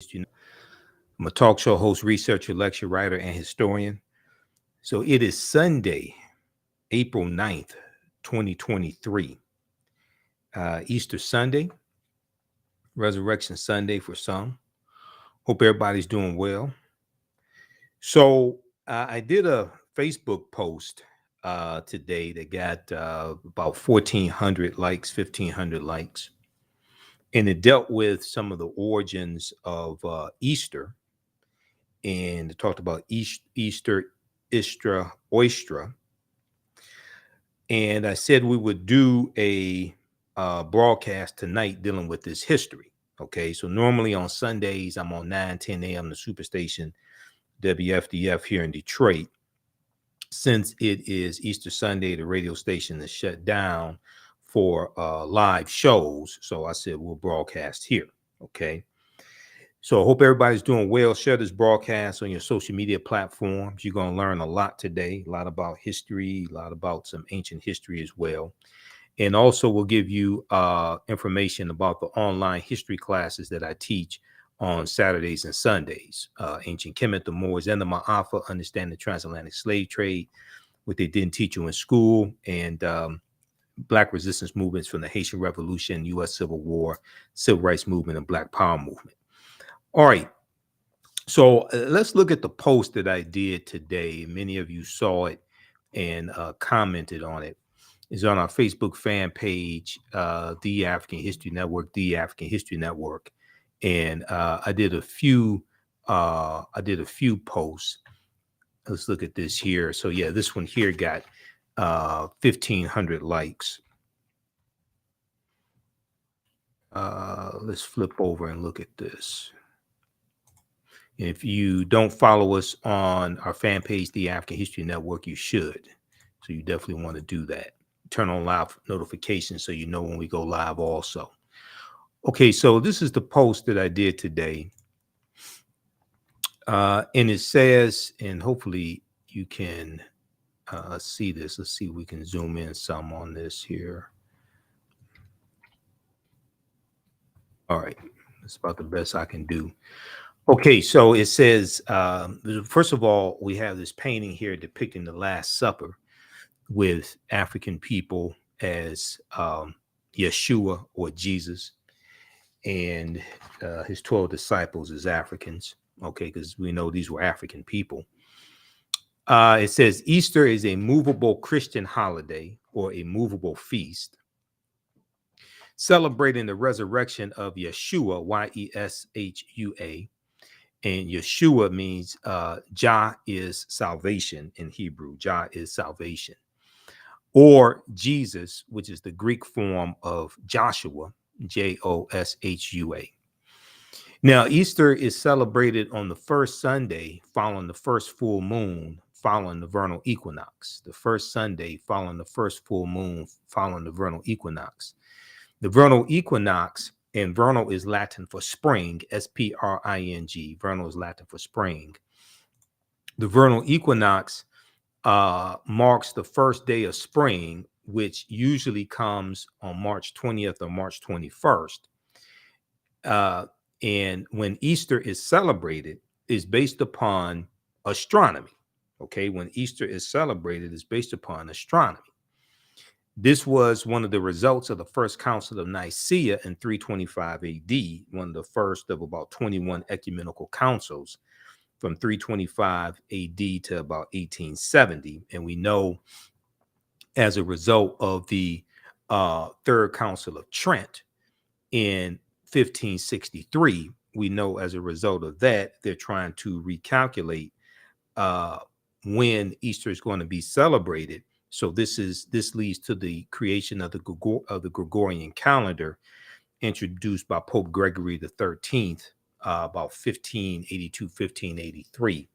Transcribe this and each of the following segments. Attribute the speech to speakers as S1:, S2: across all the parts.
S1: I'm a talk show host, researcher, lecturer, writer, and historian. So it is Sunday, April 9th, 2023. Easter Sunday, Resurrection Sunday for some. Hope everybody's doing well. So I did a Facebook post today that got about 1,400 likes, 1,500 likes. And it dealt with some of the origins of Easter. And it talked about Easter, Ishtar, Oistra. And I said we would do a broadcast tonight dealing with this history. Okay, so normally on Sundays, I'm on 9:10 a.m. the Superstation WFDF here in Detroit. Since it is Easter Sunday, the radio station is shut down for live shows. So I said we'll broadcast here. Okay. So I hope everybody's doing well. Share this broadcast on your social media platforms. You're going to learn a lot today, a lot about history, a lot about some ancient history as well. And also we'll give you information about the online history classes that I teach on Saturdays and Sundays. Ancient Kemet, the Moors, and the Ma'afa, understand the transatlantic slave trade, what they didn't teach you in school, and Black resistance movements from the Haitian Revolution, U.S. Civil War, Civil Rights Movement, and Black Power Movement. All right. So let's look at the post that I did today. Many of you saw it and commented on it. It's on our Facebook fan page, The African History Network, The African History Network. And I did a few posts. Let's look at this here. So yeah, this one here got 1,500 likes. Let's flip over and look at this. If you don't follow us on our fan page, The African History Network, you should. So you definitely want to do that. Turn on live notifications so you know when we go live also. Okay, so this is the post that I did today. And it says, and hopefully you can see this. Let's see if we can zoom in some on this here. All right, that's about the best I can do. Okay, so it says, first of all, we have this painting here depicting the Last Supper with African people as Yeshua or Jesus and his 12 disciples as Africans, okay, because we know these were African people. It says Easter is a movable Christian holiday or a movable feast celebrating the resurrection of Yeshua, Y-E-S-H-U-A. And Yeshua means Jah is salvation in Hebrew. Jah is salvation. Or Jesus, which is the Greek form of Joshua, Joshua. Now, Easter is celebrated on the first Sunday following the first full moon, following the vernal equinox. The first Sunday following the first full moon, following the vernal equinox. The vernal equinox, and vernal is Latin for spring, S-P-R-I-N-G. Vernal is Latin for spring. The vernal equinox marks the first day of spring, which usually comes on March 20th or March 21st. And when Easter is celebrated, is based upon astronomy. Okay, when Easter is celebrated, is based upon astronomy. This was one of the results of the First Council of Nicaea in 325 AD, one of the first of about 21 ecumenical councils from 325 AD to about 1870. And we know as a result of the Third Council of Trent in 1563, we know as a result of that, they're trying to recalculate when Easter is going to be celebrated. So this leads to the creation of the Gregorian calendar, introduced by Pope Gregory the 13th, about 1582, 1583,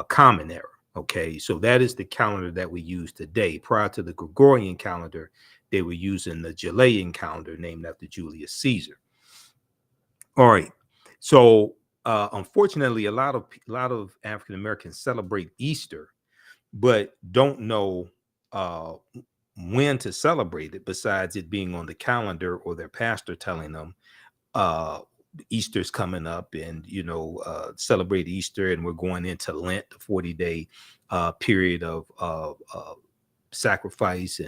S1: Common Era. Okay, so that is the calendar that we use today. Prior to the Gregorian calendar, they were using the Julian calendar, named after Julius Caesar. All right, so unfortunately, a lot of African Americans celebrate Easter, but don't know when to celebrate it, besides it being on the calendar or their pastor telling them Easter's coming up, and celebrate Easter, and we're going into Lent, the 40-day period of sacrifice,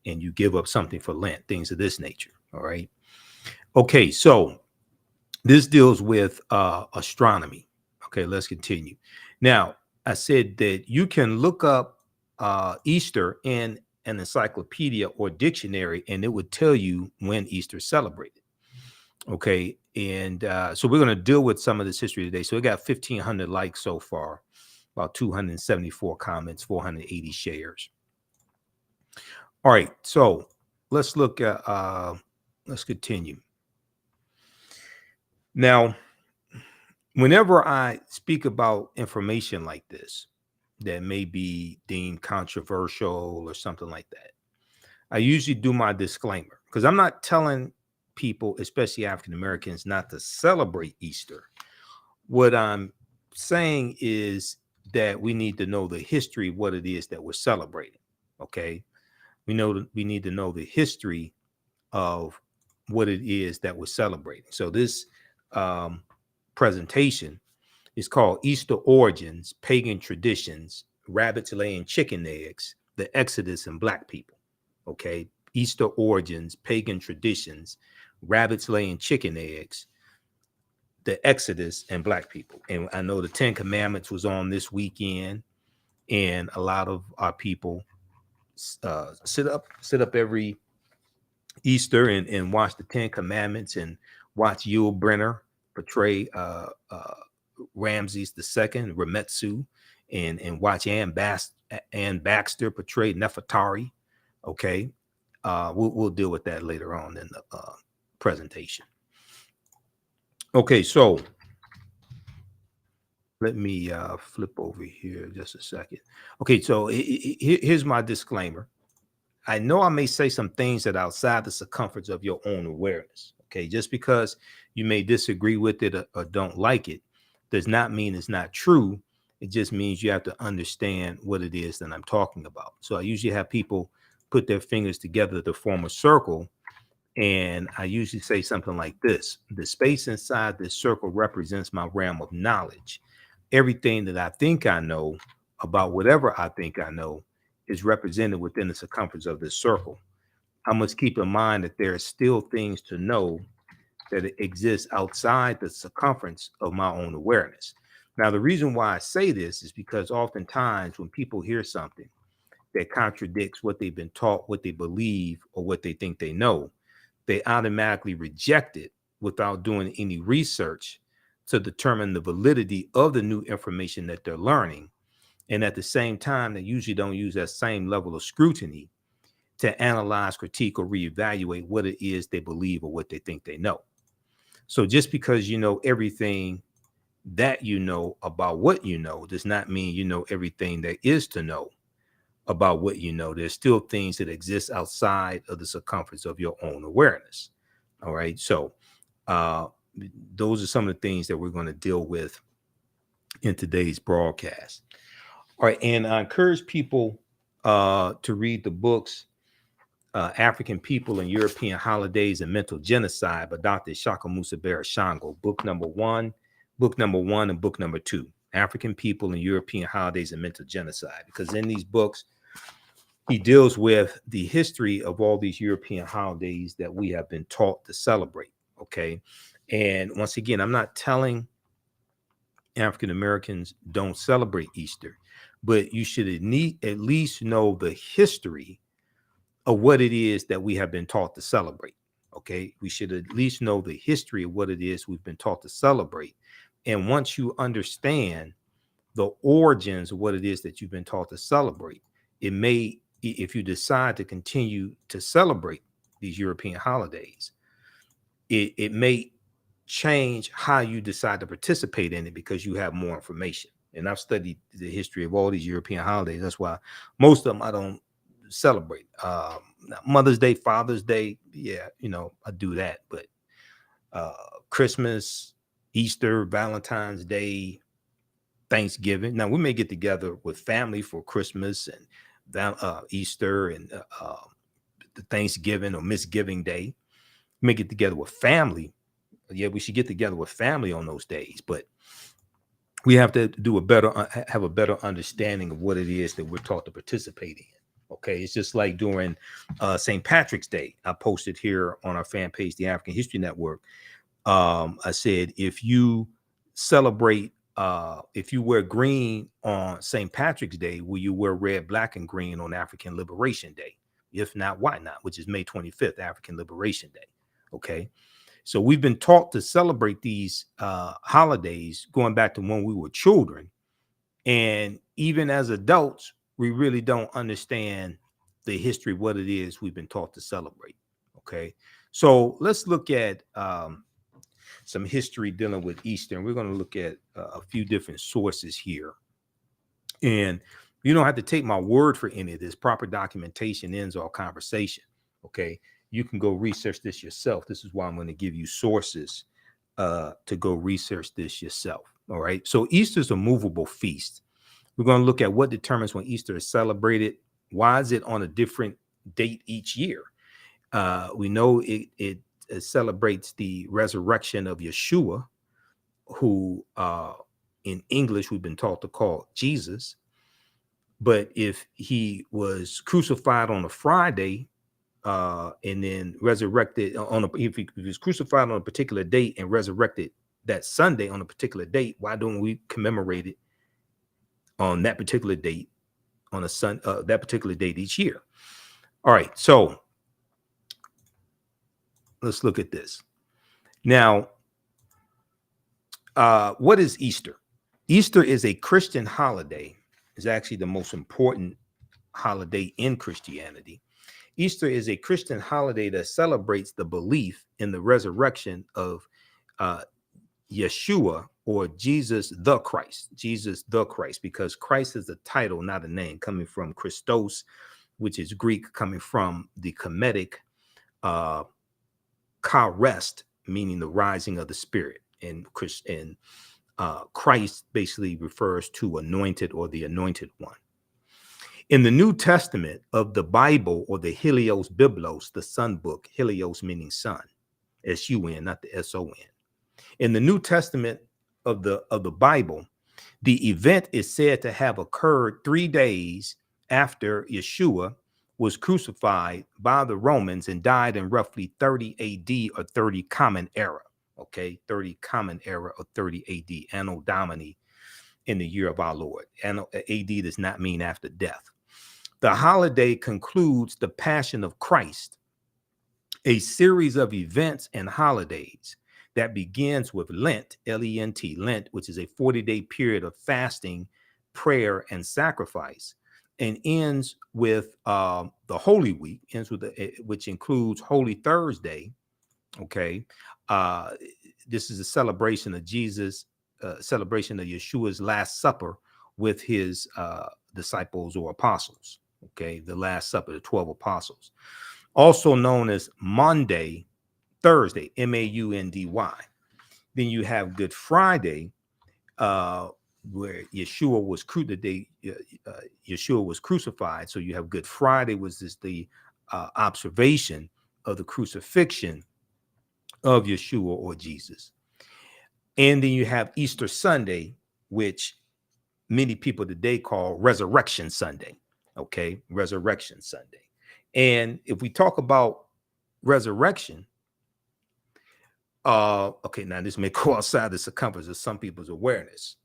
S1: and you give up something for Lent, things of this nature. All right. Okay, so this deals with astronomy. Okay, let's continue. Now, I said that you can look up Easter in an encyclopedia or dictionary, and it would tell you when Easter is celebrated. Okay, and so we're going to deal with some of this history today. So we got 1,500 likes so far, about 274 comments, 480 shares. All right, so let's look at, let's continue. Now, whenever I speak about information like this that may be deemed controversial or something like that, I usually do my disclaimer, because I'm not telling people, especially African Americans, not to celebrate Easter. What I'm saying is that we need to know the history of what it is that we're celebrating. Okay, we need to know the history of what it is that we're celebrating. So this presentation is called Easter Origins, Pagan Traditions, Rabbits Laying Chicken Eggs, the Exodus, and Black People. Okay, Easter Origins, Pagan Traditions, Rabbits Laying Chicken Eggs, the Exodus, and Black People. And I know the 10 Commandments was on this weekend, and a lot of our people sit up every Easter and watch the 10 Commandments, and watch Yul Brynner portray Ramses II, Remetsu, and watch Ann Baxter portray Nefertari. Okay, we'll deal with that later on in the presentation. Okay, so let me flip over here just a second. Okay, so here's my disclaimer. I know I may say some things that are outside the circumference of your own awareness. Okay, just because you may disagree with it or don't like it does not mean it's not true. It just means you have to understand what it is that I'm talking about. So I usually have people put their fingers together to form a circle, and I usually say something like this: the space inside this circle represents my realm of knowledge. Everything that I think I know about whatever I think I know is represented within the circumference of this circle. I must keep in mind that there are still things to know that exist outside the circumference of my own awareness. Now, the reason why I say this is because oftentimes when people hear something that contradicts what they've been taught, what they believe, or what they think they know, they automatically reject it without doing any research to determine the validity of the new information that they're learning. And at the same time, they usually don't use that same level of scrutiny to analyze, critique, or reevaluate what it is they believe or what they think they know. So just because you know everything that you know about what you know does not mean you know everything there is to know about what you know. There's still things that exist outside of the circumference of your own awareness. All right. So those are some of the things that we're going to deal with in today's broadcast. All right. And I encourage people to read the books African People and European Holidays and Mental Genocide by Dr. Shaka Musa Barashango, book number one, and book number 2, African People and European Holidays and Mental Genocide. Because in these books, he deals with the history of all these European holidays that we have been taught to celebrate. Okay. And once again, I'm not telling African Americans don't celebrate Easter, but you should at least know the history of what it is that we have been taught to celebrate. Okay, we should at least know the history of what it is we've been taught to celebrate. And once you understand the origins of what it is that you've been taught to celebrate, it may, if you decide to continue to celebrate these European holidays, it may change how you decide to participate in it because you have more information. And I've studied the history of all these European holidays. That's why most of them I don't celebrate. Mother's Day, Father's Day, yeah, I do that. But Christmas, Easter, Valentine's Day, Thanksgiving. Now we may get together with family for Christmas and Easter and the Thanksgiving or Misgiving Day. We may get together with family Yeah, we should get together with family on those days, but we have to do have a better understanding of what it is that we're taught to participate in. Okay, it's just like during St. Patrick's Day. I posted here on our fan page, the African History Network. I said, if you celebrate, if you wear green on St. Patrick's Day, will you wear red, black, and green on African Liberation Day? If not, why not? Which is May 25th, African Liberation Day. Okay. So we've been taught to celebrate these holidays going back to when we were children. And even as adults, we really don't understand the history, what it is we've been taught to celebrate. Okay. So let's look at some history dealing with Easter. And we're going to look at a few different sources here. And you don't have to take my word for any of this. Proper documentation ends all conversation. Okay. You can go research this yourself. This is why I'm going to give you sources to go research this yourself. All right. So Easter is a movable feast. We're going to look at what determines when Easter is celebrated. Why is it on a different date each year? We know it celebrates the resurrection of Yeshua, who in English we've been taught to call Jesus. But if he was crucified on a Friday, and then resurrected if he was crucified on a particular date and resurrected that Sunday on a particular date, why don't we commemorate it on that particular date on that particular date each year? All right, so let's look at this. Now, what is Easter? Easter is a Christian holiday. It's actually the most important holiday in Christianity. Easter is a Christian holiday that celebrates the belief in the resurrection of Yeshua, or Jesus the Christ. Jesus the Christ, because Christ is a title, not a name, coming from Christos, which is Greek, coming from the Kemetic charest, meaning the rising of the Spirit. And Christ basically refers to anointed or the anointed one. In the New Testament of the Bible, or the Helios Biblos, the Sun book, Helios meaning sun, S-U-N, not the S-O-N. In the New Testament of the Bible, the event is said to have occurred 3 days after Yeshua was crucified by the Romans and died in roughly 30 AD or 30 Common Era. Okay, 30 Common Era or 30 AD, Anno Domini, in the year of our Lord. Anno AD does not mean after death. The holiday concludes the Passion of Christ, a series of events and holidays that begins with Lent, L-E-N-T, Lent, which is a 40-day period of fasting, prayer, and sacrifice, and ends with the Holy Week, which includes Holy Thursday. Okay, this is a celebration of Jesus, celebration of Yeshua's Last Supper with his disciples or apostles. Okay, the Last Supper, the 12 apostles, also known as Maundy, Thursday, M-A-U-N-D-Y. Then you have Good Friday, where Yeshua was crucified. So you have Good Friday, was this the observation of the crucifixion of Yeshua or Jesus. And then you have Easter Sunday, which many people today call Resurrection Sunday. Okay, Resurrection Sunday. And if we talk about resurrection, okay, now this may go outside the circumference of some people's awareness.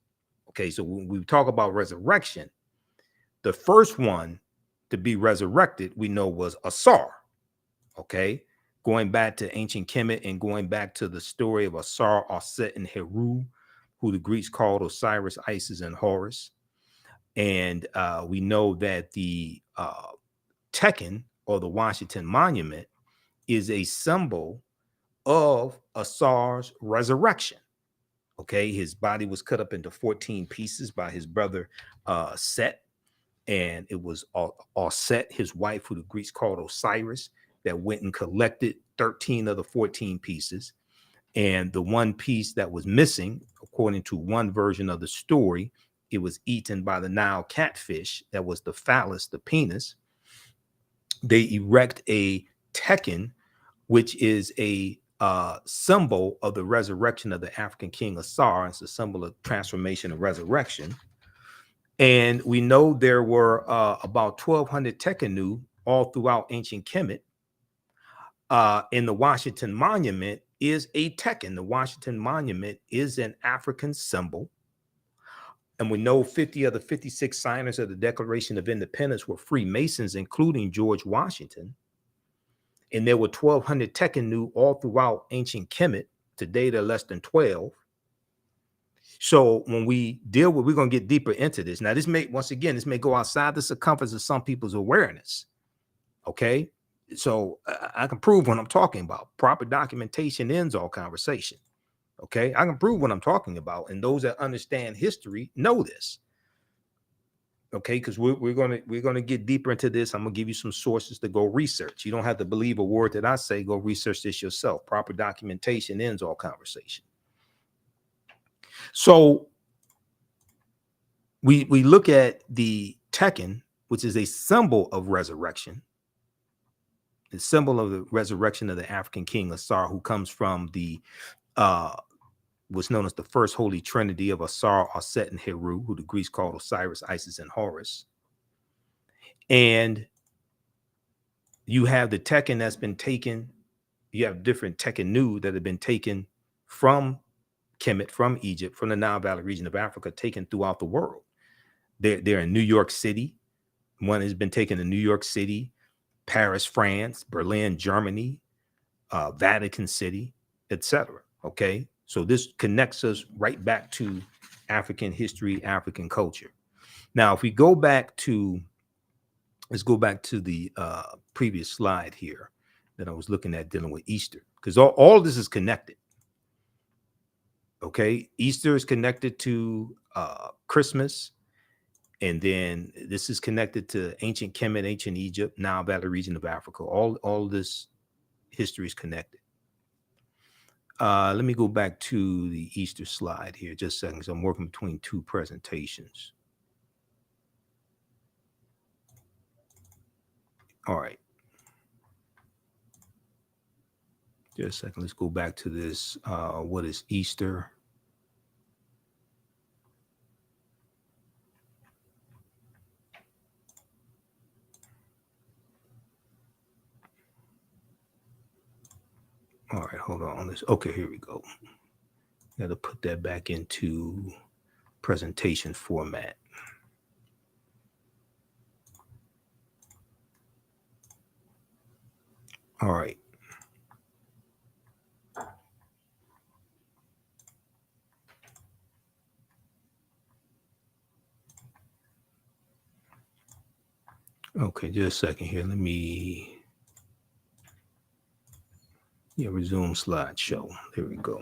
S1: Okay, so when we talk about resurrection, the first one to be resurrected, we know, was Asar. Okay, going back to ancient Kemet and going back to the story of Asar, Aset, and Heru, who the Greeks called Osiris, Isis, and Horus. And we know that the Tekken, or the Washington Monument, is a symbol of Asar's resurrection. Okay, his body was cut up into 14 pieces by his brother Set, and it was Set, his wife, who the Greeks called Osiris, that went and collected 13 of the 14 pieces. And the one piece that was missing, according to one version of the story, it was eaten by the Nile catfish. That was the phallus, the penis. They erect a Tekken, which is a symbol of the resurrection of the African king Asar. It's a symbol of transformation and resurrection. And we know there were about 1,200 Tekenu all throughout ancient Kemet. In the Washington Monument is a Tekken. The Washington Monument is an African symbol. And we know 50 of the 56 signers of the Declaration of Independence were Freemasons, including George Washington. And there were 1,200 Tekenu all throughout ancient Kemet. Today, there are less than 12. So when we deal with, we're going to get deeper into this. Now, this may, once again, this may go outside the circumference of some people's awareness. Okay. So I can prove what I'm talking about. Proper documentation ends all conversation. Okay. I can prove what I'm talking about. And those that understand history know this. Okay. Because we're gonna get deeper into this. I'm gonna give you some sources to go research. You don't have to believe a word that I say. Go research this yourself. Proper documentation ends all conversation. So we look at the Tekken, which is a symbol of resurrection, the symbol of the resurrection of the African king Asar, who comes from the what's known as the first holy trinity of Asar, Aset, and Heru, who the Greeks called Osiris, Isis, and Horus. And you have the Tekken that's been taken. You have different Tekenu that have been taken from Kemet, from Egypt, from the Nile Valley region of Africa, taken throughout the world. They're in New York City. One has been taken in New York City, Paris, France, Berlin, Germany, Vatican City, etc. Okay, so this connects us right back to African history, African culture. Now, if we go back to, let's go back to the previous slide here that I was looking at dealing with Easter, because all of this is connected. Okay, Easter is connected to Christmas, and then this is connected to ancient Kemet, ancient Egypt, Nile Valley region of Africa. All this history is connected. Let me go back to the Easter slide here just a second. So I'm working between two presentations. All right. Just a second. Let's go back to this. What is Easter? All right, hold on. Okay, here we go. Got to put that back into presentation format. All right. Okay, just a second here. Let me resume slideshow. There we go.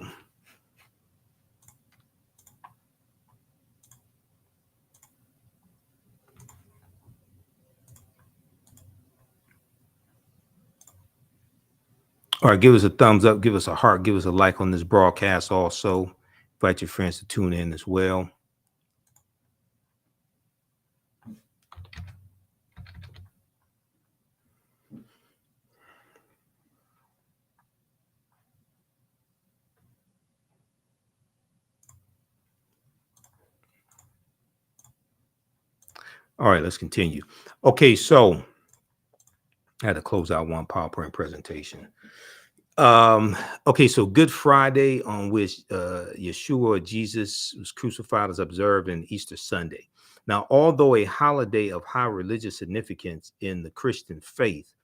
S1: All right, give us a thumbs up, give us a heart, give us a like on this broadcast also. Invite your friends to tune in as well. All right, let's continue. Okay, so I had to close out one PowerPoint presentation. Okay, so Good Friday, on which Yeshua, Jesus, was crucified, is observed in Easter Sunday. Now, although a holiday of high religious significance in the Christian faith,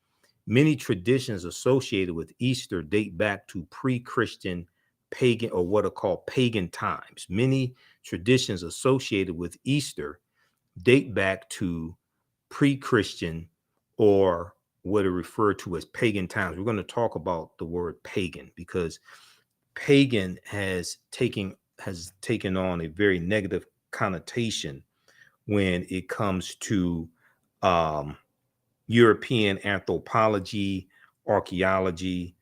S1: many traditions associated with Easter date back to pre-Christian pagan, or what are called pagan times. Many traditions associated with Easter date back to pre-Christian, or what are referred to as pagan times. We're going to talk about the word pagan because pagan has taken on a very negative connotation when it comes to European anthropology, archaeology,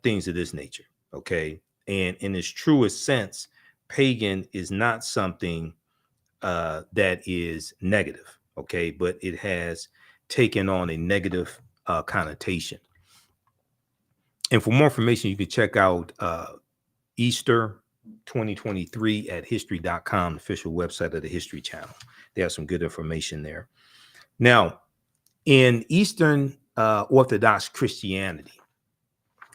S1: things of this nature. Okay, and in its truest sense, pagan is not something that is negative. Okay, but it has taken on a negative connotation. And for more information, you can check out Easter 2023 at history.com, the official website of the History Channel. They have some good information there. Now, in Eastern Orthodox Christianity,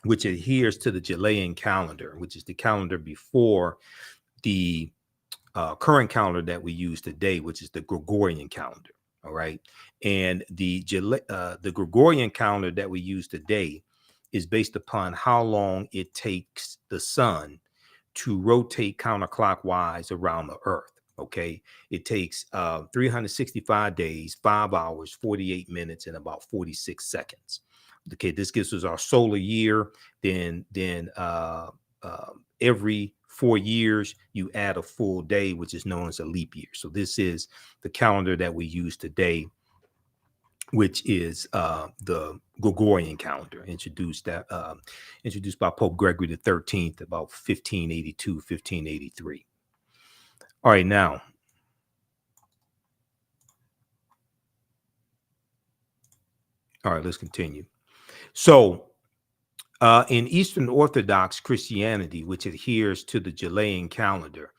S1: which adheres to the Julian calendar, which is the calendar before the current calendar that we use today, which is the Gregorian calendar. All right. And the Gregorian calendar that we use today is based upon how long it takes the sun to rotate counterclockwise around the earth. Okay. It takes 365 days, 5 hours, 48 minutes, and about 46 seconds. Okay. This gives us our solar year. Then every 4 years, you add a full day, which is known as a leap year. So this is the calendar that we use today, which is the Gregorian calendar, introduced by Pope Gregory the 13th about 1582, 1583. All right, now. All right, let's continue. So in Eastern Orthodox Christianity, which adheres to the Julian calendar,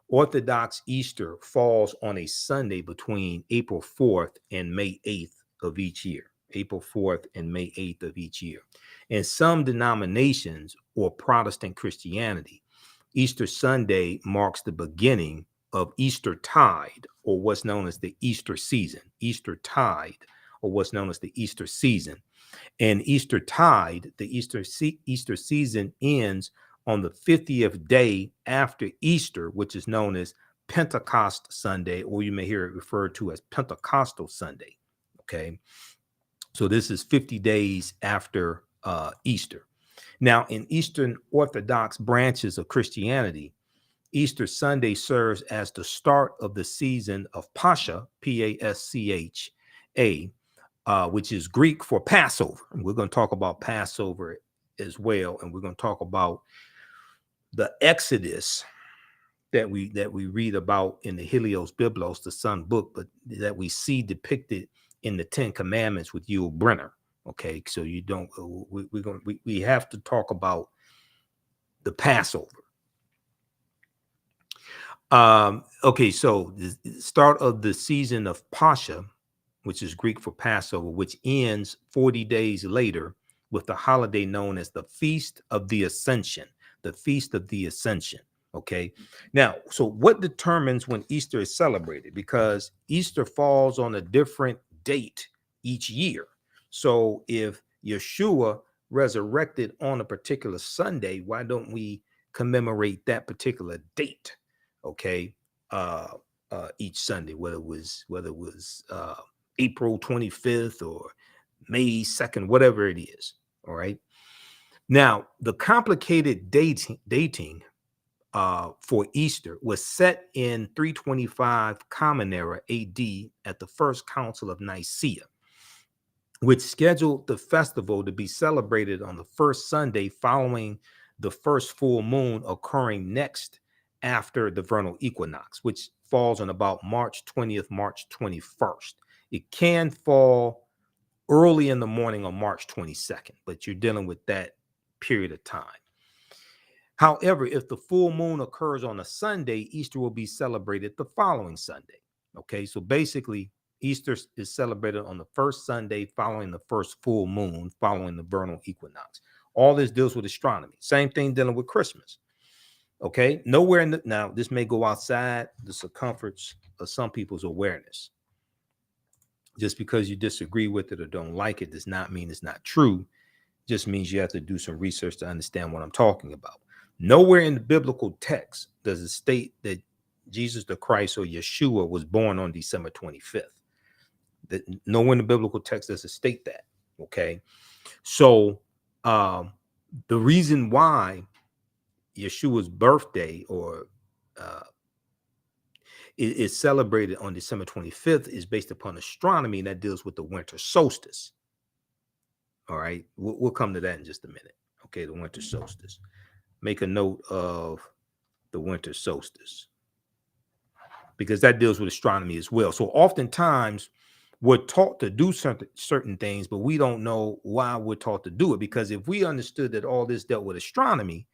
S1: Orthodox Easter falls on a Sunday between April 4th and May 8th of each year. April 4th and May 8th of each year. In some denominations or Protestant Christianity, Easter Sunday marks the beginning of Easter tide, or what's known as the Easter season. Easter tide, or what's known as the Easter season. And Easter tide, the Easter season, ends on the 50th day after Easter, which is known as Pentecost Sunday, or you may hear it referred to as Pentecostal Sunday. Okay. So this is 50 days after Easter. Now, in Eastern Orthodox branches of Christianity, Easter Sunday serves as the start of the season of Pascha, Pascha, which is Greek for Passover. And we're going to talk about Passover as well. And we're going to talk about the Exodus that we read about in the Helios Biblos, the Sun Book, but that we see depicted in the 10 Commandments with Yul Brynner. Okay, so you don't, we have to talk about the Passover. Okay, so the start of the season of Pascha, which is Greek for Passover, which ends 40 days later with the holiday known as the Feast of the Ascension. The Feast of the Ascension. Okay. Now, so what determines when Easter is celebrated? Because Easter falls on a different date each year. So if Yeshua resurrected on a particular Sunday, why don't we commemorate that particular date? Okay. Each Sunday, whether it was April 25th or May 2nd, whatever it is. All right. Now, the complicated dating for Easter was set in 325 Common Era AD at the First Council of Nicaea, which scheduled the festival to be celebrated on the first Sunday following the first full moon occurring next after the Vernal Equinox, which falls on about March 20th, March 21st. It can fall early in the morning on March 22nd, but you're dealing with that period of time. However, if the full moon occurs on a Sunday, Easter will be celebrated the following Sunday. Okay, so basically, Easter is celebrated on the first Sunday following the first full moon, following the vernal equinox. All this deals with astronomy. Same thing dealing with Christmas. Okay, nowhere in the, now this may go outside the circumference of some people's awareness. Just because you disagree with it or don't like it does not mean it's not true. It just means you have to do some research to understand what I'm talking about. Nowhere in the biblical text does it state that Jesus the Christ or Yeshua was born on December 25th. Nowhere in the biblical text does it state that. Okay, so the reason why Yeshua's birthday or is celebrated on December 25th is based upon astronomy, and that deals with the winter solstice. All right, we'll come to that in just a minute. Okay, the winter solstice. Make a note of the winter solstice because that deals with astronomy as well. So oftentimes we're taught to do certain things, but we don't know why we're taught to do it. Because if we understood that all this dealt with astronomy,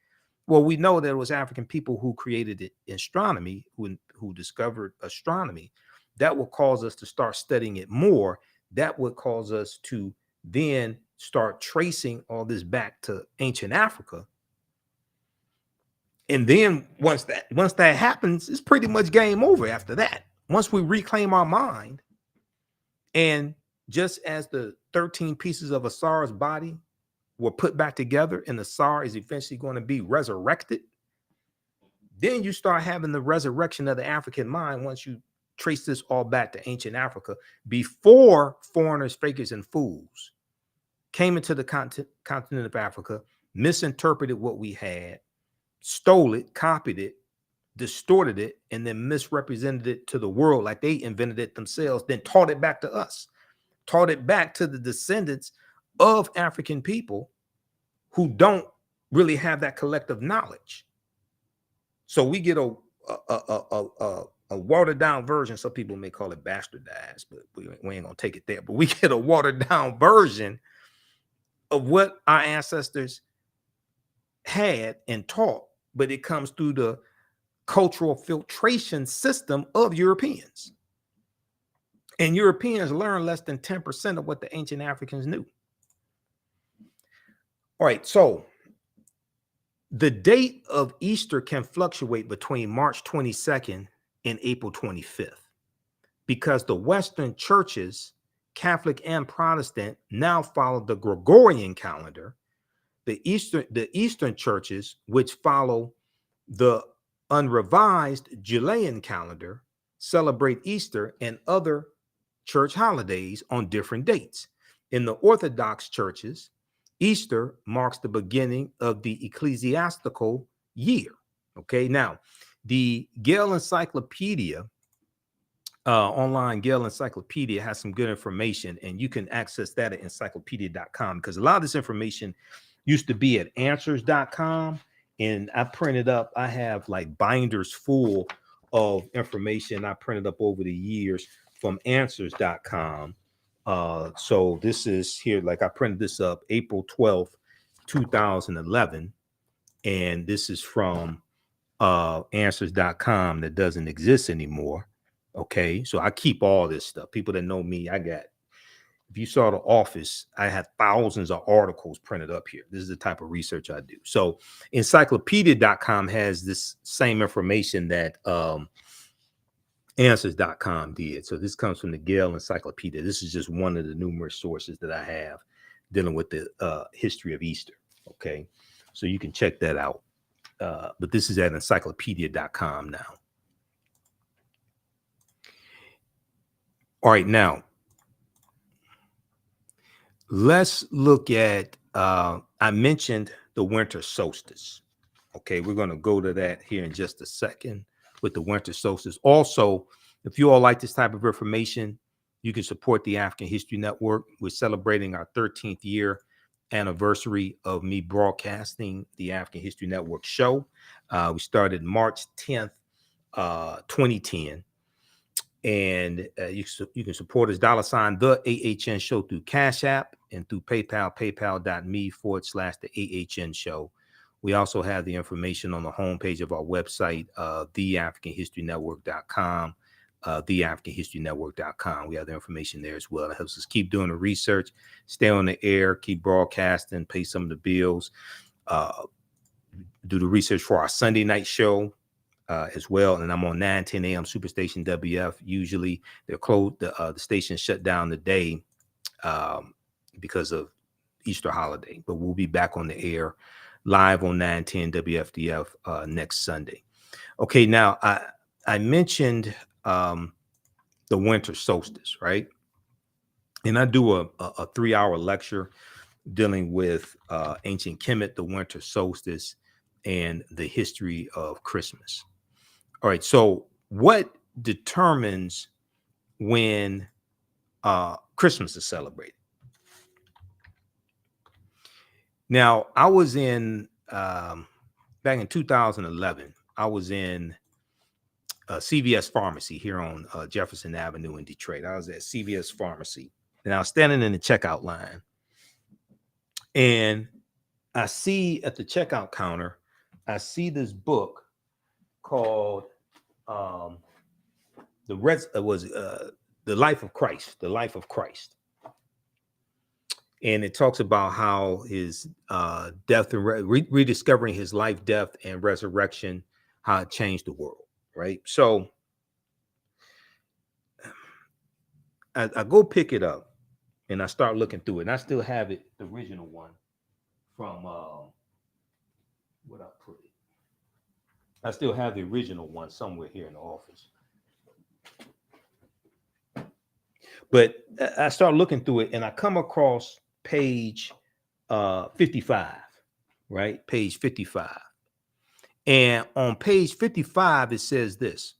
S1: well, we know there was African people who created astronomy, who discovered astronomy. That would cause us to start studying it more. That would cause us to then start tracing all this back to ancient Africa. And then once that happens, it's pretty much game over after that. Once we reclaim our mind, and just as the 13 pieces of Asar's body were put back together and Asar is eventually going to be resurrected, then you start having the resurrection of the African mind once you trace this all back to ancient Africa, before foreigners, fakers, and fools came into the continent of Africa, misinterpreted what we had, stole it, copied it, distorted it, and then misrepresented it to the world like they invented it themselves, then taught it back to us, taught it back to the descendants of African people who don't really have that collective knowledge. So we get a watered down version. Some people may call it bastardized, but we ain't gonna take it there. But we get a watered down version of what our ancestors had and taught, but it comes through the cultural filtration system of Europeans. And Europeans learn less than 10% of what the ancient Africans knew. All right, so the date of Easter can fluctuate between March 22nd and April 25th, because the Western churches, Catholic and Protestant, now follow the Gregorian calendar. The Eastern churches, which follow the unrevised Julian calendar, celebrate Easter and other church holidays on different dates. In the Orthodox churches, Easter marks the beginning of the ecclesiastical year. Okay, now the Gale Encyclopedia, online Gale Encyclopedia, has some good information, and you can access that at encyclopedia.com, because a lot of this information used to be at answers.com, and I printed up, I have like binders full of information I printed up over the years from answers.com. So this is here, like I printed this up April 12th, 2011, and this is from answers.com that doesn't exist anymore. Okay, so I keep all this stuff. People that know me, if you saw The Office, I had thousands of articles printed up here. This is the type of research I do. So encyclopedia.com has this same information that answers.com did. So this comes from the Gale Encyclopedia. This is just one of the numerous sources that I have dealing with the history of Easter. Okay, so you can check that out. But this is at encyclopedia.com now. All right, now let's look at, I mentioned the winter solstice. Okay, we're going to go to that here in just a second with the winter solstice. Also, if you all like this type of information, you can support the African History Network. We're celebrating our 13th year anniversary of me broadcasting the African History Network show. We started March 10th, 2010. And you can support us, $ the AHN show, through Cash App and through PayPal, paypal.me/the AHN show. We also have the information on the homepage of our website, theafricanhistorynetwork.com, theafricanhistorynetwork.com. We have the information there as well. It helps us keep doing the research, stay on the air, keep broadcasting, pay some of the bills, do the research for our Sunday night show as well. And I'm on 9:10 a.m. Superstation WF. Usually they're closed. The station shut down today because of Easter holiday, but we'll be back on the air live on 9:10 WFDF next Sunday. Okay, now I mentioned the winter solstice, right? And I do a 3-hour lecture dealing with ancient Kemet, the winter solstice, and the history of Christmas. All right, so what determines when Christmas is celebrated? Now, I was in, back in 2011, I was in CVS Pharmacy here on Jefferson Avenue in Detroit. I was at CVS Pharmacy, and I was standing in the checkout line, and I see at the checkout counter, I see this book called The Life of Christ, The Life of Christ. And it talks about how his death and rediscovering his life, death, and resurrection, how it changed the world, right? So I go pick it up, and I start looking through it. And I still have it, the original one from what I put it. I still have the original one somewhere here in the office. But I start looking through it, and I come across page 55, right? Page 55. And on page 55, it says this.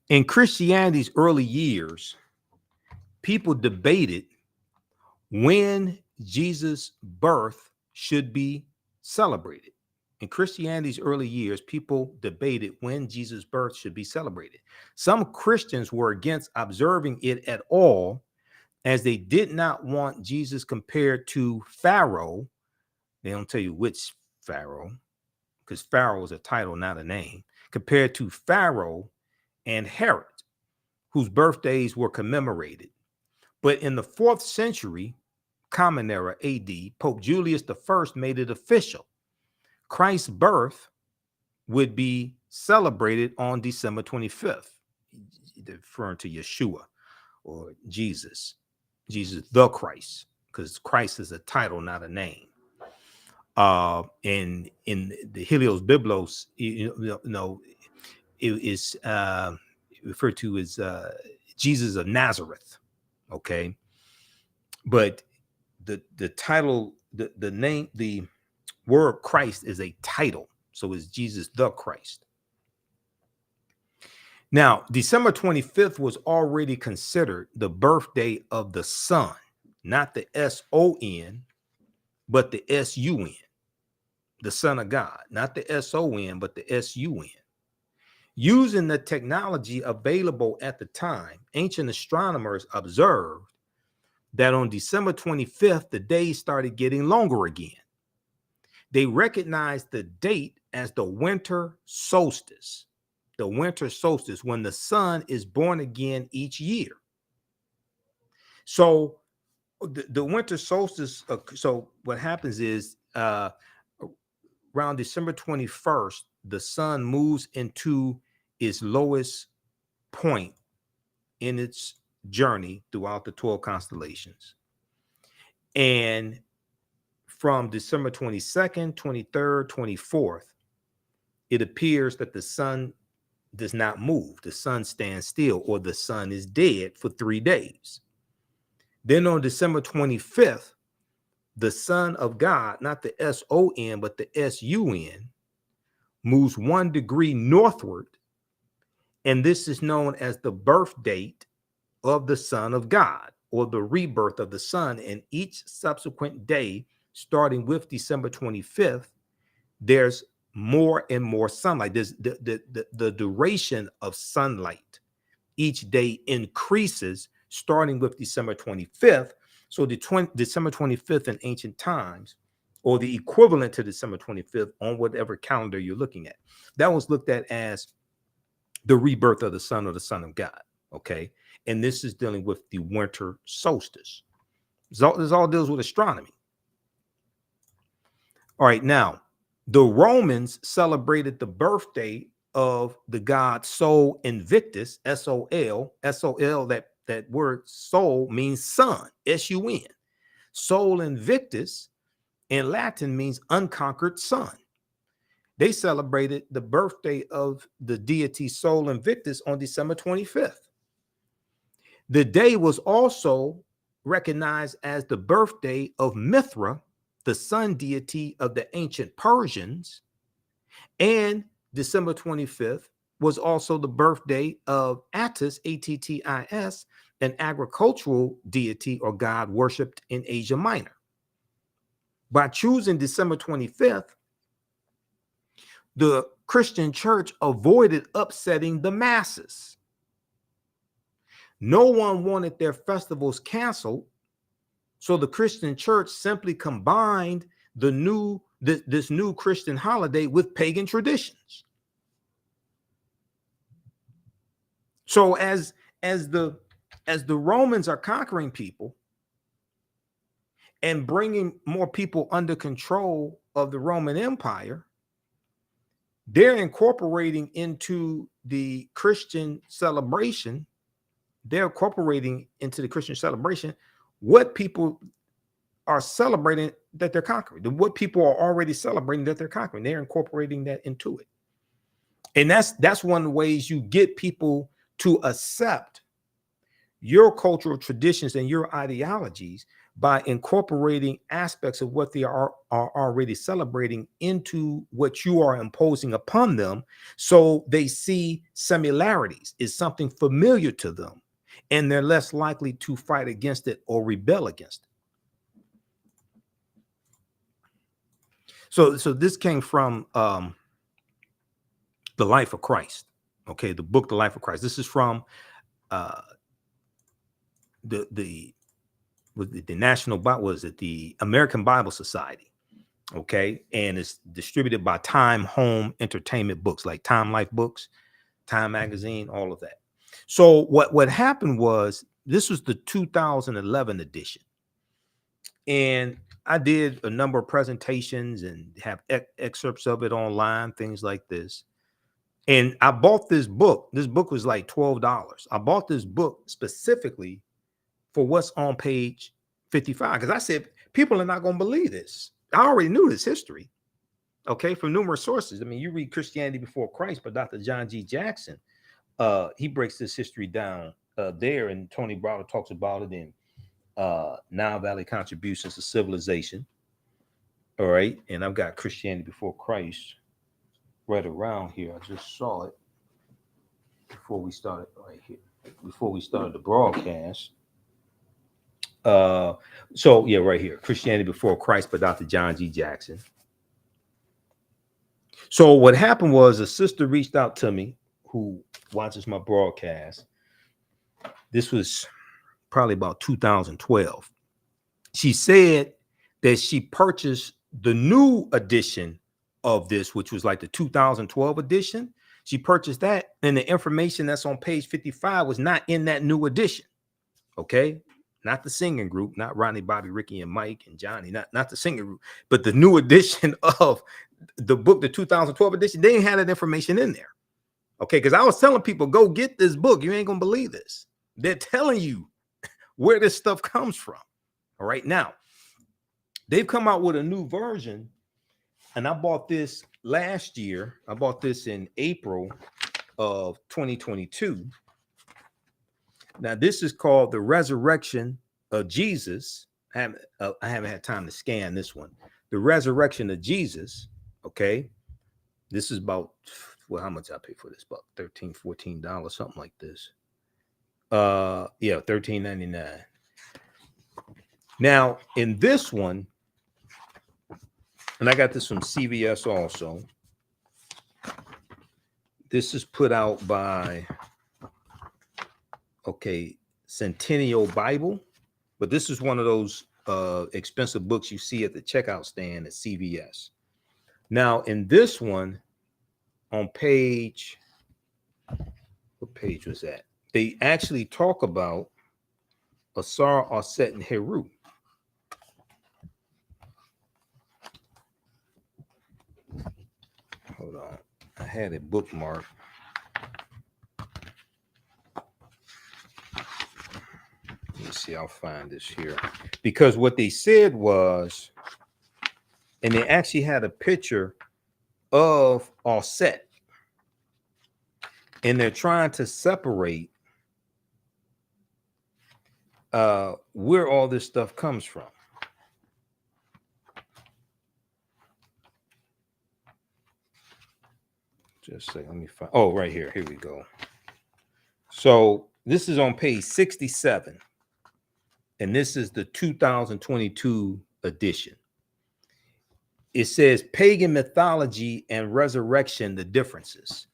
S1: In Christianity's early years, people debated when Jesus' birth should be celebrated. In Christianity's early years, people debated when Jesus' birth should be celebrated. Some Christians were against observing it at all, as they did not want Jesus compared to Pharaoh. They don't tell you which Pharaoh, because Pharaoh is a title, not a name. Compared to Pharaoh and Herod, whose birthdays were commemorated. But in the 4th century, Common Era AD, Pope Julius I made it official. Christ's birth would be celebrated on December 25th, referring to Yeshua or Jesus the Christ, because Christ is a title, not a name. And in the Helios Biblos, you know, it is referred to as Jesus of Nazareth. Okay, but the title, the name, the word Christ is a title, so it's Jesus the Christ. Now, December 25th was already considered the birthday of the Son, not the S-O-N, but the S-U-N, the Son of God, not the S-O-N, but the S-U-N. Using the technology available at the time, ancient astronomers observed that on December 25th, the days started getting longer again. They recognized the date as the winter solstice. The winter solstice, when the sun is born again each year. So the winter solstice, so what happens is around December 21st, the sun moves into its lowest point in its journey throughout the 12 constellations. And from December 22nd, 23rd, 24th, it appears that the sun does not move. The sun stands still, or the sun is dead for 3 days. Then on December 25th, the Son of God, not the S-O-N, but the S-U-N, moves 1 degree northward. And this is known as the birth date of the Son of God, or the rebirth of the Son. And each subsequent day, starting with December 25th, there's more and more sunlight. There's the duration of sunlight each day increases, starting with December 25th. So December 25th in ancient times, or the equivalent to December 25th on whatever calendar you're looking at, that was looked at as the rebirth of the sun, or the Son of God. Okay. And this is dealing with the winter solstice. This all deals with astronomy. All right. Now, the Romans celebrated the birthday of the god Sol Invictus, S-O-L, that word Sol means sun, S-U-N. Sol Invictus in Latin means unconquered sun. They celebrated the birthday of the deity Sol Invictus on December 25th. The day was also recognized as the birthday of Mithra, the sun deity of the ancient Persians, and December 25th was also the birthday of Attis, A-T-T-I-S, an agricultural deity or god worshipped in Asia Minor. By choosing December 25th, the Christian church avoided upsetting the masses. No one wanted their festivals canceled, so the Christian church simply combined this new Christian holiday with pagan traditions. So as the Romans are conquering people and bringing more people under control of the Roman Empire, they're incorporating into the Christian celebration. They're incorporating into the Christian celebration what people are celebrating that they're conquering, what people are already celebrating that they're conquering. They're incorporating that into it. And that's one of the ways you get people to accept your cultural traditions and your ideologies, by incorporating aspects of what they are already celebrating into what you are imposing upon them, so they see similarities, is something familiar to them, and they're less likely to fight against it or rebel against it. So this came from The Life of Christ. Okay, the book The Life of Christ. This is from the National Bible, was it the American Bible Society? Okay, and it's distributed by Time Home Entertainment Books, like Time Life Books, Time Magazine, all of that. So what happened was, this was the 2011 edition, and I did a number of presentations and have excerpts of it online, things like this. And I bought this book. This book was like $12. I bought this book specifically for what's on page 55, because I said, people are not going to believe this. I already knew this history, okay, from numerous sources. I mean, you read Christianity Before Christ by Dr. John G. Jackson. He breaks this history down there, and Tony Browder talks about it in Nile Valley Contributions to Civilization. All right, and I've got Christianity Before Christ right around here. I just saw it before we started right here, before we started the broadcast. So yeah, right here, Christianity Before Christ by Dr. John G. Jackson. So what happened was, a sister reached out to me who watches my broadcast. This was probably about 2012. She said that she purchased the new edition of this, which was like the 2012 edition. She purchased that, and the information that's on page 55 was not in that new edition. Okay, not the singing group, not Ronnie, Bobby, Ricky, and Mike and Johnny, not the singing group, but the new edition of the book, the 2012 edition. They didn't have that information in there. Okay, because I was telling people, go get this book. You ain't gonna believe this. They're telling you where this stuff comes from. All right, now they've come out with a new version, and I bought this last year. I bought this in April of 2022. Now, this is called The Resurrection of Jesus. I haven't had time to scan this one. The Resurrection of Jesus. Okay. This is about, well, how much I pay for this book? $13, $14, something like this. Yeah, $13.99. Now, in this one, and I got this from CVS also. This is put out by, okay, Centennial Bible, but this is one of those expensive books you see at the checkout stand at CVS. Now, in this one, on page, what page was that? They actually talk about Asar, Aset, and Heru. Hold on, I had it bookmarked. Let me see, I'll find this here. Because what they said was, and they actually had a picture of Aset, and they're trying to separate where all this stuff comes from. Just say, let me find. Oh, right here. Here we go. So this is on page 67, and this is the 2022 edition. it says pagan mythology and resurrection, the differences.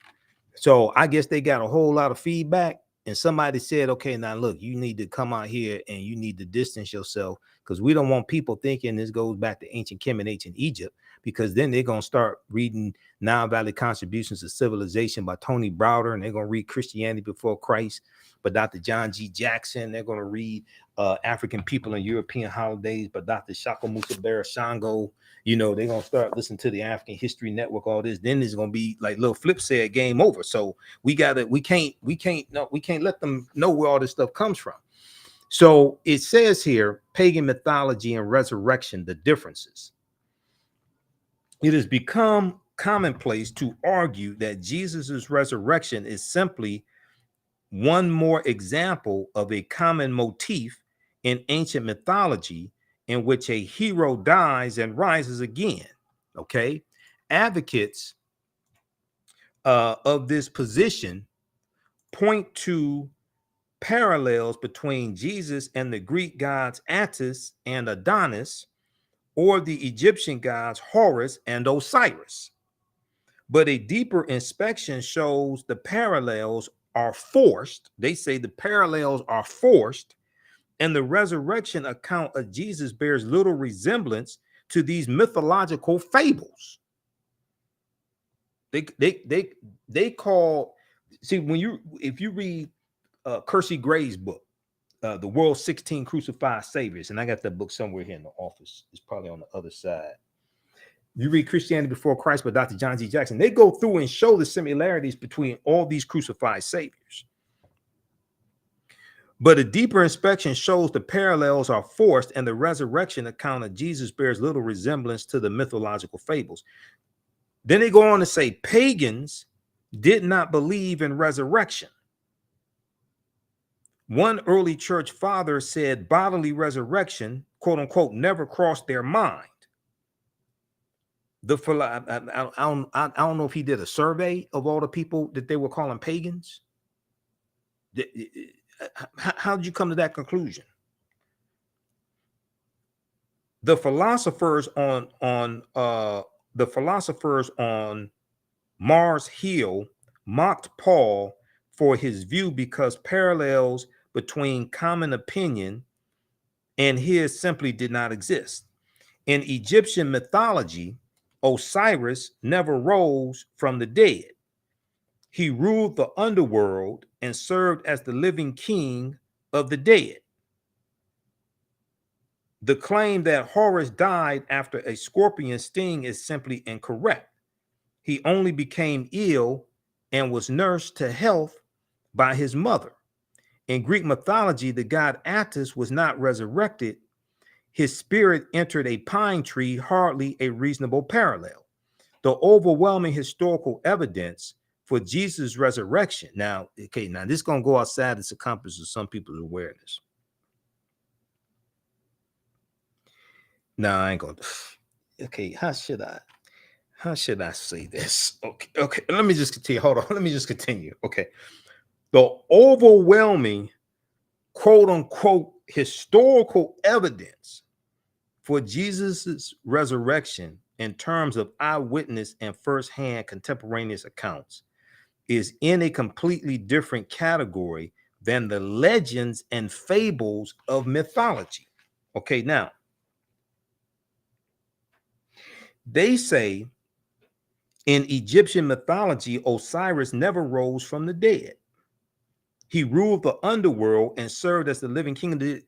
S1: So I guess they got a whole lot of feedback, and somebody said, okay, now look, you need to come out here and you need to distance yourself, because we don't want people thinking this goes back to ancient Kemet, ancient Egypt, because then they're going to start reading Nile Valley Contributions to Civilization by Tony Browder, and they're going to read Christianity Before Christ by Dr. John G. Jackson. They're going to read African People and European Holidays by Dr. Shaka Musa Shango. You know, they're going to start listening to the African History Network, all this. Then it's going to be like Lil Flip said, game over. So we can't let them know where all this stuff comes from. So it says here, pagan mythology and resurrection, the differences. It has become commonplace to argue that Jesus's resurrection is simply one more example of a common motif in ancient mythology, in which a hero dies and rises again. Okay, advocates of this position point to parallels between Jesus and the Greek gods Attis and Adonis, or the Egyptian gods Horus and Osiris. But a deeper inspection shows the parallels are forced. They say the parallels are forced, and the resurrection account of Jesus bears little resemblance to these mythological fables. They call, see, if you read Kersey Gray's book, The World's 16 Crucified Saviors, and I got that book somewhere here in the office. It's probably on the other side. You read Christianity Before Christ by Dr. John G. Jackson. They go through and show the similarities between all these crucified saviors. But a deeper inspection shows the parallels are forced, and the resurrection account of Jesus bears little resemblance to the mythological fables. Then they go on to say pagans did not believe in resurrection. One early church father said bodily resurrection, quote unquote, never crossed their mind. I don't know if he did a survey of all the people that they were calling pagans. How did you come to that conclusion? The philosophers on Mars Hill mocked Paul for his view because parallels between common opinion and his simply did not exist. In Egyptian mythology, Osiris never rose from the dead. He ruled the underworld and served as the living king of the dead. The claim that Horus died after a scorpion sting is simply incorrect. He only became ill and was nursed to health by his mother. In Greek mythology, the god Attis was not resurrected. His spirit entered a pine tree, hardly a reasonable parallel. The overwhelming historical evidence for Jesus' resurrection. Now this is going to go outside the circumference of some people's awareness. Now I ain't going to. Okay, how should I say this? Okay, let me just continue. Hold on, let me just continue. Okay, the overwhelming, quote unquote, historical evidence for Jesus's resurrection in terms of eyewitness and firsthand contemporaneous accounts is in a completely different category than the legends and fables of mythology. Okay, now they say in Egyptian mythology, Osiris never rose from the dead. He ruled the underworld and served as the living king of the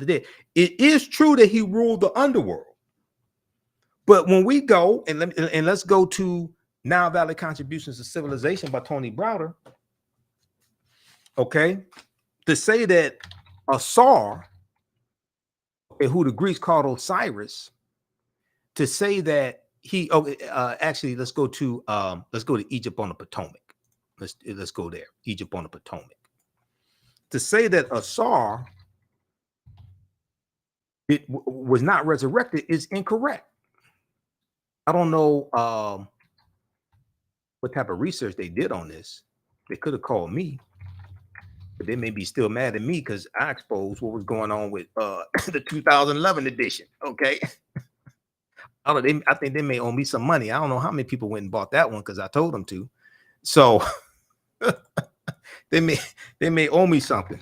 S1: dead. It is true that he ruled the underworld. But when we go, and let's go to Nile Valley Contributions to Civilization by Tony Browder, okay, to say that Asar, who the Greeks called Osiris, to say that he, actually, let's go to Egypt on the Potomac. Let's go there, Egypt on the Potomac. To say that Asar was not resurrected is incorrect. I don't know what type of research they did on this. They could have called me, but they may be still mad at me because I exposed what was going on with the 2011 edition. Okay. I think they may owe me some money. I don't know how many people went and bought that one because I told them to. So they may owe me something.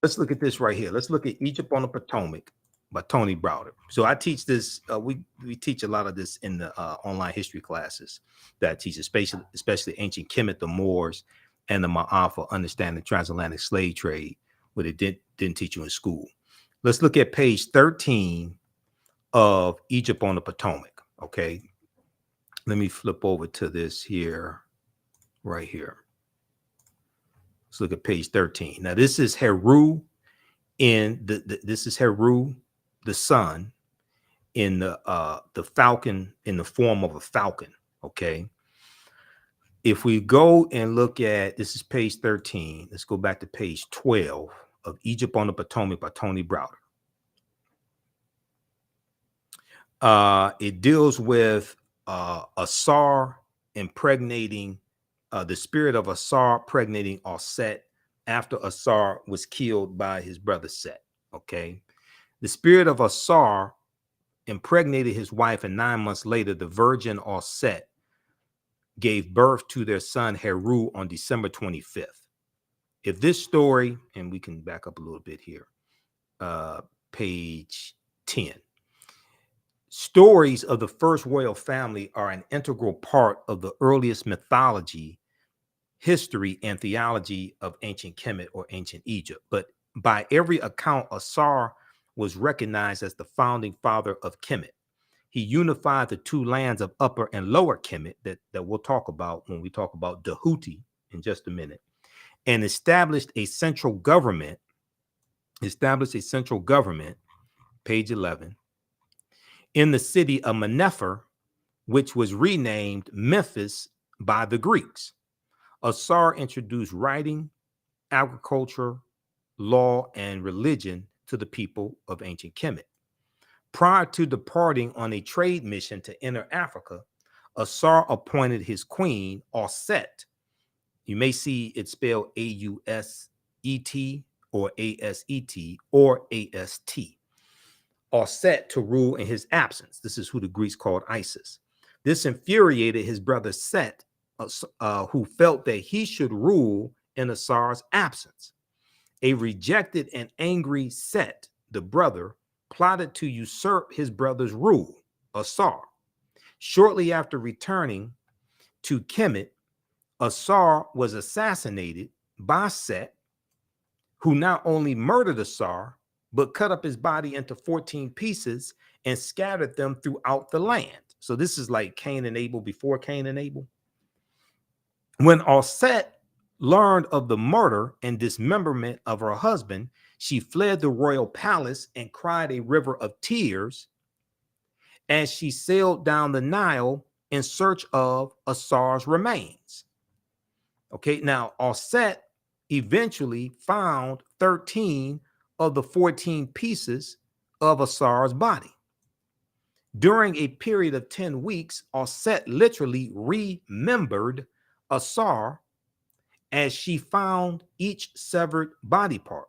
S1: Let's look at this right here. Let's look at Egypt on the Potomac by Tony Browder. So I teach this. We teach a lot of this in the online history classes that I teach, especially ancient Kemet, the Moors, and the Ma'afa, understanding transatlantic slave trade, what it didn't teach you in school. Let's look at page 13 of Egypt on the Potomac. Okay, let me flip over to this here, right here. Let's look at page 13. Now this is Heru this is Heru, the sun, in the falcon, in the form of a falcon. Okay. If we go and look at, this is page 13. Let's go back to page 12 of Egypt on the Potomac by Tony Browder. It deals with Asar impregnating, the spirit of Asar impregnating Set after Asar was killed by his brother Set. Okay. The spirit of Asar impregnated his wife, and 9 months later, the virgin Set gave birth to their son Heru on December 25th. If this story, and we can back up a little bit here, page 10. Stories of the first royal family are an integral part of the earliest mythology, history, and theology of ancient Kemet or ancient Egypt. But by every account, Asar was recognized as the founding father of Kemet. He unified the two lands of Upper and Lower Kemet that we'll talk about when we talk about Dahuti in just a minute, and established a central government, page 11, in the city of Menefer, which was renamed Memphis by the Greeks. Asar introduced writing, agriculture, law, and religion to the people of ancient Kemet. Prior to departing on a trade mission to enter Africa, Asar appointed his queen, Set. You may see it spelled A-U-S-E-T or A-S-E-T or A-S-T. Set to rule in his absence. This is who the Greeks called Isis. This infuriated his brother Set, who felt that he should rule in Asar's absence. A rejected and angry Set, the brother, plotted to usurp his brother's rule, Asar. Shortly after returning to Kemet, Asar was assassinated by Set, who not only murdered Asar, but cut up his body into 14 pieces and scattered them throughout the land. So this is like Cain and Abel before Cain and Abel. When Set learned of the murder and dismemberment of her husband, she fled the royal palace and cried a river of tears as she sailed down the Nile in search of Asar's remains. Okay, now Set eventually found 13 of the 14 pieces of Asar's body. During a period of 10 weeks, Set literally remembered Asar as she found each severed body part.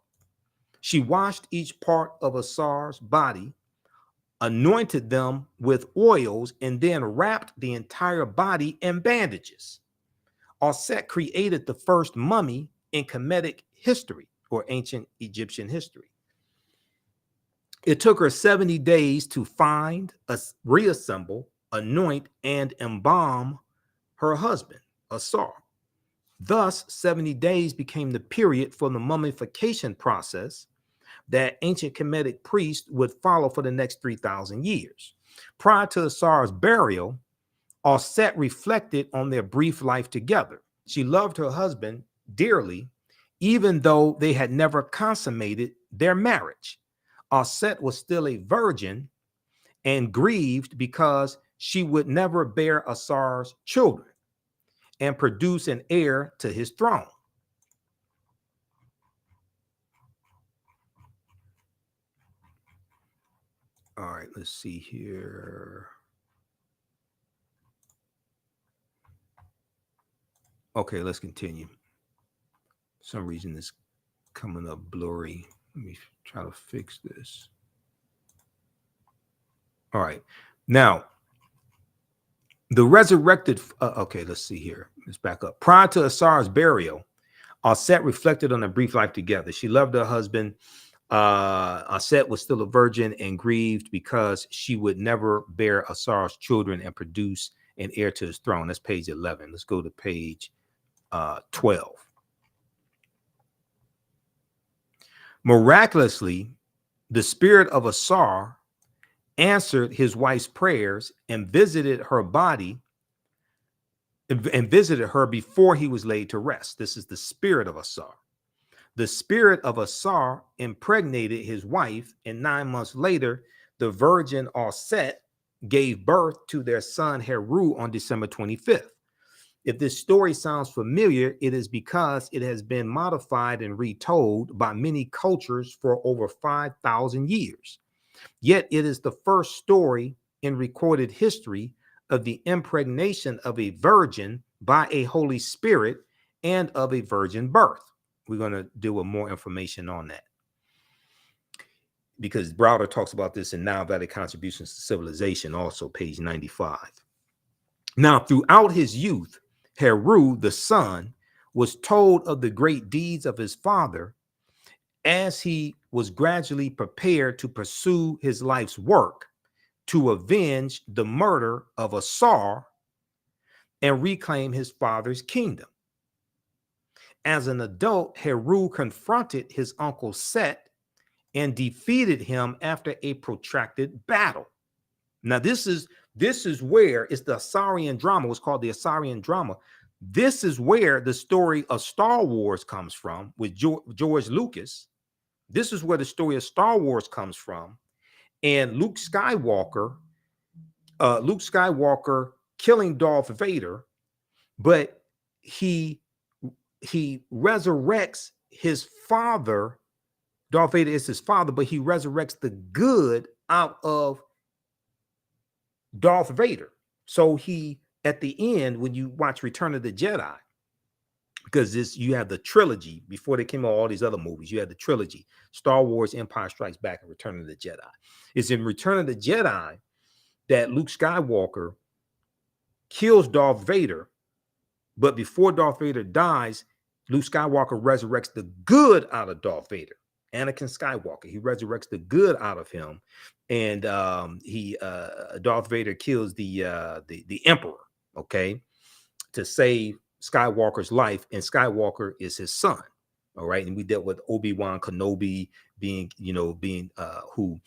S1: She washed each part of Asar's body, anointed them with oils, and then wrapped the entire body in bandages. Set created the first mummy in Kemetic history or ancient Egyptian history. It took her 70 days to find, reassemble, anoint, and embalm her husband, Asar. Thus, 70 days became the period for the mummification process that ancient Kemetic priests would follow for the next 3,000 years. Prior to Asar's burial, Set reflected on their brief life together. She loved her husband dearly, even though they had never consummated their marriage. Set was still a virgin and grieved because she would never bear Asar's children and produce an heir to his throne. All right, let's see here. Okay, let's continue. For some reason it's coming up blurry. Let me try to fix this. All right. Now, the resurrected, okay, let's see here. Let's back up. Prior to Asar's burial, Aset reflected on a brief life together. She loved her husband. Aset was still a virgin and grieved because she would never bear Asar's children and produce an heir to his throne. That's page 11. Let's go to page 12. Miraculously, the spirit of Asar answered his wife's prayers and visited her body and visited her before he was laid to rest. This is the spirit of Asar. The spirit of Asar impregnated his wife, and 9 months later, the virgin Aset gave birth to their son Heru on December 25th. If this story sounds familiar, it is because it has been modified and retold by many cultures for over 5,000 years. Yet it is the first story in recorded history of the impregnation of a virgin by a Holy Spirit and of a virgin birth. We're going to deal with more information on that, because Browder talks about this in Nile Valley Contributions to Civilization, also page 95. Now, throughout his youth, Heru, the son, was told of the great deeds of his father as he was gradually prepared to pursue his life's work to avenge the murder of Asar and reclaim his father's kingdom. As an adult, Heru confronted his uncle Set and defeated him after a protracted battle. Now, this is where it's the Asarian drama. It's called the Asarian drama. This is where the story of Star Wars comes from with George Lucas. This is where the story of Star Wars comes from. And Luke Skywalker killing Darth Vader, but he resurrects his father. Darth Vader is his father, but he resurrects the good out of Darth Vader. So he, at the end, when you watch Return of the Jedi, because you have the trilogy before they came out, all these other movies, you had the trilogy: Star Wars, Empire Strikes Back, and Return of the Jedi. It's in Return of the Jedi that Luke Skywalker kills Darth Vader, but before Darth Vader dies, Luke Skywalker resurrects the good out of Darth Vader. Anakin Skywalker, he resurrects the good out of him, and Darth Vader kills the Emperor, okay, to save Skywalker's life, and Skywalker is his son. All right, and we dealt with Obi-Wan Kenobi being who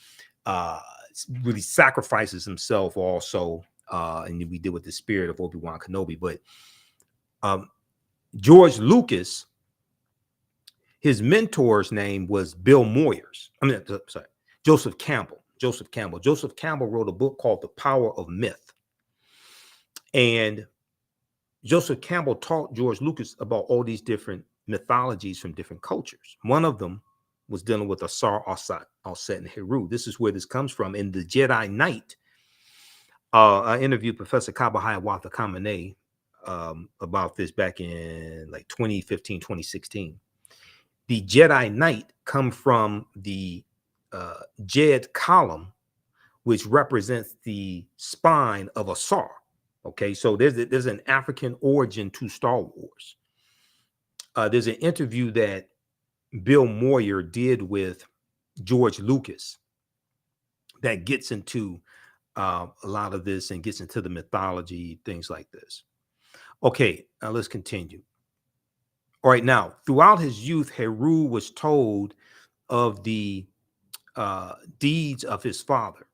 S1: really sacrifices himself also, and we deal with the spirit of Obi-Wan Kenobi. But George Lucas, his mentor's name was Bill Moyers. Joseph Campbell. Joseph Campbell wrote a book called The Power of Myth. And Joseph Campbell taught George Lucas about all these different mythologies from different cultures. One of them was dealing with Asar, Aset, and Heru. This is where this comes from. In the Jedi Knight, I interviewed Professor Kabahaya Watha Kamene about this back in like 2015, 2016. The Jedi Knight come from the Jed column, which represents the spine of Asar. Okay, so there's an African origin to Star Wars. There's an interview that Bill Moyer did with George Lucas that gets into a lot of this and gets into the mythology, things like this. Okay, now let's continue. All right, now, throughout his youth, Heru was told of the deeds of his father.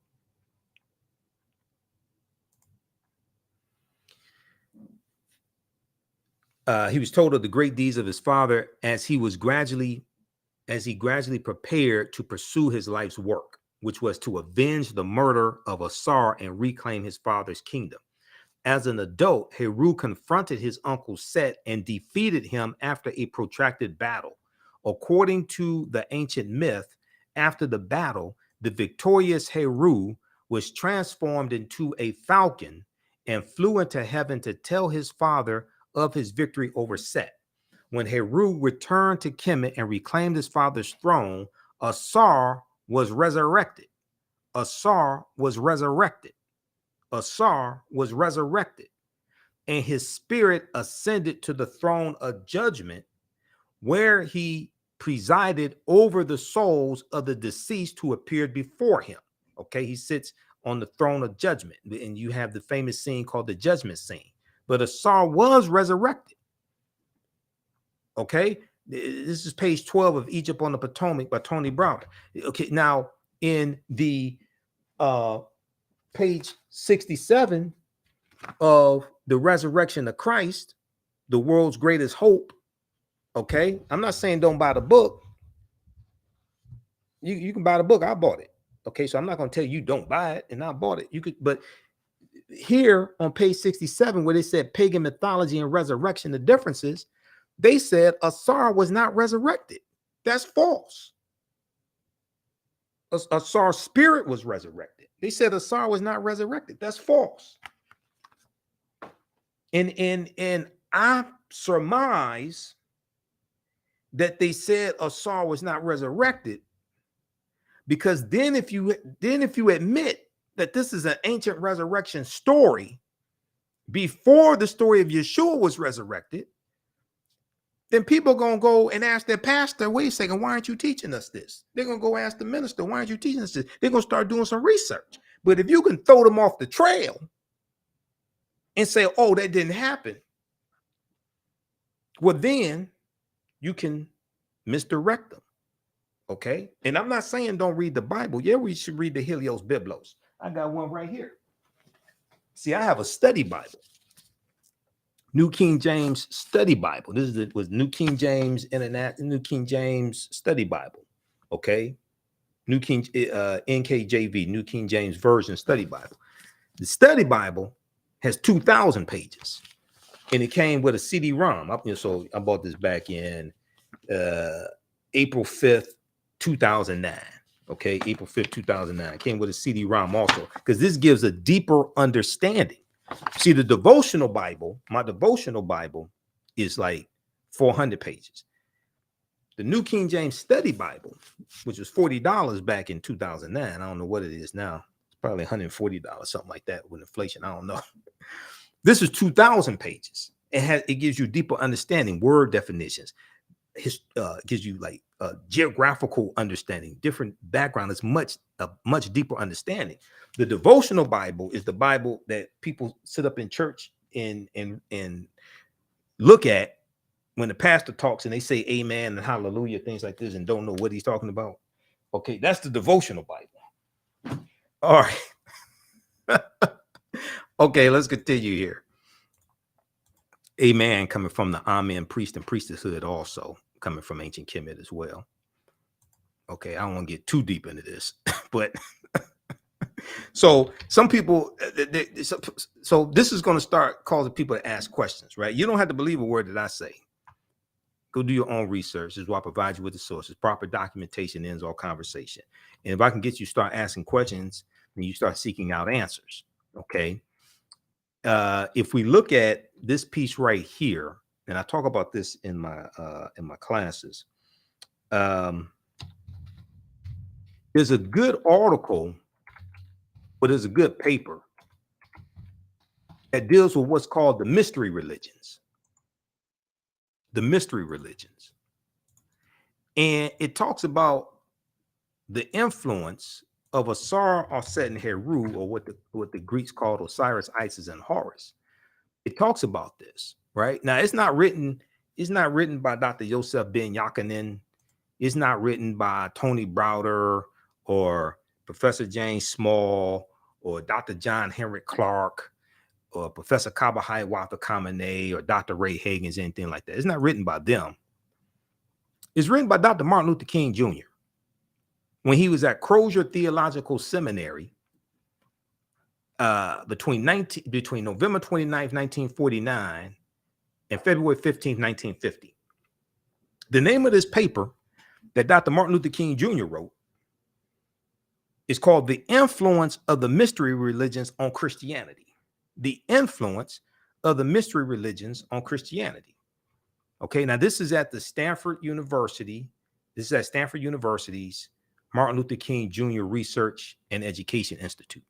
S1: He was told of the great deeds of his father as he gradually prepared to pursue his life's work, which was to avenge the murder of Asar and reclaim his father's kingdom. As an adult, Heru confronted his uncle Set and defeated him after a protracted battle. According to the ancient myth, after the battle, the victorious Heru was transformed into a falcon and flew into heaven to tell his father of his victory over Set. When Heru returned to Kemet and reclaimed his father's throne, Asar was resurrected. Asar was resurrected. Asar was resurrected, and his spirit ascended to the throne of judgment, where he presided over the souls of the deceased who appeared before him. Okay, he sits on the throne of judgment, and you have the famous scene called the judgment scene. But Asar was resurrected. Okay, this is page 12 of Egypt on the Potomac by Tony Browder. Okay, now in the page 67 of the Resurrection of Christ, the world's greatest hope. Okay, I'm not saying don't buy the book. You can buy the book. I bought it. Okay, so I'm not going to tell you don't buy it, and I bought it. You could, but here on page 67, where they said pagan mythology and resurrection, the differences, they said Asar was not resurrected. That's false. Asar's spirit was resurrected. They said Asar was not resurrected. That's false. And I surmise that they said Asar was not resurrected, because then if you admit that this is an ancient resurrection story before the story of Yeshua was resurrected, then people are going to go and ask their pastor, wait a second, why aren't you teaching us this? They're going to go ask the minister, why aren't you teaching us this? They're going to start doing some research. But if you can throw them off the trail and say, oh, that didn't happen, well, then you can misdirect them. Okay. And I'm not saying don't read the Bible. Yeah, we should read the Helios Biblos. I got one right here. See, I have a study Bible. New King James Study Bible. This was New King James Internet, New King James Study Bible. Okay. New King NKJV, New King James Version Study Bible. The Study Bible has 2,000 pages, and it came with a CD-ROM. So I bought this back in April 5th, 2009. Okay, April 5th, 2009. It came with a CD-ROM also, because this gives a deeper understanding. See, the devotional Bible, my devotional Bible is like 400 pages. The New King James Study Bible, which was $40 back in 2009, I don't know what it is now. It's probably $140, something like that with inflation. I don't know. This is 2,000 pages. It gives you deeper understanding, word definitions. Gives you like geographical understanding, different background. It's a much deeper understanding. The devotional Bible is the Bible that people sit up in church and look at when the pastor talks and they say amen and hallelujah, things like this, and don't know what he's talking about. Okay, that's the devotional Bible. All right. Okay, let's continue here. Amen coming from the Amen priest and priestesshood, also coming from ancient Kemet as well. Okay, I don't want to get too deep into this, but so some people, so this is going to start causing people to ask questions, right? You don't have to believe a word that I say. Go do your own research. This is why I provide you with the sources. Proper documentation ends all conversation. And if I can get you to start asking questions, then you start seeking out answers. Okay. If we look at this piece right here, and I talk about this in my classes, there's a good article, but there's a good paper that deals with what's called the mystery religions. The mystery religions. And it talks about the influence of Asar, Aset, and Heru, or what the Greeks called Osiris, Isis, and Horus. It talks about this, right? Now, it's not written by Dr. Yosef Ben Yachanan. It's not written by Tony Browder or Professor James Small or Dr. John Henrik Clark or Professor Kabahai Watha Kamene or Dr. Ray Hagins, anything like that. It's not written by them. It's written by Dr. Martin Luther King Jr. when he was at Crozier Theological Seminary between November 29th, 1949 and February 15th, 1950. The name of this paper that Dr. Martin Luther King Jr. wrote is called The Influence of the Mystery Religions on Christianity. The Influence of the Mystery Religions on Christianity. Okay, now this is at the Stanford University. This is at Stanford University's Martin Luther King Jr. Research and Education Institute.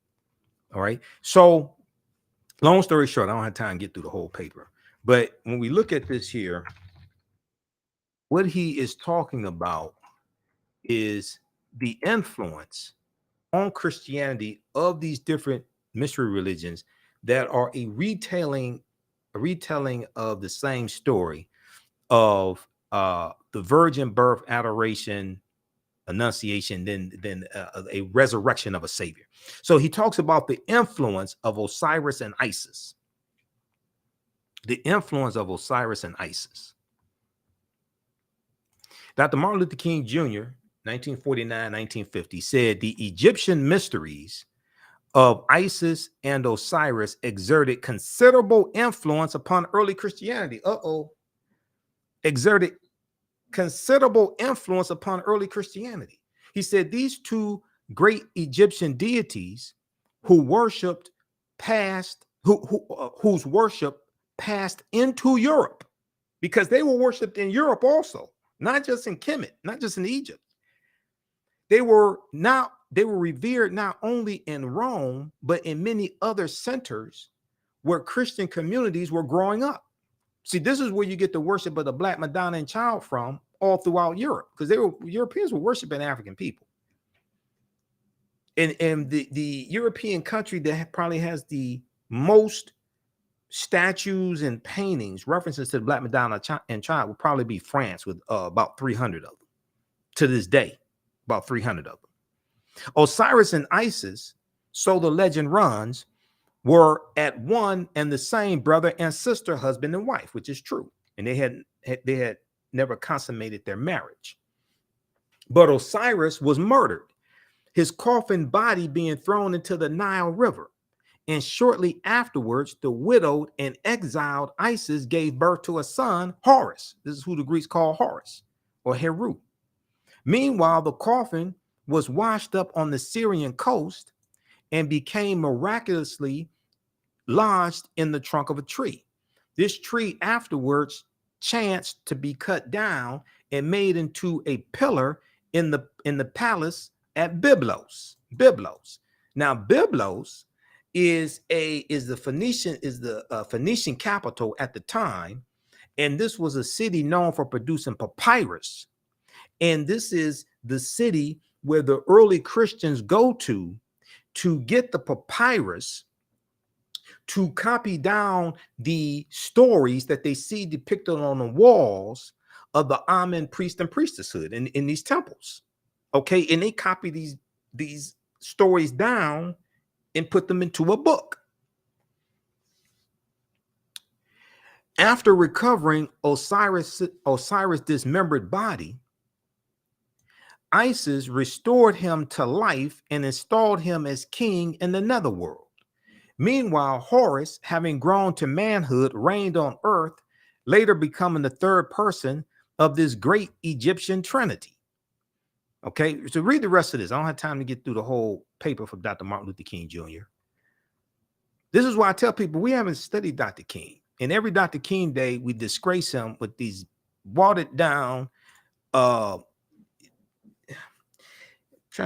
S1: All right. So long story short, I don't have time to get through the whole paper. But when we look at this here, what he is talking about is the influence on Christianity of these different mystery religions that are a retelling of the same story of the virgin birth, adoration, annunciation, then a resurrection of a savior. So he talks about the influence of Osiris and Isis. The influence of Osiris and Isis. Dr. Martin Luther King Jr., 1949-1950, said the Egyptian mysteries of Isis and Osiris exerted considerable influence upon early Christianity. Exerted considerable influence upon early Christianity. He said these two great Egyptian deities who worshipped passed, whose worship passed into Europe, because they were worshipped in Europe also, not just in Kemet, not just in Egypt. They were revered not only in Rome, but in many other centers where Christian communities were growing up. See, this is where you get the worship of the Black Madonna and Child from all throughout Europe, because Europeans were worshiping African people. And the European country that probably has the most statues and paintings, references to the Black Madonna and Child, would probably be France, with about 300 of them. To this day, about 300 of them. Osiris and Isis, so the legend runs, were at one and the same brother and sister, husband and wife, which is true. And they had never consummated their marriage. But Osiris was murdered, his coffin body being thrown into the Nile River. And shortly afterwards, the widowed and exiled Isis gave birth to a son, Horus. This is who the Greeks call Horus, or Heru. Meanwhile, the coffin was washed up on the Syrian coast and became miraculously lodged in the trunk of a tree. This tree afterwards chanced to be cut down and made into a pillar in the palace at Byblos. Now, Byblos is the Phoenician capital at the time, and this was a city known for producing papyrus. And this is the city where the early Christians go to get the papyrus to copy down the stories that they see depicted on the walls of the Amen priest and priestesshood in these temples. Okay, and they copy these stories down and put them into a book. After recovering Osiris' dismembered body, Isis restored him to life and installed him as king in the netherworld. Meanwhile, Horus, having grown to manhood, reigned on earth, later becoming the third person of this great Egyptian trinity. Okay, so read the rest of this. I don't have time to get through the whole paper from Dr. Martin Luther King Jr. This is why I tell people we haven't studied Dr. King. And every Dr. King day, we disgrace him with these watered down, try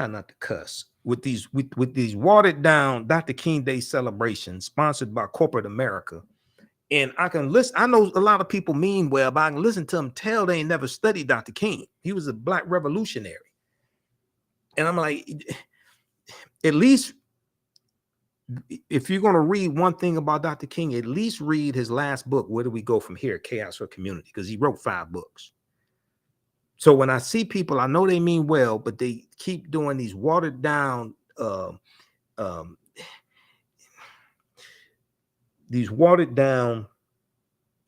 S1: not to cuss, with these watered down Dr. King Day celebrations sponsored by corporate America. And I can listen. I know a lot of people mean well, but I can listen to them tell they ain't never studied Dr. King. He was a Black revolutionary. And I'm like, at least if you're going to read one thing about Dr. King, at least read his last book, Where Do We Go From Here? Chaos or Community, because he wrote 5 books. So when I see people, I know they mean well, but they keep doing these watered down,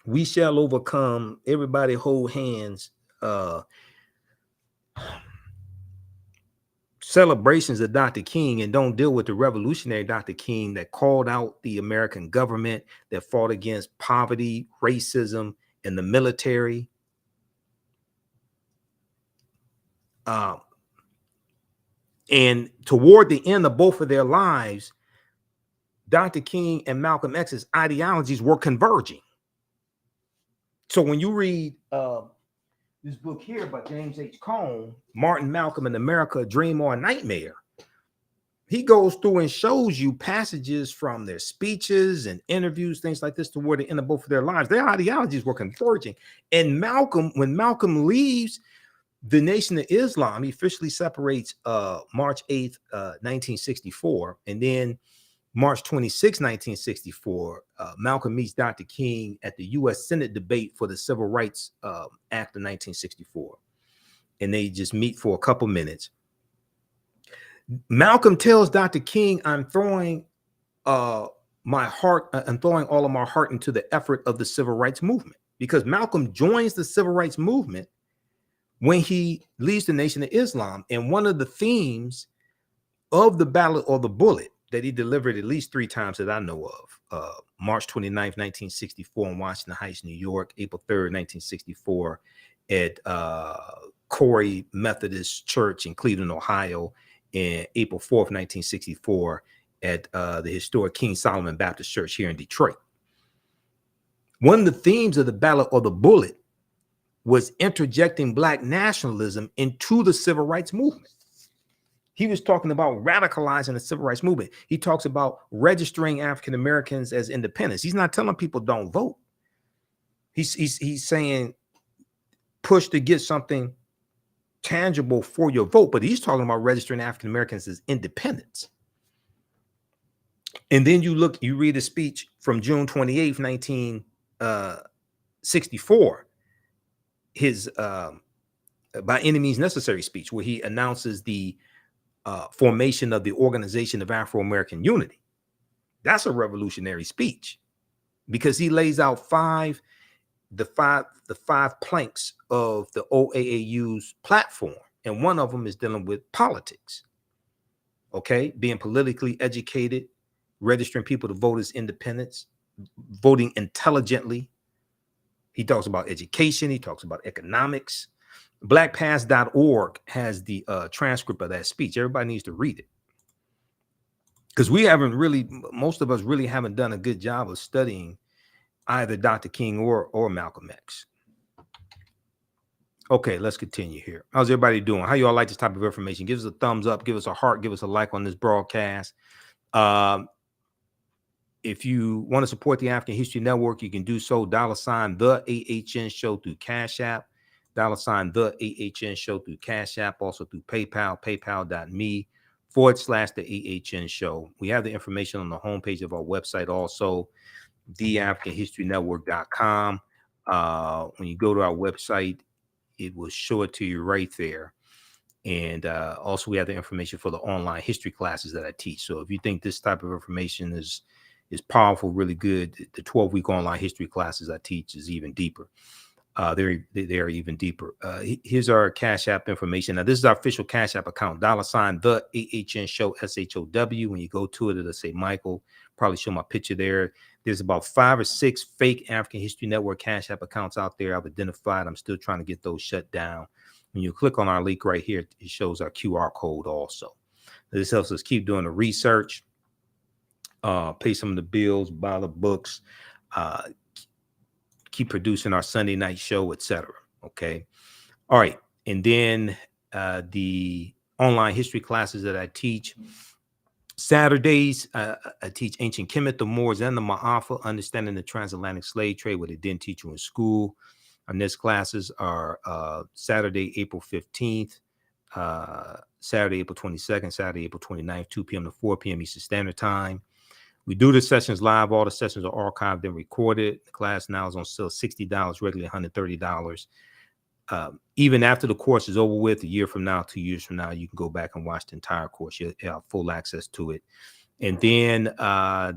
S1: we shall overcome, everybody hold hands, celebrations of Dr. King, and don't deal with the revolutionary Dr. King that called out the American government, that fought against poverty, racism, and the military. And toward the end of both of their lives, Dr. King and Malcolm X's ideologies were converging. So when you read this book here by James H. Cone, Martin Malcolm in America, a Dream or a Nightmare. He goes through and shows you passages from their speeches and interviews, things like this, toward the end of both of their lives. Their ideologies were converging. And Malcolm, when Malcolm leaves the Nation of Islam, he officially separates March 8th, 1964. And then March 26, 1964, Malcolm meets Dr. King at the U.S. Senate debate for the Civil Rights Act of 1964. And they just meet for a couple minutes. Malcolm tells Dr. King, I'm throwing all of my heart into the effort of the civil rights movement, because Malcolm joins the civil rights movement when he leaves the Nation of Islam. And one of the themes of the ballot or the bullet that he delivered at least 3 times that I know of, March 29th, 1964 in Washington Heights, New York, April 3rd, 1964 at Corey Methodist Church in Cleveland, Ohio, and April 4th, 1964 at the historic King Solomon Baptist Church here in Detroit. One of the themes of the ballot or the bullet was interjecting Black nationalism into the civil rights movement. He was talking about radicalizing the civil rights movement. He talks about registering African Americans as independents. He's not telling people don't vote. He's saying push to get something tangible for your vote, but he's talking about registering African Americans as independents. And then you read a speech from June 28th, 1964, his by any means necessary speech, where he announces the formation of the Organization of Afro-American Unity. That's a revolutionary speech, because he lays out the five planks of the OAAU's platform, and one of them is dealing with politics. Okay, being politically educated, registering people to vote as independents, voting intelligently. He talks about education. He talks about economics. Blackpast.org has the transcript of that speech. Everybody needs to read it, because most of us really haven't done a good job of studying either Dr. King or Malcolm X. Okay, let's continue here. How's everybody doing? How you all like this type of information? Give us a thumbs up, give us a heart, give us a like on this broadcast. If you want to support the African History Network, you can do so. $ the AHN show through Cash App. $ the AHN show through Cash App, also through PayPal, paypal.me/the AHN show. We have the information on the homepage of our website, also theafricanhistorynetwork.com. When you go to our website, it will show it to you right there. And also we have the information for the online history classes that I teach. So if you think this type of information is powerful, really good, the 12-week online history classes I teach is even deeper. They're even deeper. Here's our Cash App information. Now, this is our official Cash App account, $ the AHN show, SHOW. When you go to it, it'll say Michael. Probably show my picture there. There's about 5 or 6 fake African History Network Cash App accounts out there I've identified. I'm still trying to get those shut down. When you click on our link right here, it shows our QR code also. This helps us keep doing the research, pay some of the bills, buy the books, keep producing our Sunday night show, etc. Okay. All right. And then the online history classes that I teach. Saturdays, I teach Ancient Kemet, the Moors, and the Ma'afa, understanding the transatlantic slave trade, what they didn't teach you in school. Our next classes are Saturday, April 15th, Saturday, April 22nd, Saturday, April 29th, 2 p.m. to 4 p.m. Eastern Standard Time. We do the sessions live. All the sessions are archived and recorded. The class now is on sale $60, regularly $130. Even after the course is over with, a year from now, 2 years from now, you can go back and watch the entire course. You have full access to it. And then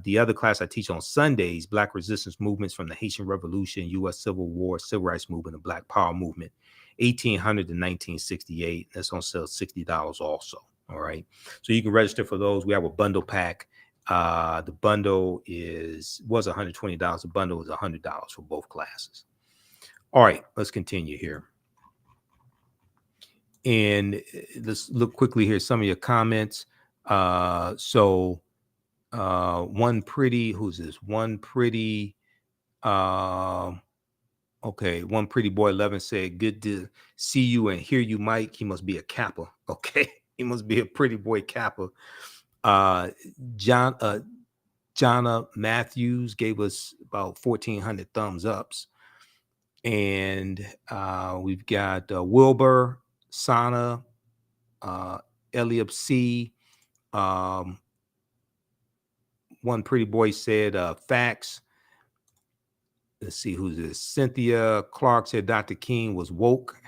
S1: the other class I teach on Sundays, Black Resistance Movements from the Haitian Revolution, U.S. Civil War, Civil Rights Movement, and Black Power Movement, 1800 to 1968. That's on sale $60 also. All right. So you can register for those. We have a bundle pack. The bundle was $120. The bundle is $100 for both classes. All right, let's continue here. And let's look quickly here, some of your comments. One pretty, who's this? One pretty, Okay, one pretty boy 11 said, "Good to see you and hear you, Mike." He must be a Kappa. Okay, he must be a pretty boy Kappa. Uh, John Jonna Matthews gave us about 1,400 thumbs ups, and we've got Wilbur, Sana, Eliab C. Um, one pretty boy said, "Facts." Let's see who's this. Cynthia Clark said Dr. King was woke.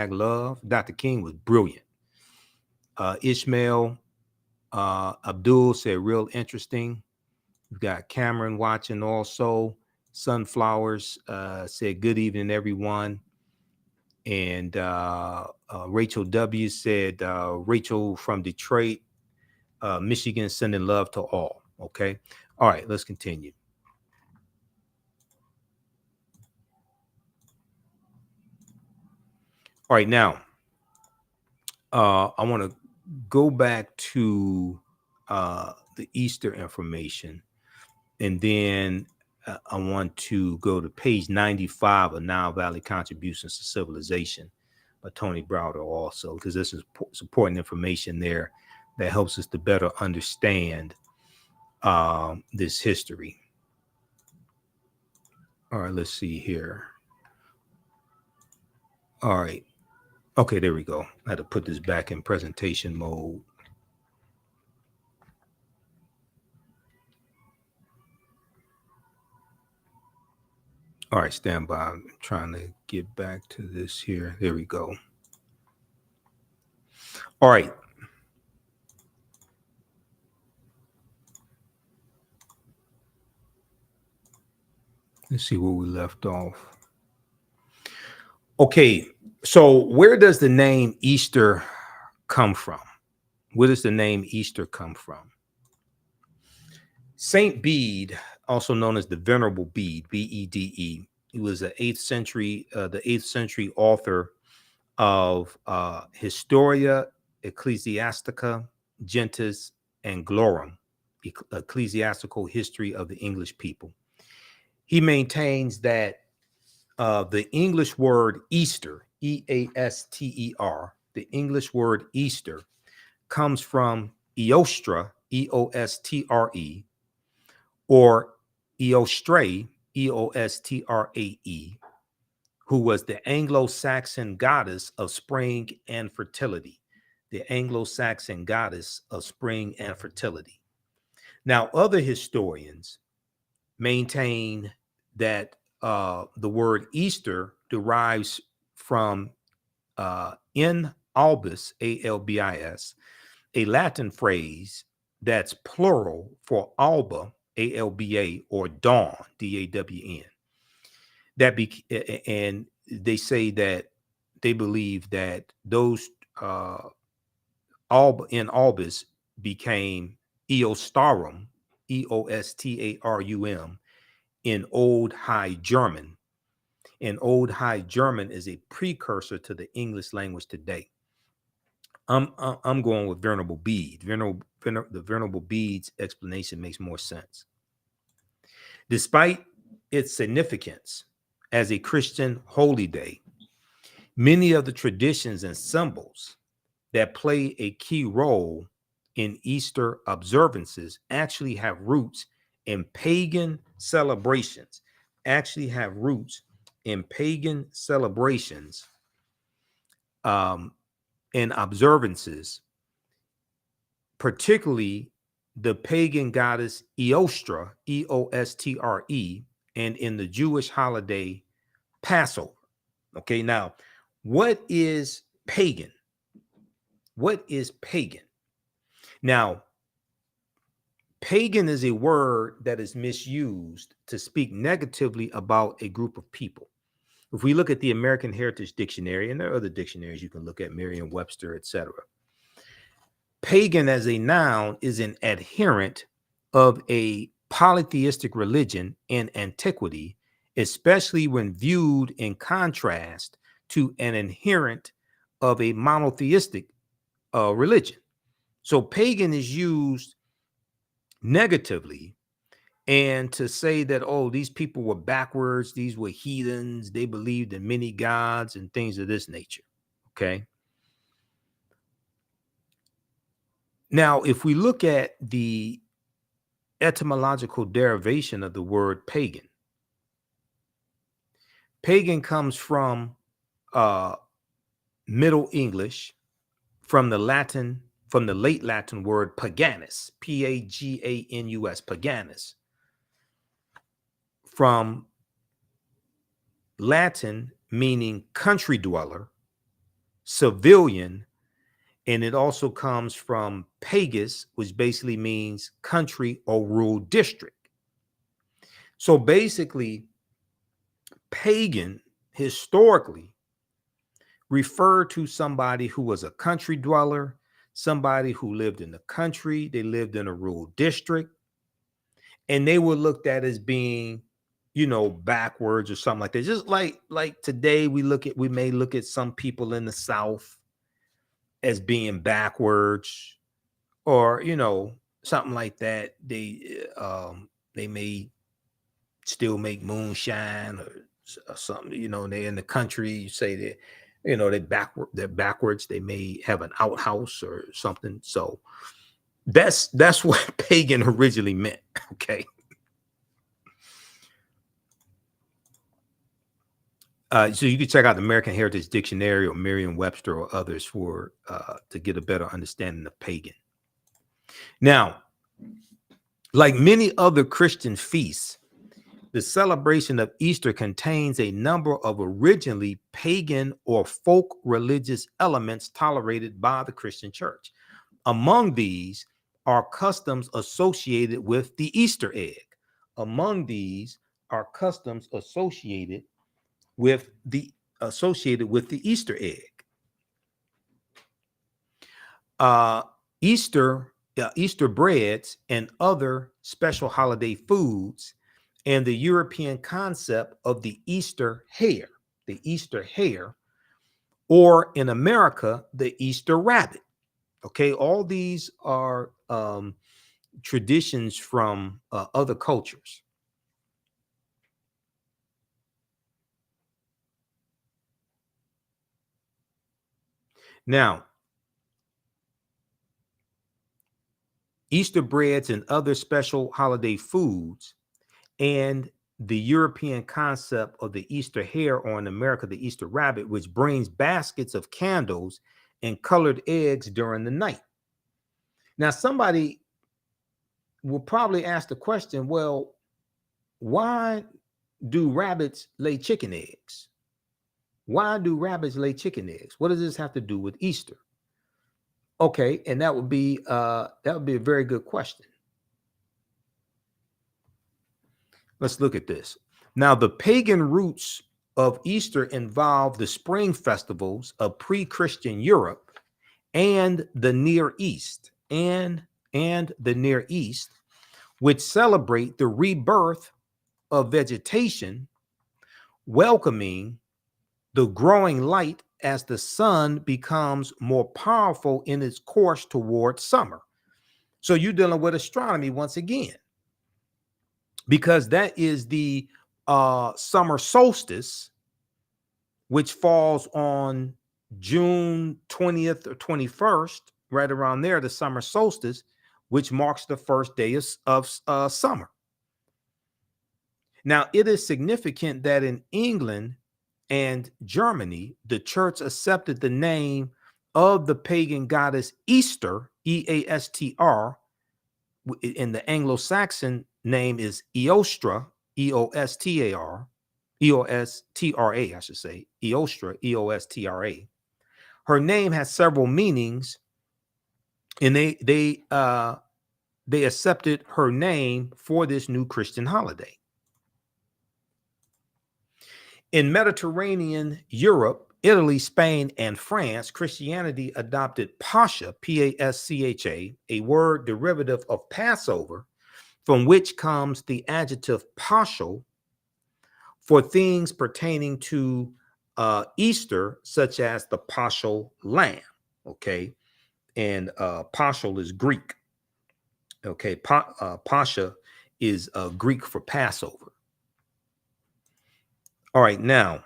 S1: #love. Dr. King was brilliant. Ishmael Abdul said real interesting. We've got Cameron watching also. Sunflowers said good evening, everyone. And Rachel W said Rachel from Detroit, Michigan, sending love to all. Okay. All right, let's continue. All right, now I want to go back to the Easter information, and then I want to go to page 95 of Nile Valley Contributions to Civilization by Tony Browder also, because this is important information there that helps us to better understand this history. All right, let's see here. All right. Okay, there we go. I had to put this back in presentation mode. All right, stand by. I'm trying to get back to this here. There we go. All right. Let's see where we left off. Okay, so where does the name Easter come from? Where does the name Easter come from? Saint Bede, also known as the Venerable Bede, B-E-D-E, he was the 8th century author of Historia Ecclesiastica Gentis Anglorum, ecclesiastical history of the English people. He maintains that the English word Easter, E-A-S-T-E-R, the English word Easter comes from Eostre, E-O-S-T-R-E, or Eostre, E-O-S-T-R-A-E, who was the Anglo-Saxon goddess of spring and fertility. The Anglo-Saxon goddess of spring and fertility. Now, other historians maintain that the word Easter derives from in albis, A-L-B-I-S, a Latin phrase that's plural for alba, A-L-B-A, or dawn, D-A-W-N. And they say that they believe that those alba in albis became Eostarum, E-O-S-T-A-R-U-M, in Old High German. And Old High German is a precursor to the English language today. I'm going with Venerable Bede. The Venerable Bede's explanation makes more sense. Despite its significance as a Christian holy day, many of the traditions and symbols that play a key role in Easter observances actually have roots in pagan celebrations, and observances, particularly the pagan goddess Eostre, E-O-S-T-R-E, and in the Jewish holiday Passover. Okay, now, what is pagan? What is pagan? Now, pagan is a word that is misused to speak negatively about a group of people. If we look at the American Heritage Dictionary, and there are other dictionaries you can look at, Merriam-Webster, etc., pagan as a noun is an adherent of a polytheistic religion in antiquity, especially when viewed in contrast to an adherent of a monotheistic religion. So pagan is used negatively And to say that, oh, these people were backwards, these were heathens, they believed in many gods and things of this nature. Okay. Now, if we look at the etymological derivation of the word pagan, pagan comes from Middle English, from the late Latin word paganus, Paganus, paganus, from Latin meaning country dweller, civilian, and it also comes from pagus, which basically means country or rural district. So basically, pagan historically referred to somebody who was a country dweller, somebody who lived in the country, they lived in a rural district, and they were looked at as being, backwards or something like that. Just like today we may look at some people in the South as being backwards, or something like that. They may still make moonshine or something. They're in the country. You say that they're backwards. They may have an outhouse or something. So that's what pagan originally meant. Okay. So you can check out the American Heritage Dictionary or Merriam-Webster or others to get a better understanding of pagan. Now, like many other Christian feasts, the celebration of Easter contains a number of originally pagan or folk religious elements tolerated by the Christian church. Among these are customs associated with the Easter egg. Among these are customs associated with the Easter egg. Easter breads and other special holiday foods, and the European concept of the Easter hare, or in America, the Easter rabbit. Okay, all these are traditions from other cultures. Now, Easter breads and other special holiday foods, and the European concept of the Easter hare, or in America, the Easter rabbit, which brings baskets of candles and colored eggs during the night. Now, somebody will probably ask the question, well, why do rabbits lay chicken eggs? Why do rabbits lay chicken eggs? What does this have to do with Easter? Okay, and that would be a very good question. Let's look at this. Now, the pagan roots of Easter involve the spring festivals of pre-Christian Europe and the Near East, which celebrate the rebirth of vegetation, welcoming the growing light as the sun becomes more powerful in its course towards summer. So you're dealing with astronomy once again, because that is the summer solstice, which falls on June 20th or 21st, right around there, the summer solstice, which marks the first day of summer. Now, it is significant that in England and Germany, the church accepted the name of the pagan goddess Easter, Eastr. In the Anglo-Saxon name is Eostra, Eostra, I should say, Eostra, Eostra. Her name has several meanings, and they accepted her name for this new Christian holiday. In Mediterranean Europe, Italy, Spain, and France, Christianity adopted Pascha, Pascha, a word derivative of Passover, from which comes the adjective paschal for things pertaining to Easter, such as the paschal lamb. Okay, and paschal is Greek. Okay, Pascha is Greek for Passover. All right, now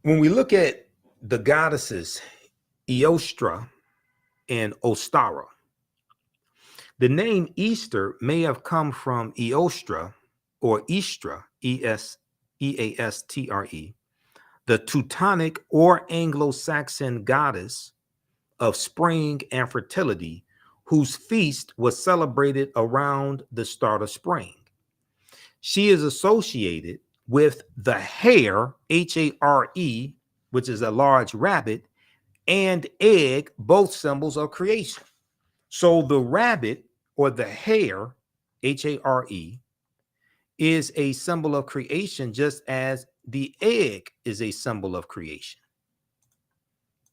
S1: when we look at the goddesses Eostra and Ostara, the name Easter may have come from Eostra or Ishtra, Eastre, the Teutonic or Anglo-Saxon goddess of spring and fertility, whose feast was celebrated around the start of spring. She is associated with the hare, H-A-R-E, which is a large rabbit, and egg, both symbols of creation. So the rabbit or the hare, H-A-R-E, is a symbol of creation, just as the egg is a symbol of creation.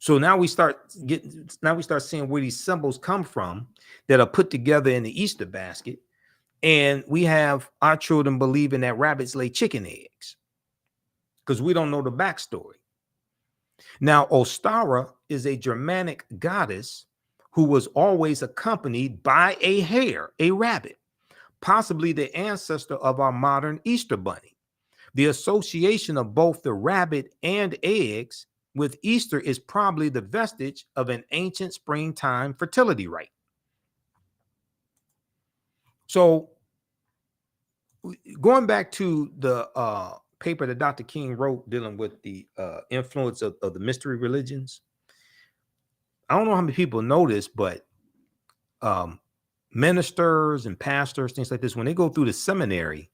S1: So now we start seeing where these symbols come from that are put together in the Easter basket. And we have our children believing that rabbits lay chicken eggs because we don't know the backstory. Now, Ostara is a Germanic goddess who was always accompanied by a hare, a rabbit, possibly the ancestor of our modern Easter bunny. The association of both the rabbit and eggs with Easter is probably the vestige of an ancient springtime fertility rite. So, going back to the paper that Dr. King wrote dealing with the influence of the mystery religions, I don't know how many people know this, but ministers and pastors, things like this, when they go through the seminary,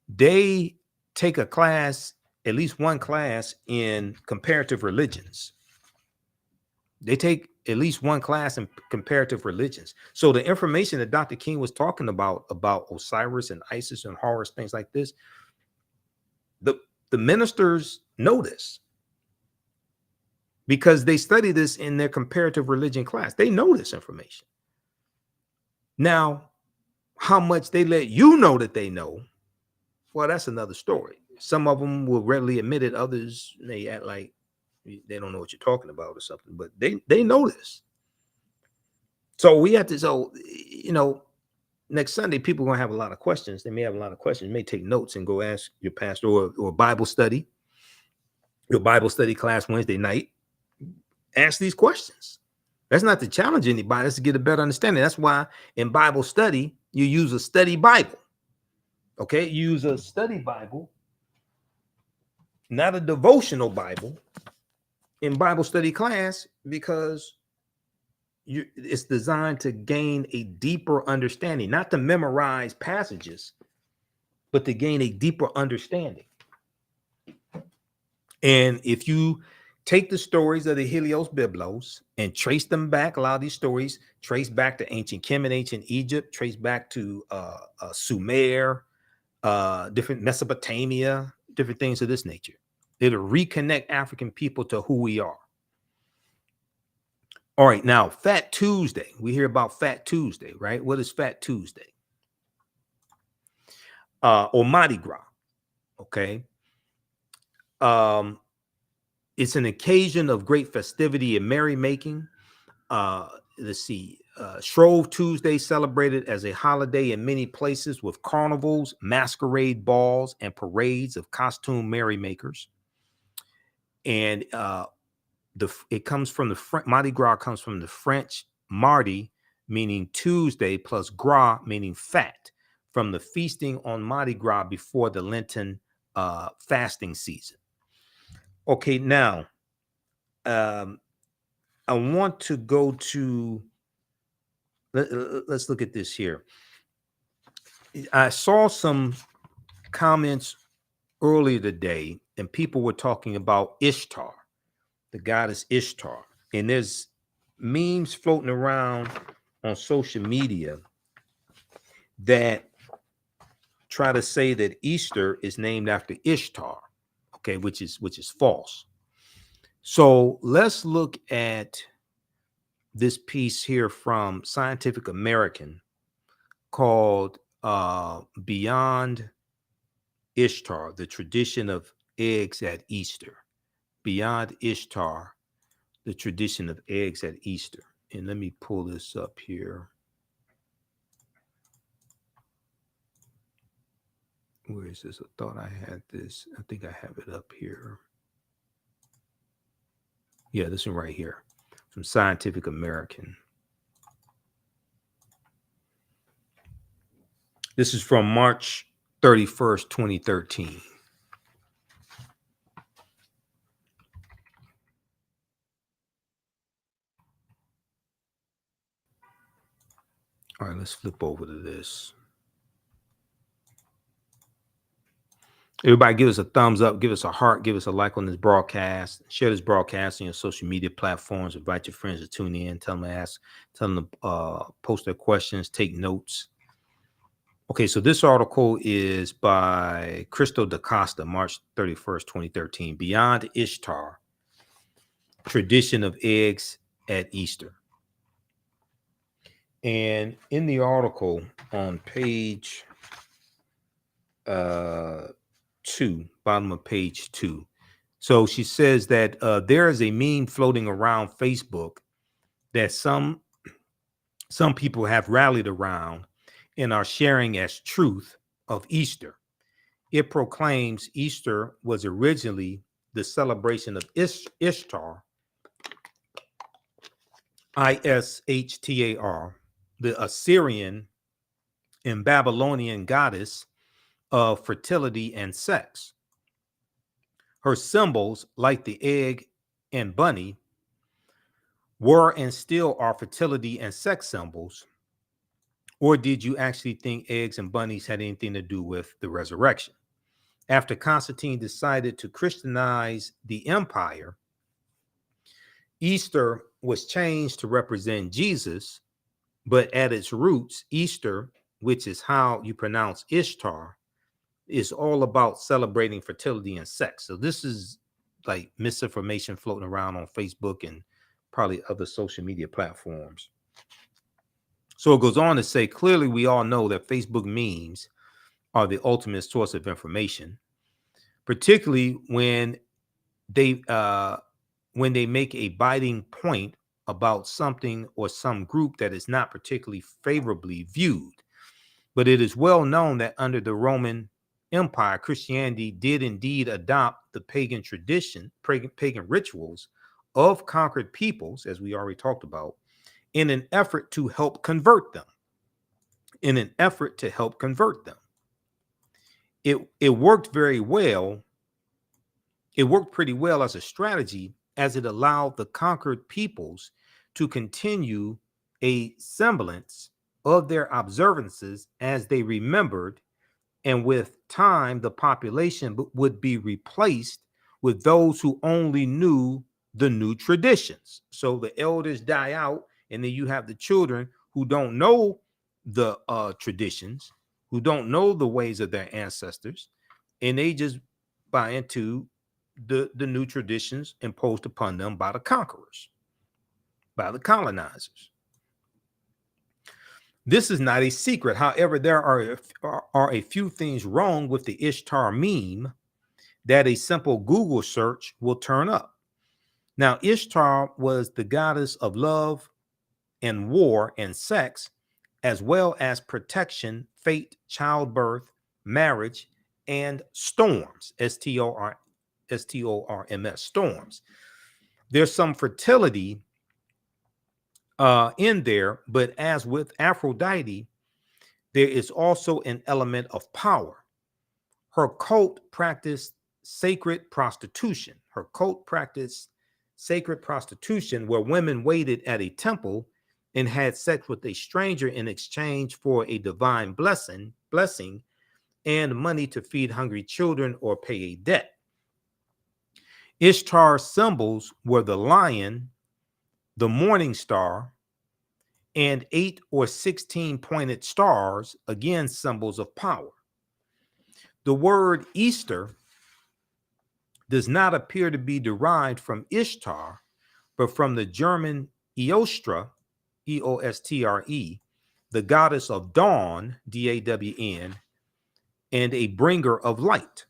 S1: they take a class, at least one class in comparative religions. They take at least one class in comparative religions. So the information that Dr. King was talking about Osiris and Isis and Horus, things like this, the ministers know this because they study this in their comparative religion class. They know this information. Now, how much they let you know that they know, well, that's another story. Some of them will readily admit it. Others may act like they don't know what you're talking about or something, but they know this. So we have to, next Sunday, people are going to have a lot of questions. They may have a lot of questions. You may take notes and go ask your pastor or Bible study, your Bible study class Wednesday night. Ask these questions. That's not to challenge anybody. That's to get a better understanding. That's why in Bible study, you use a study Bible. Okay, use a study Bible, not a devotional Bible in Bible study class, because it's designed to gain a deeper understanding, not to memorize passages, but to gain a deeper understanding. And if you take the stories of the Helios Biblos and trace them back, a lot of these stories trace back to ancient Kemet, ancient Egypt, trace back to Sumer, different Mesopotamia, different things of this nature. It'll reconnect African people to who we are. All right, now Fat Tuesday. We hear about Fat Tuesday, right? What is Fat Tuesday? Or Mardi Gras, okay? It's an occasion of great festivity and merrymaking. Let's see. Shrove Tuesday celebrated as a holiday in many places with carnivals, masquerade balls, and parades of costume merrymakers. And it comes from the Mardi Gras comes from the French mardi, meaning Tuesday, plus gras, meaning fat, from the feasting on Mardi Gras before the Lenten fasting season. Okay, now I want to go to, let's look at this here. I saw some comments earlier today, and people were talking about Ishtar, the goddess Ishtar. And there's memes floating around on social media that try to say that Easter is named after Ishtar, okay, which is false. So let's look at this piece here from Scientific American called Beyond Ishtar, the Tradition of Eggs at Easter. beyond Ishtar, the tradition of eggs at Easter. And let me pull this up here. Where is this? I thought I had this. I think I have it up here. Yeah, this one right here from Scientific American. This is from March 31st, 2013. All right, let's flip over to this. Everybody give us a thumbs up, give us a heart, give us a like on this broadcast. Share this broadcast on your social media platforms. Invite your friends to tune in. Tell them to ask, tell them to post their questions, take notes. Okay, so this article is by Cristo da Costa, March 31st, 2013. Beyond Ishtar, tradition of eggs at Easter. And in the article on page 2, bottom of page 2. So she says that there is a meme floating around Facebook that some people have rallied around and are sharing as truth of Easter. It proclaims Easter was originally the celebration of Ishtar, Ishtar, the Assyrian and Babylonian goddess of fertility and sex. Her symbols, like the egg and bunny, were and still are fertility and sex symbols. Or did you actually think eggs and bunnies had anything to do with the resurrection? After Constantine decided to Christianize the empire, Easter was changed to represent Jesus, but at its roots, Easter, which is how you pronounce Ishtar, is all about celebrating fertility and sex. So this is like misinformation floating around on Facebook and probably other social media platforms. So it goes on to say, clearly we all know that Facebook memes are the ultimate source of information, particularly when they make a biting point about something or some group that is not particularly favorably viewed. But it is well known that under the Roman Empire, Christianity did indeed adopt the pagan tradition, pagan rituals of conquered peoples, as we already talked about, in an effort to help convert them. It worked very well. It worked pretty well as a strategy, as it allowed the conquered peoples to continue a semblance of their observances as they remembered, and with time, the population would be replaced with those who only knew the new traditions. So the elders die out, and then you have the children who don't know the traditions, who don't know the ways of their ancestors, and they just buy into the new traditions imposed upon them by the conquerors, by the colonizers. This is not a secret. However, there are a few things wrong with the Ishtar meme that a simple Google search will turn up. Now, Ishtar was the goddess of love and war and sex, as well as protection, fate, childbirth, marriage, and storms, S-T-O-R-M-S, storms. There's some fertility in there, but as with Aphrodite, there is also an element of power. Her cult practiced sacred prostitution. Where women waited at a temple and had sex with a stranger in exchange for a divine blessing and money to feed hungry children or pay a debt. Ishtar's symbols were the lion, the morning star, and 8 or 16 pointed stars, again symbols of power. The word Easter does not appear to be derived from Ishtar, but from the German Eostre, E-O-S-T-R-E, the goddess of dawn, D-A-W-N, and a bringer of light.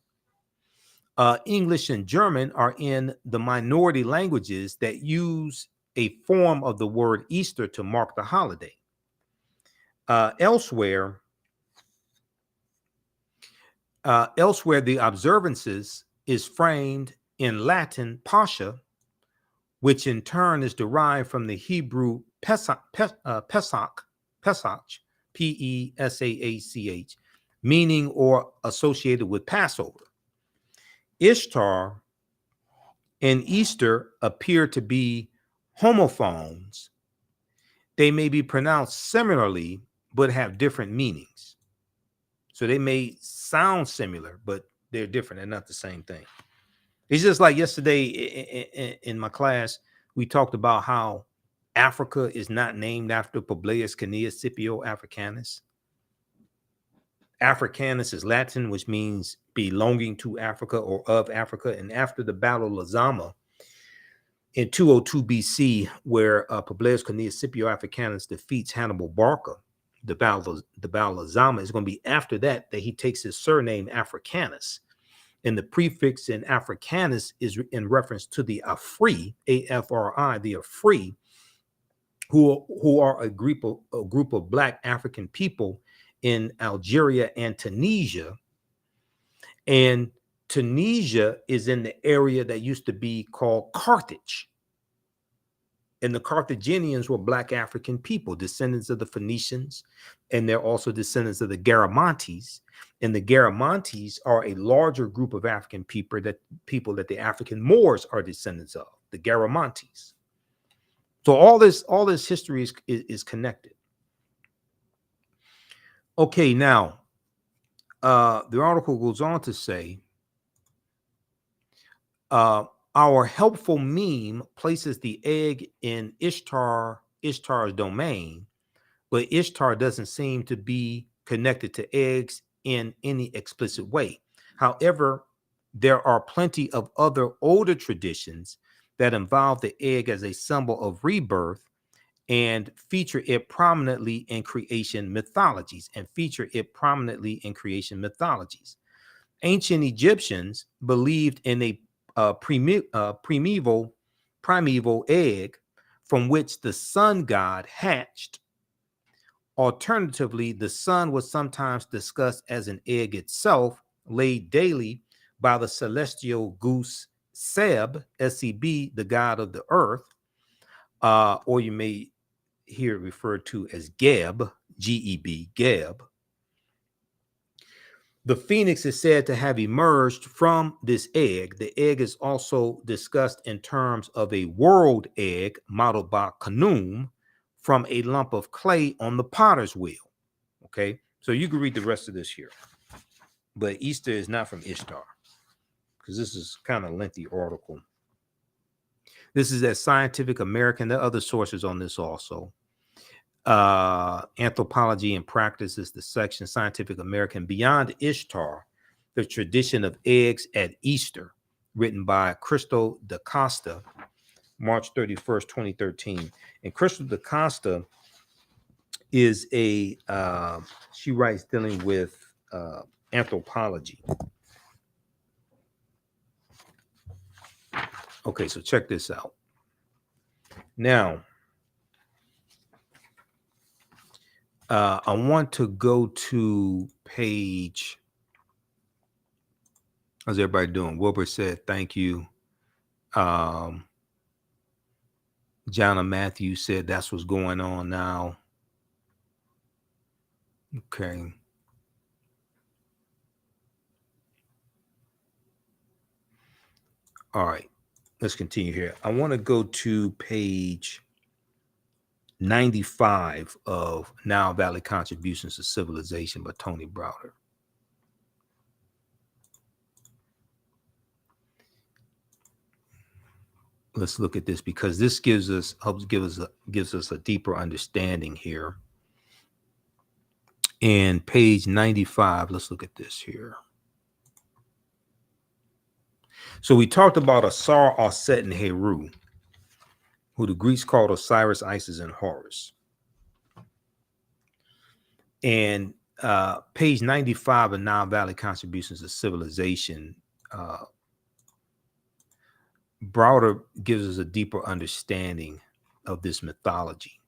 S1: English and German are in the minority languages that use a form of the word Easter to mark the holiday. Elsewhere, the observances is framed in Latin Pascha, which in turn is derived from the Hebrew Pesach, P-E-S-A-A-C-H, meaning or associated with Passover. Ishtar and Easter appear to be homophones. They may be pronounced similarly, but have different meanings. So they may sound similar, but they're different. They're not the same thing. It's just like yesterday in my class, we talked about how Africa is not named after Publius Cornelius Scipio Africanus. Africanus is Latin, which means belonging to Africa or of Africa. And after the Battle of Zama in 202 BC, where Publius Cornelius Scipio Africanus defeats Hannibal Barca, the Battle of Zama is going to be after that he takes his surname Africanus. And the prefix in Africanus is in reference to the Afri, A-F-R-I, the Afri, who are a group of Black African people in Algeria and Tunisia. And Tunisia is in the area that used to be called Carthage. And the Carthaginians were Black African people, descendants of the Phoenicians, and they're also descendants of the Garamantes. And the Garamantes are a larger group of African people that the African Moors are descendants of, the Garamantes. So all this history is connected. Okay, now the article goes on to say, our helpful meme places the egg in Ishtar's domain, but Ishtar doesn't seem to be connected to eggs in any explicit way. However, there are plenty of other older traditions that involve the egg as a symbol of rebirth and feature it prominently in creation mythologies. Ancient Egyptians believed in a primeval egg from which the sun god hatched. Alternatively, the sun was sometimes discussed as an egg itself, laid daily by the celestial goose Seb, S-E-B, the god of the earth, or you may hear it referred to as Geb, G-E-B, Geb. The phoenix is said to have emerged from this egg. The egg is also discussed in terms of a world egg modeled by Khnum from a lump of clay on the potter's wheel. Okay, so you can read the rest of this here. But Easter is not from Ishtar, because this is kind of a lengthy article. This is at Scientific American. There are other sources on this also. Anthropology and Practice is the section. Scientific American. Beyond Ishtar, the tradition of eggs at Easter, written by Crystal DaCosta, March 31st, 2013. And Crystal DaCosta is she writes dealing with anthropology. Okay, so check this out. Now, I want to go to page. How's everybody doing? Wilbur said, thank you. Jonna Matthews said, that's what's going on now. Okay. All right. Let's continue here. I want to go to page 95 of Nile Valley Contributions to Civilization by Tony Browder. Let's look at this, because this gives us a deeper understanding here. And page 95, let's look at this here. So we talked about Asar, Aset, and Heru, who the Greeks called Osiris, Isis, and Horus. And page 95 of Nile Valley Contributions to Civilization Browder gives us a deeper understanding of this mythology.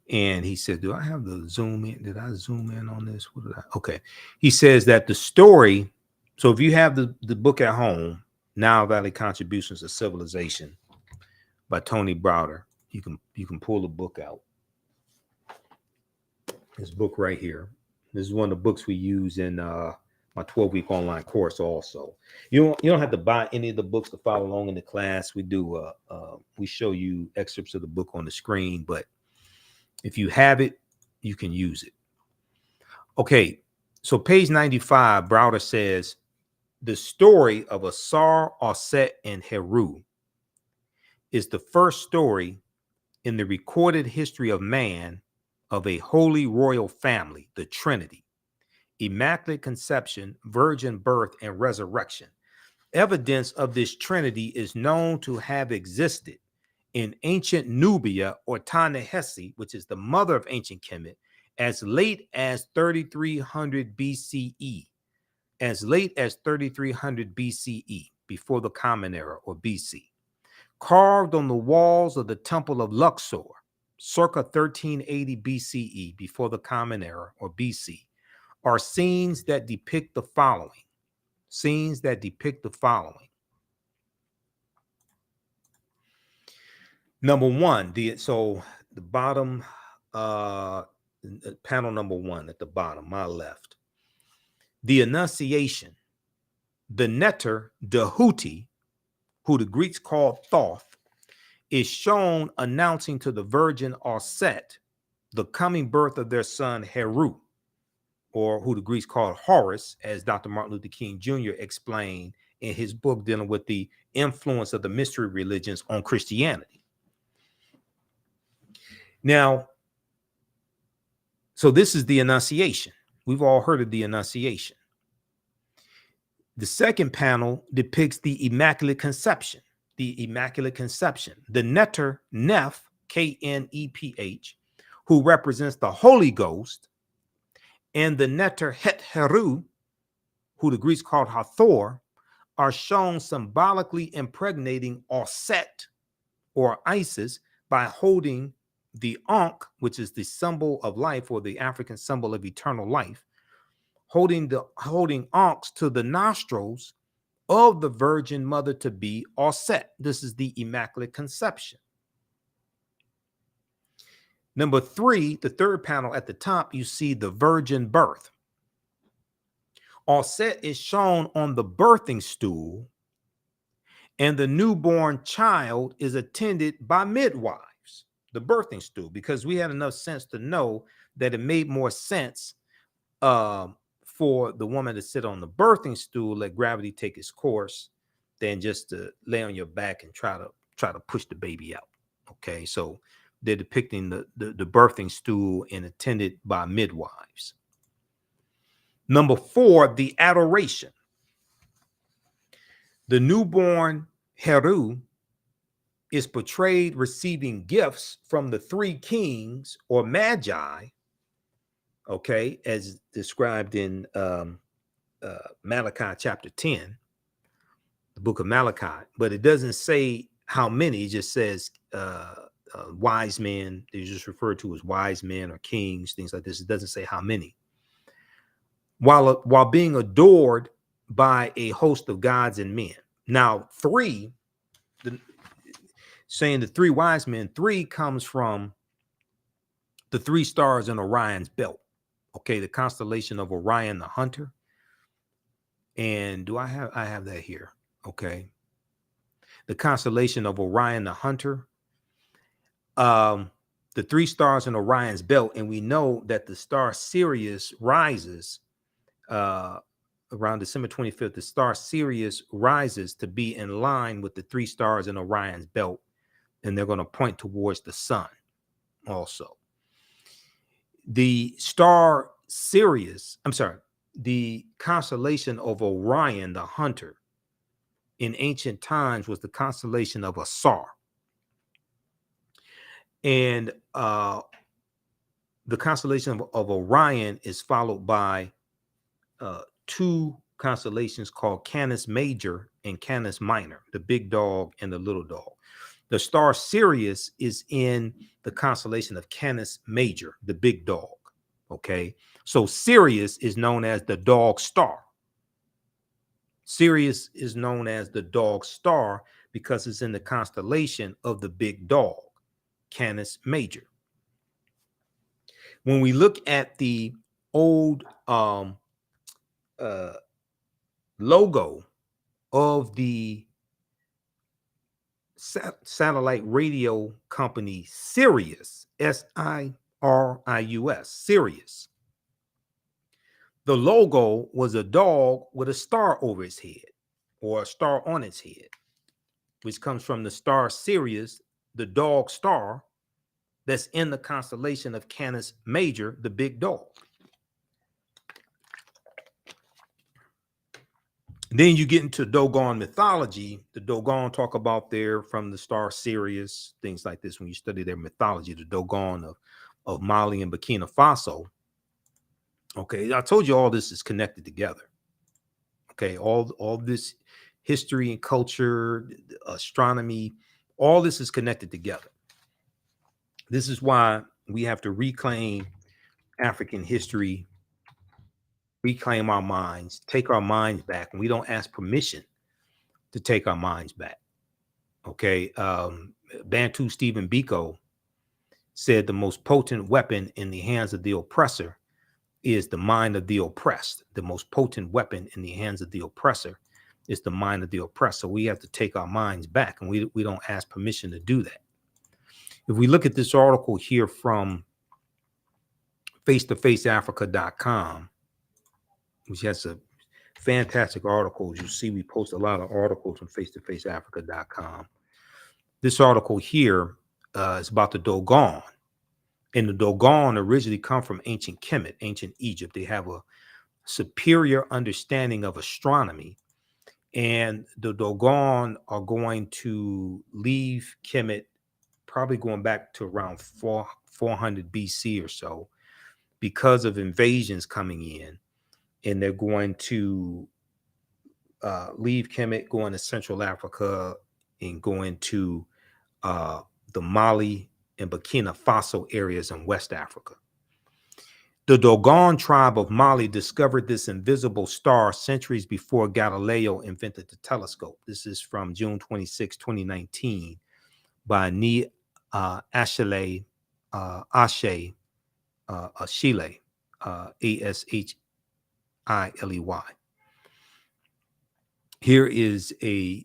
S1: And he said, do I have the zoom in? Did I zoom in on this? What did I? Okay. He says that the story, so if you have the book at home, Nile Valley Contributions to Civilization by Tony Browder, you can pull the book out. This book right here. This is one of the books we use in my 12-week online course also. You don't have to buy any of the books to follow along in the class. We do we show you excerpts of the book on the screen, but if you have it, you can use it. Okay, so page 95, Browder says, the story of Asar, Set, and Heru is the first story in the recorded history of man of a holy royal family, the Trinity, immaculate conception, virgin birth, and resurrection. Evidence of this Trinity is known to have existed in ancient Nubia or Ta-Nehesi, which is the mother of ancient Kemet, as late as 3300 BCE, as late as 3300 BCE, before the Common Era or BC. Carved on the walls of the Temple of Luxor, circa 1380 BCE, before the Common Era or BC, are scenes that depict the following. Scenes that depict the following. Number one, the bottom, panel number one at the bottom, my left. The Annunciation, the Neter Dehuti, who the Greeks called Thoth, is shown announcing to the virgin Set the coming birth of their son Heru, or who the Greeks called Horus, as Dr. Martin Luther King Jr. explained in his book dealing with the influence of the mystery religions on Christianity. Now, so this is the Annunciation. We've all heard of the Annunciation. The second panel depicts the Immaculate Conception. The Immaculate Conception. The Neter, Neph, K-N-E-P-H, who represents the Holy Ghost, and the Neter Het Heru, who the Greeks called Hathor, are shown symbolically impregnating Set or Isis by holding the Ankh, which is the symbol of life, or the African symbol of eternal life, holding Ankhs to the nostrils of the Virgin Mother to be Set. This is the Immaculate Conception. Number three, the third panel at the top, you see the virgin birth. Set is shown on the birthing stool, and the newborn child is attended by midwives, the birthing stool, because we had enough sense to know that it made more sense for the woman to sit on the birthing stool, let gravity take its course, than just to lay on your back and try to push the baby out. Okay, so they're depicting the birthing stool and attended by midwives. Number four, the adoration. The newborn Heru is portrayed receiving gifts from the three kings or magi, okay, as described in Malachi chapter 10, the book of Malachi, but it doesn't say how many. It just says wise men. They're just referred to as wise men or kings, things like this. It doesn't say how many. While being adored by a host of gods and men. Now, saying the three wise men, three comes from the three stars in Orion's belt. Okay, the constellation of Orion the Hunter. And I have that here. Okay. The constellation of Orion the Hunter. The three stars in Orion's belt, and we know that the star Sirius rises around December 25th. The star Sirius rises to be in line with the three stars in Orion's belt, and they're going to point towards the sun also. The star Sirius, the constellation of Orion the Hunter in ancient times was the constellation of Asar. And the constellation of Orion is followed by two constellations called Canis Major and Canis Minor, the big dog and the little dog. The star Sirius is in the constellation of Canis Major, the big dog. Okay, so Sirius is known as the dog star. Sirius is known as the dog star because it's in the constellation of the big dog, Canis Major. When we look at the old logo of the satellite radio company Sirius, Sirius, Sirius, the logo was a dog with a star over its head, or a star on its head, which comes from the star Sirius, the dog star that's in the constellation of Canis Major, the big dog. Then you get into Dogon mythology. The Dogon talk about their from the star Sirius, things like this. When you study their mythology, the Dogon of Mali and Burkina Faso. Okay, I told you all this is connected together. Okay, all this history and culture, astronomy, all this is connected together. This is why we have to reclaim African history, reclaim our minds, take our minds back, and we don't ask permission to take our minds back. Okay, Bantu Stephen Biko said the most potent weapon in the hands of the oppressor is the mind of the oppressed. The most potent weapon in the hands of the oppressor is the mind of the oppressed. So we have to take our minds back, and we don't ask permission to do that. If we look at this article here from face-to-faceafrica.com, which has a fantastic articles. You see, we post a lot of articles on face-to-faceafrica.com. This article here is about the Dogon. And the Dogon originally come from ancient Kemet, ancient Egypt. They have a superior understanding of astronomy. And the Dogon are going to leave Kemet, probably going back to around 400 BC or so, because of invasions coming in. And they're going to leave Kemet, going to Central Africa, and going to the Mali and Burkina Faso areas in West Africa. The Dogon tribe of Mali discovered this invisible star centuries before Galileo invented the telescope. This is from June 26, 2019, by Ni Ashile, Ashile, Ashiley. Here is a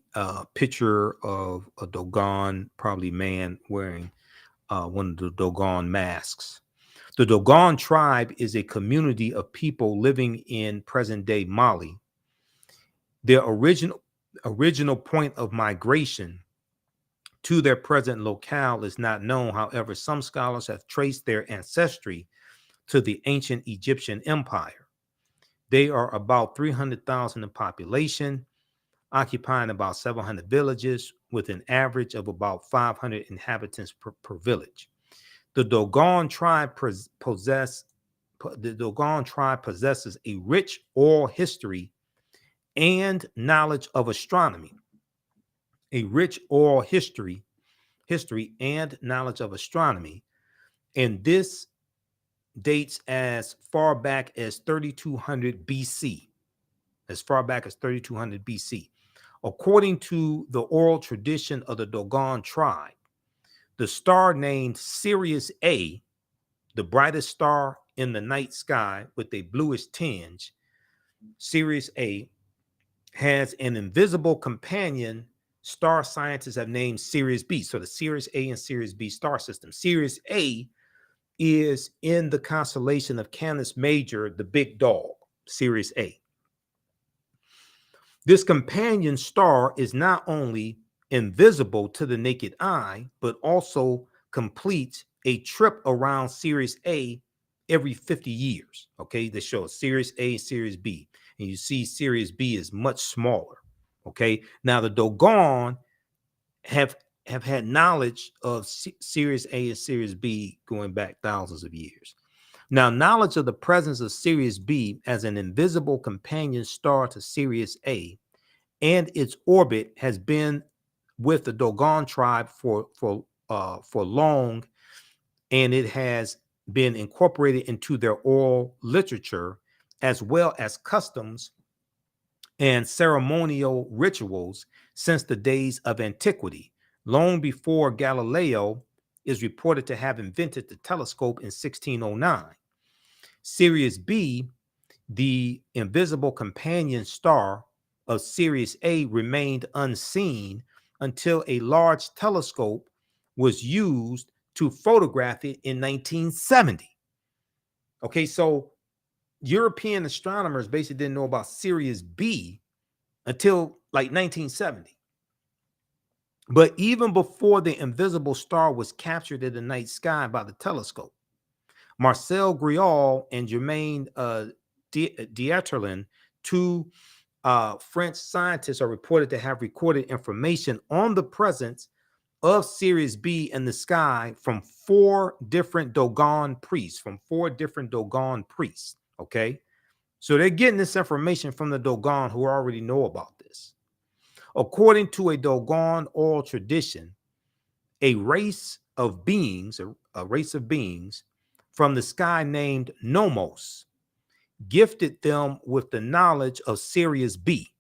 S1: picture of a Dogon, probably man, wearing one of the Dogon masks. The Dogon tribe is a community of people living in present-day Mali. Their original point of migration to their present locale is not known. However, some scholars have traced their ancestry to the ancient Egyptian Empire. They are about 300,000 in population, occupying about 700 villages with an average of about 500 inhabitants per village. The Dogon tribe possesses a rich oral history and knowledge of astronomy. A rich oral history and knowledge of astronomy, and this dates as far back as 3200 BC. As far back as 3200 BC. According to the oral tradition of the Dogon tribe, the star named Sirius A, the brightest star in the night sky with a bluish tinge, Sirius A, has an invisible companion star scientists have named Sirius B. So the Sirius A and Sirius B star system. Sirius A is in the constellation of Canis Major, the big dog, Sirius A. This companion star is not only invisible to the naked eye, but also completes a trip around Sirius A every 50 years. Okay, they show Sirius A, Sirius B, and you see Sirius B is much smaller. Okay, now the Dogon have had knowledge of Sirius A and Sirius B going back thousands of years. Now, knowledge of the presence of Sirius B as an invisible companion star to Sirius A and its orbit has been with the Dogon tribe for long, and it has been incorporated into their oral literature as well as customs and ceremonial rituals since the days of antiquity, long before Galileo is reported to have invented the telescope in 1609. Sirius B, the invisible companion star of Sirius A, remained unseen until a large telescope was used to photograph it in 1970. Okay, so European astronomers basically didn't know about Sirius B until like 1970. But even before the invisible star was captured in the night sky by the telescope, Marcel Griaule and Germain Dieterlen, two French scientists, are reported to have recorded information on the presence of Sirius B in the sky from four different Dogon priests, okay? So they're getting this information from the Dogon, who already know about this. According to a Dogon oral tradition, a race of beings from the sky named Nomos gifted them with the knowledge of Sirius B.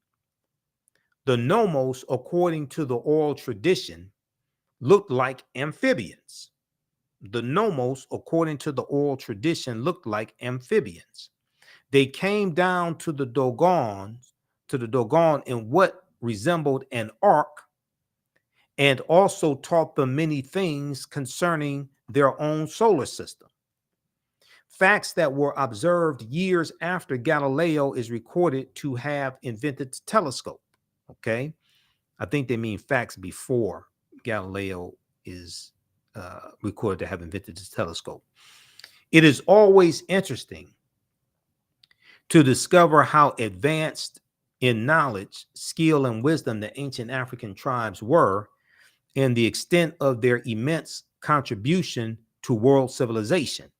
S1: The Nomos, according to the oral tradition, looked like amphibians. They came down to the Dogon in what resembled an ark, and also taught them many things concerning their own solar system. Facts that were observed years after Galileo is recorded to have invented the telescope. Okay, I think they mean facts before Galileo is recorded to have invented the telescope. It is always interesting to discover how advanced in knowledge, skill, and wisdom the ancient African tribes were, and the extent of their immense contribution to world civilization.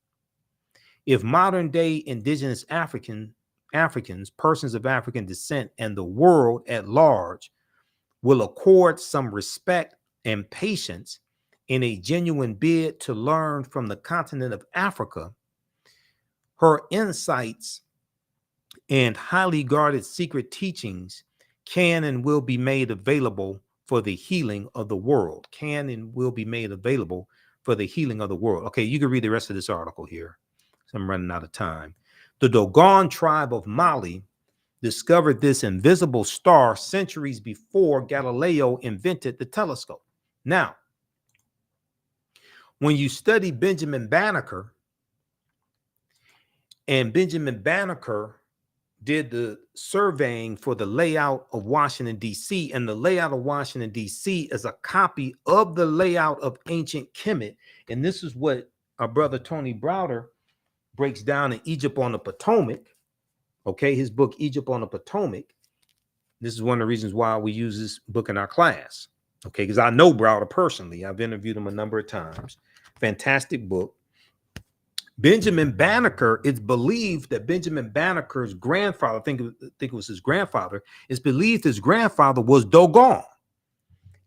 S1: If modern day indigenous Africans, persons of African descent, and the world at large will accord some respect and patience in a genuine bid to learn from the continent of Africa, her insights and highly guarded secret teachings can and will be made available for the healing of the world. Okay, you can read the rest of this article here. So I'm running out of time. The Dogon tribe of Mali discovered this invisible star centuries before Galileo invented the telescope. Now, when you study Benjamin Banneker, and Benjamin Banneker did the surveying for the layout of Washington, D.C., and the layout of Washington, D.C. is a copy of the layout of ancient Kemet. And this is what our brother Tony Browder breaks down in Egypt on the Potomac. Okay, his book, Egypt on the Potomac. This is one of the reasons why we use this book in our class. Okay, because I know Browder personally. I've interviewed him a number of times. Fantastic book. Benjamin Banneker, it's believed that Benjamin Banneker's grandfather, I think it was his grandfather, it's believed his grandfather was Dogon.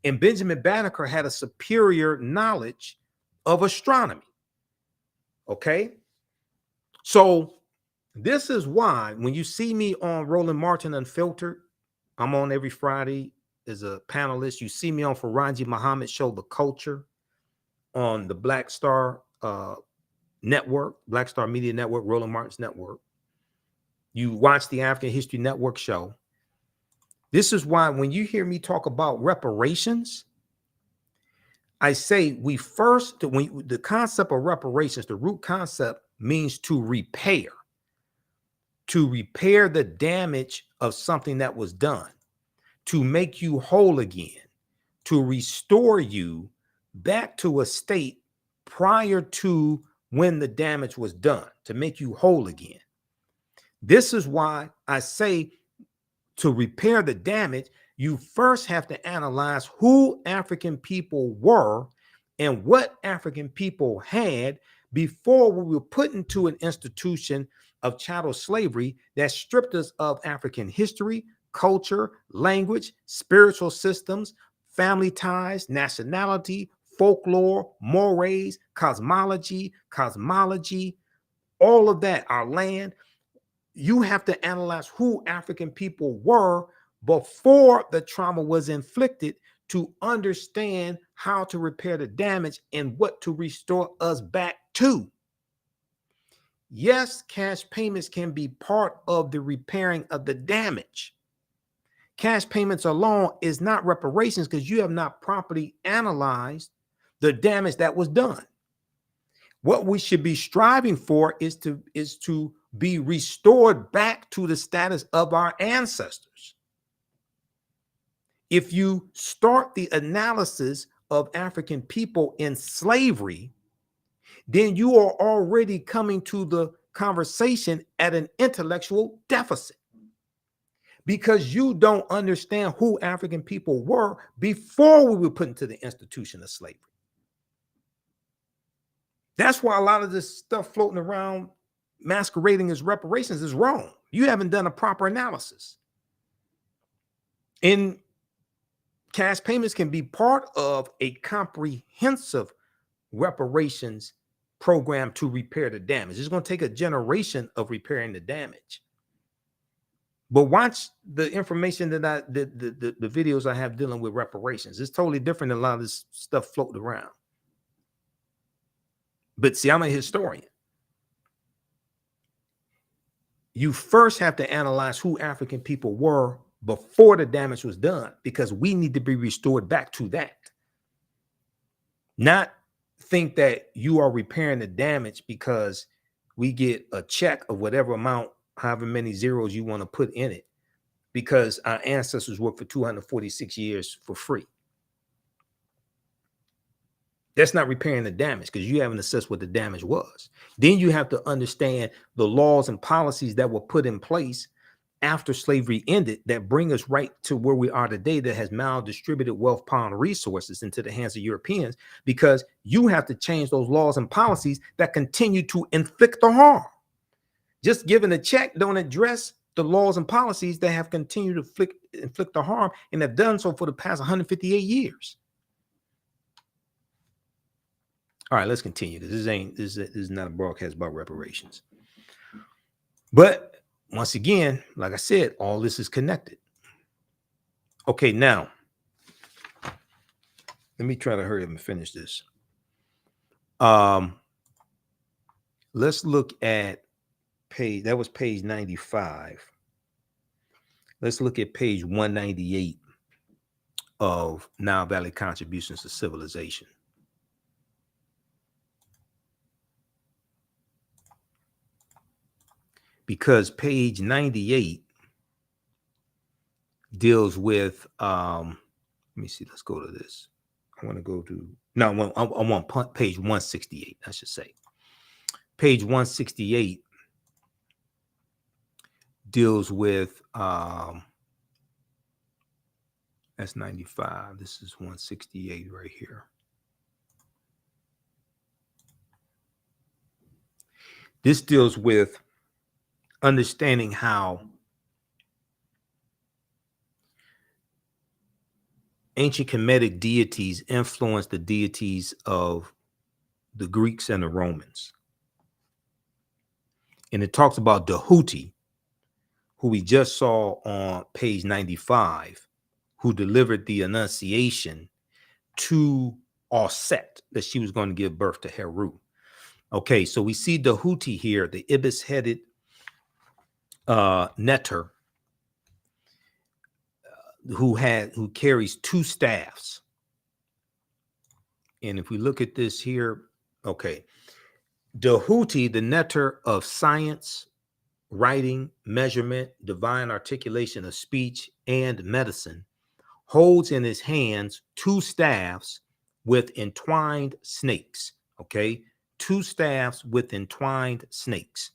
S1: And Benjamin Banneker had a superior knowledge of astronomy. Okay? So this is why when you see me on Roland Martin Unfiltered, I'm on every Friday as a panelist. You see me on Faraji Muhammad's show, The Culture, on the Black Star Network, Black Star Media Network, Roland Martin's network. You watch the African History Network show. This is why when you hear me talk about reparations, I say the concept of reparations, the root concept means to repair the damage of something that was done, to make you whole again, to restore you back to a state prior to when the damage was done, to make you whole again. This is why I say to repair the damage, you first have to analyze who African people were and what African people had before we were put into an institution of chattel slavery that stripped us of African history, culture, language, spiritual systems, family ties, nationality, folklore, mores, cosmology, all of that, our land. You have to analyze who African people were before the trauma was inflicted to understand how to repair the damage and what to restore us back to. Yes, cash payments can be part of the repairing of the damage. Cash payments alone is not reparations because you have not properly analyzed the damage that was done. What we should be striving for is to be restored back to the status of our ancestors. If you start the analysis of African people in slavery, then you are already coming to the conversation at an intellectual deficit because you don't understand who African people were before we were put into the institution of slavery. That's why a lot of this stuff floating around masquerading as reparations is wrong. You haven't done a proper analysis. And cash payments can be part of a comprehensive reparations program to repair the damage. It's going to take a generation of repairing the damage. But watch the information that the videos I have dealing with reparations. It's totally different than a lot of this stuff floating around. But see, I'm a historian. You first have to analyze who African people were before the damage was done, because we need to be restored back to that. Not think that you are repairing the damage because we get a check of whatever amount, however many zeros you want to put in it, because our ancestors worked for 246 years for free. That's not repairing the damage because you haven't assessed what the damage was. Then you have to understand the laws and policies that were put in place after slavery ended that bring us right to where we are today, that has maldistributed wealth, power, and resources into the hands of Europeans, because you have to change those laws and policies that continue to inflict the harm. Just giving a check don't address the laws and policies that have continued to inflict the harm and have done so for the past 158 years. All right, let's continue. This is not a broadcast about reparations. But once again, like I said, all this is connected. Okay, now let me try to hurry up and finish this. Let's look at page 95. Let's look at page 198 of Nile Valley Contributions to Civilization. Because page 98 deals with, let me see, let's go to this. I want to go to, no, I want page 168, I should say. Page 168 deals with, that's 95. This is 168 right here. This deals with understanding how ancient Kemetic deities influenced the deities of the Greeks and the Romans. And it talks about Dahuti, who we just saw on page 95, who delivered the Annunciation to Auset, that she was going to give birth to Heru. Okay, so we see Dahuti here, the ibis-headed netter, who carries two staffs. And if we look at this here, okay, Dahuti, the netter of science, writing, measurement, divine articulation of speech, and medicine, holds in his hands two staffs with entwined snakes. Okay, two staffs with entwined snakes.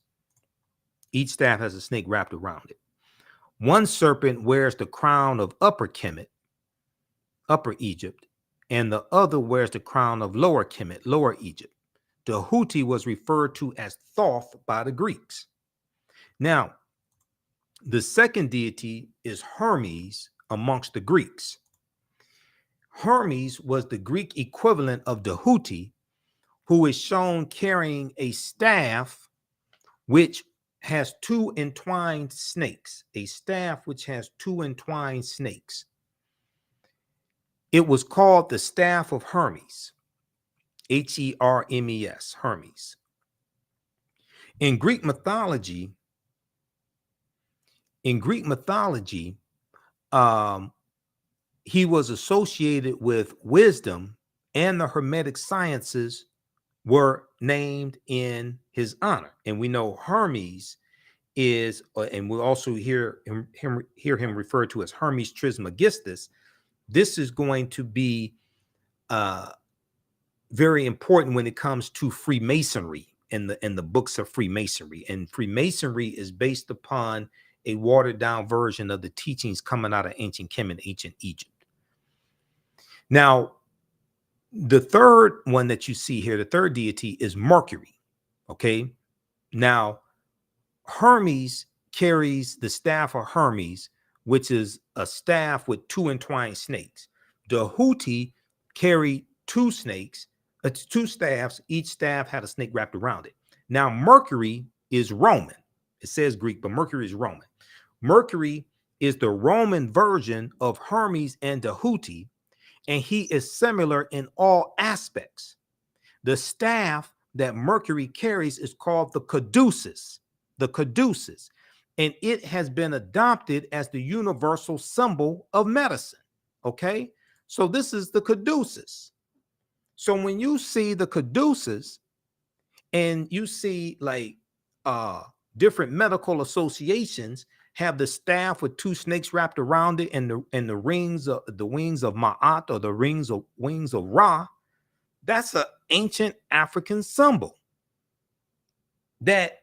S1: Each staff has a snake wrapped around it. One serpent wears the crown of Upper Kemet, Upper Egypt, and the other wears the crown of Lower Kemet, Lower Egypt. Tahuti was referred to as Thoth by the Greeks. Now, the second deity is Hermes amongst the Greeks. Hermes was the Greek equivalent of Tahuti, who is shown carrying a staff which has two entwined snakes, a staff which has two entwined snakes. It was called the staff of Hermes, Hermes, Hermes. In Greek mythology, he was associated with wisdom, and the Hermetic sciences were named in his honor. And we know Hermes is, and we also hear him referred to as Hermes Trismegistus. This is going to be very important when it comes to Freemasonry and the books of Freemasonry. And Freemasonry is based upon a watered down version of the teachings coming out of ancient Kemet and ancient Egypt. Now, the third one that you see here, the third deity, is Mercury. Okay. Now, Hermes carries the staff of Hermes, which is a staff with two entwined snakes. Tahuti carried two snakes, two staffs. Each staff had a snake wrapped around it. Now, Mercury is Roman. It says Greek, but Mercury is Roman. Mercury is the Roman version of Hermes and Tahuti, and he is similar in all aspects. The staff that Mercury carries is called the caduceus, and it has been adopted as the universal symbol of medicine. Okay, so this is the caduceus. So when you see the caduceus and you see like different medical associations have the staff with two snakes wrapped around it, and the wings of Ma'at, or the wings of Ra, that's an ancient African symbol that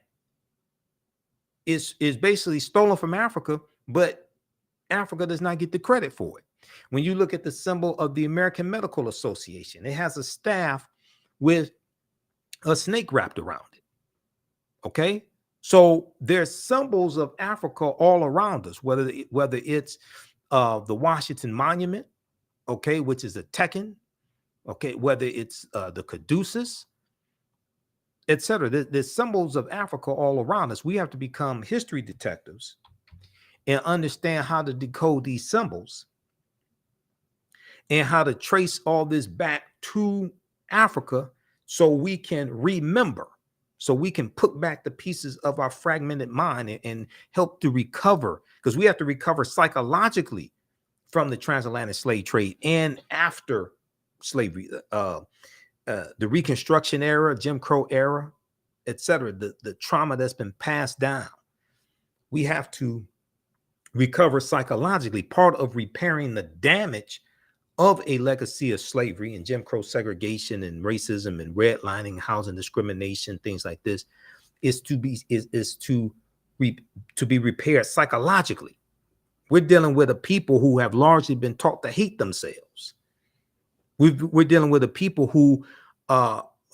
S1: is basically stolen from Africa, but Africa does not get the credit for it. When you look at the symbol of the American Medical Association, it has a staff with a snake wrapped around it. Okay, so there's symbols of Africa all around us, whether it's the Washington Monument, okay, which is a Tekken, okay, whether it's the caduceus, etc. There's symbols of Africa all around us. We have to become history detectives and understand how to decode these symbols and how to trace all this back to Africa so we can remember, so we can put back the pieces of our fragmented mind and help to recover, because we have to recover psychologically from the transatlantic slave trade and after slavery, the Reconstruction era, Jim Crow era, etc. The trauma that's been passed down. We have to recover psychologically. Part of repairing the damage of a legacy of slavery and Jim Crow segregation and racism and redlining, housing discrimination, things like this, is to be repaired psychologically. We're dealing with a people who have largely been taught to hate themselves. We're dealing with a people who,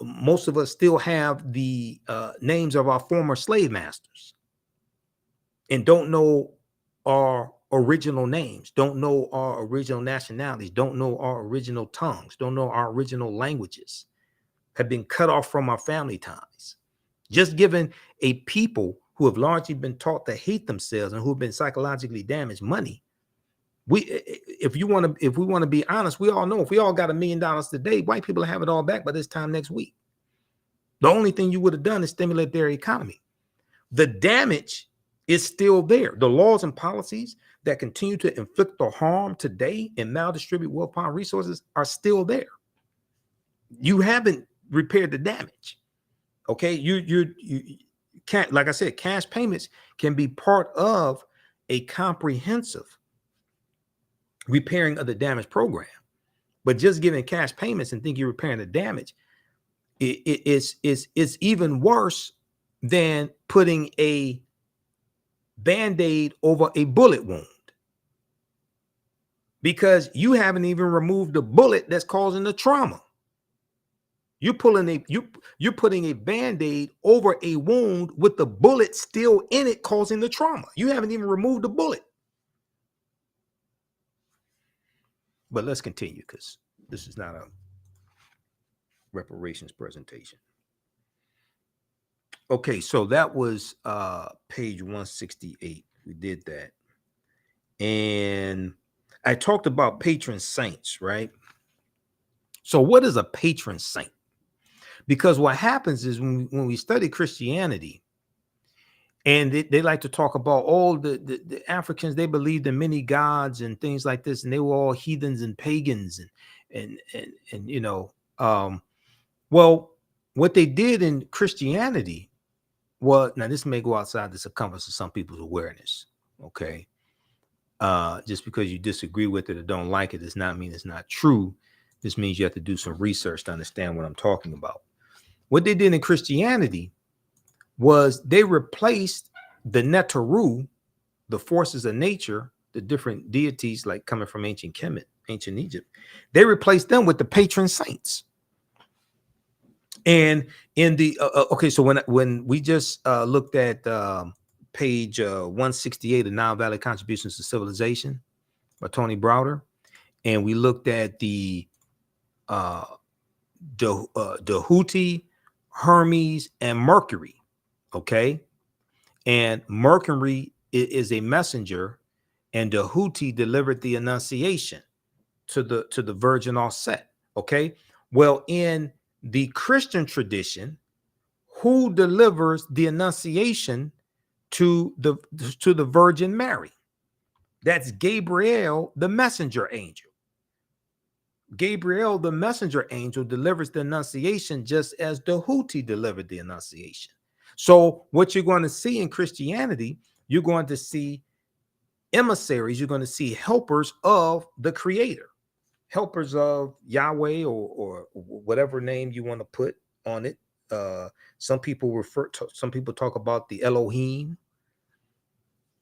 S1: most of us still have the names of our former slave masters and don't know our original names, don't know our original nationalities, don't know our original tongues, don't know our original languages, have been cut off from our family ties. Just given a people who have largely been taught to hate themselves and who have been psychologically damaged money. If we want to be honest, we all know if we all got $1 million today, white people have it all back by this time next week. The only thing you would have done is stimulate their economy. The damage is still there. The laws and policies that continue to inflict the harm today and maldistribute wealth, power, and resources are still there. You haven't repaired the damage. Okay, you can't, like I said, cash payments can be part of a comprehensive repairing of the damage program, but just giving cash payments and think you're repairing the damage is even worse than putting a Band-Aid over a bullet wound, because you haven't even removed the bullet that's causing the trauma. You're putting a band-aid over a wound with the bullet still in it, causing the trauma. You haven't even removed the bullet. But let's continue, because this is not a reparations presentation. Okay, so that was page 168. We did that. And I talked about patron saints, right? So what is a patron saint? Because what happens is when we study Christianity, and they like to talk about all the Africans, they believed in many gods and things like this, and they were all heathens and pagans and you know, well, what they did in Christianity was, now this may go outside the circumference of some people's awareness, okay? Just because you disagree with it or don't like it does not mean it's not true. This means you have to do some research to understand what I'm talking about. What they did in Christianity was they replaced the Neteru, the forces of nature, the different deities like coming from ancient Kemet, ancient Egypt. They replaced them with the patron saints. And in the okay, so when we just looked at page 168 of Nile Valley Contributions to Civilization by Tony Browder, and we looked at the Houthi, Hermes, and Mercury. Okay, and Mercury is a messenger, and the Houthi delivered the Annunciation to the Virgin Offset. Okay, well, in the Christian tradition, who delivers the Annunciation to the Virgin Mary? That's Gabriel, the messenger angel. Gabriel, the messenger angel, delivers the Annunciation just as the Houthi delivered the Annunciation. So what you're going to see in Christianity, you're going to see emissaries, you're going to see helpers of the Creator, helpers of Yahweh, or whatever name you want to put on it. Some people talk about the Elohim.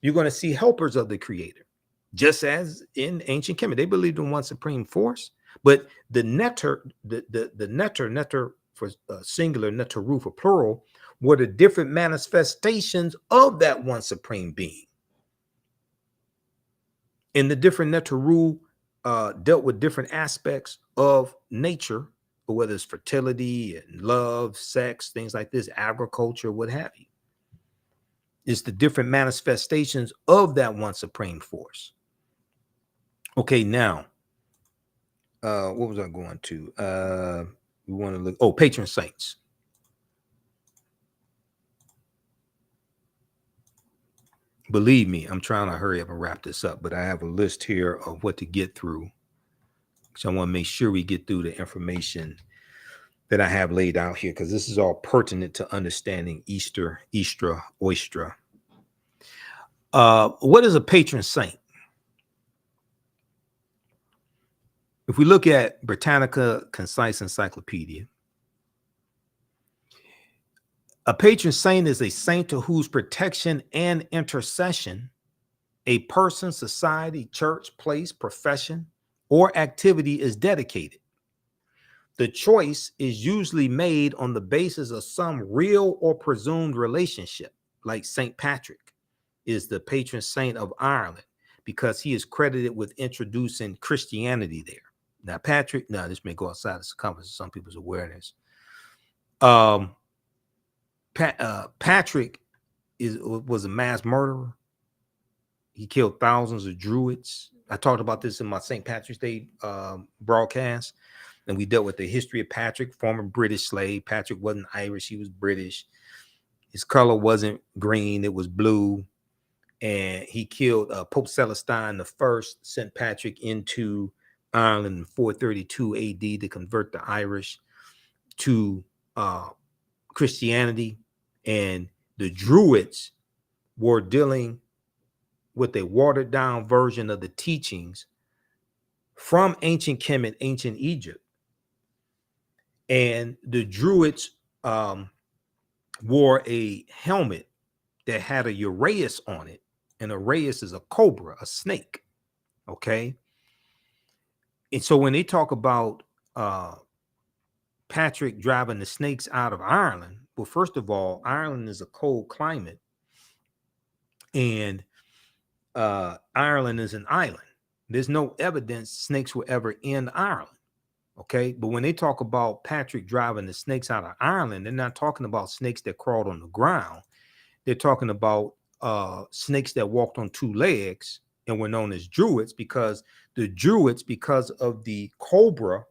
S1: You're going to see helpers of the Creator, just as in ancient Kemet. They believed in one supreme force, but the netter for singular, neteru for plural, were the different manifestations of that one supreme being. And the different neteru dealt with different aspects of nature, whether it's fertility and love, sex, things like this, agriculture, what have you. It's the different manifestations of that one supreme force. Okay, now, what was I going to? We want to look, patron saints. Believe me, I'm trying to hurry up and wrap this up, but I have a list here of what to get through. So I want to make sure we get through the information that I have laid out here, because this is all pertinent to understanding Ishtar, Oyster. What is a patron saint? If we look at Britannica Concise Encyclopedia, a patron saint is a saint to whose protection and intercession a person, society, church, place, profession, or activity is dedicated. The choice is usually made on the basis of some real or presumed relationship, like St. Patrick is the patron saint of Ireland because he is credited with introducing Christianity there. Now, Patrick, this may go outside the circumference of some people's awareness. Patrick was a mass murderer. He killed thousands of Druids. I talked about this in my St. Patrick's Day broadcast, and we dealt with the history of Patrick, former British slave. Patrick wasn't Irish, he was British. His color wasn't green, it was blue. And he killed Pope Celestine I, sent Patrick into Ireland in 432 AD to convert the Irish to Christianity. And the Druids were dealing with a watered down version of the teachings from ancient Kemet, ancient Egypt. And the Druids wore a helmet that had a uraeus on it. And uraeus is a cobra, a snake. Okay. And so when they talk about Patrick driving the snakes out of Ireland. Well, first of all, Ireland is a cold climate, and Ireland is an island. There's no evidence snakes were ever in Ireland. Okay, but when they talk about Patrick driving the snakes out of Ireland, they're not talking about snakes that crawled on the ground. They're talking about snakes that walked on two legs and were known as Druids, because the Druids, because of the cobra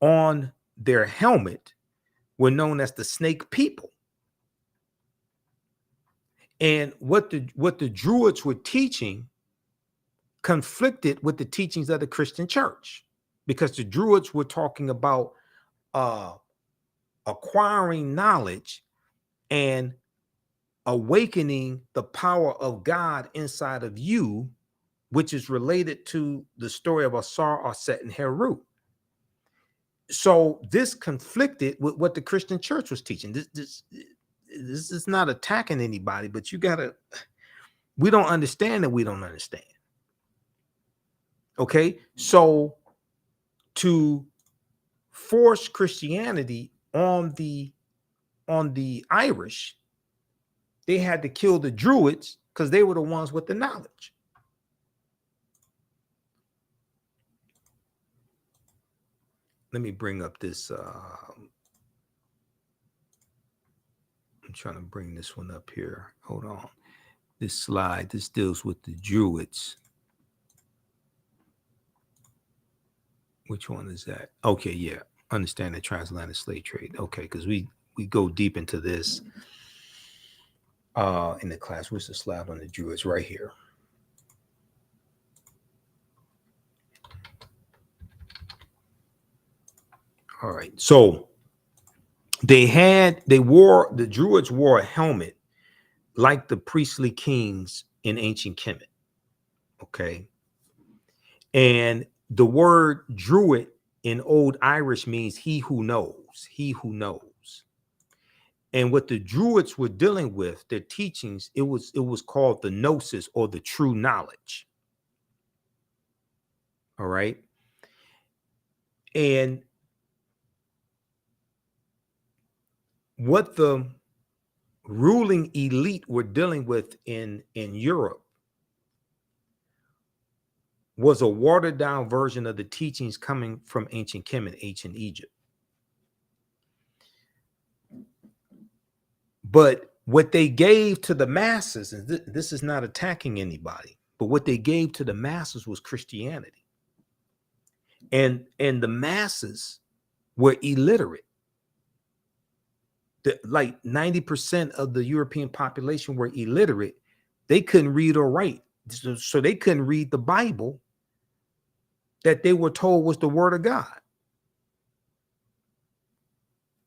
S1: on their helmet, were known as the snake people. And what the Druids were teaching conflicted with the teachings of the Christian church, because the Druids were talking about acquiring knowledge and awakening the power of God inside of you, which is related to the story of Asar, Aset, and Heru. So this conflicted with what the Christian church was teaching. This is not attacking anybody, but we don't understand that we don't understand. Okay, so to force Christianity on the Irish, they had to kill the Druids because they were the ones with the knowledge. Let me bring up this. I'm trying to bring this one up here. Hold on. This slide, this deals with the Druids. Which one is that? Okay, yeah. Understand the transatlantic slave trade. Okay, because we go deep into this in the class. Where's the slide on the Druids? Right here. All right. So the Druids wore a helmet like the priestly kings in ancient Kemet. Okay. And the word Druid in Old Irish means he who knows, he who knows. And what the Druids were dealing with, their teachings, it was called the gnosis, or the true knowledge. All right. And what the ruling elite were dealing with in Europe was a watered down version of the teachings coming from ancient Kemet, ancient Egypt. But what they gave to the masses, and this is not attacking anybody, but what they gave to the masses was Christianity. And the masses were illiterate. Like 90% of the European population were illiterate. They couldn't read or write. So they couldn't read the Bible that they were told was the word of God.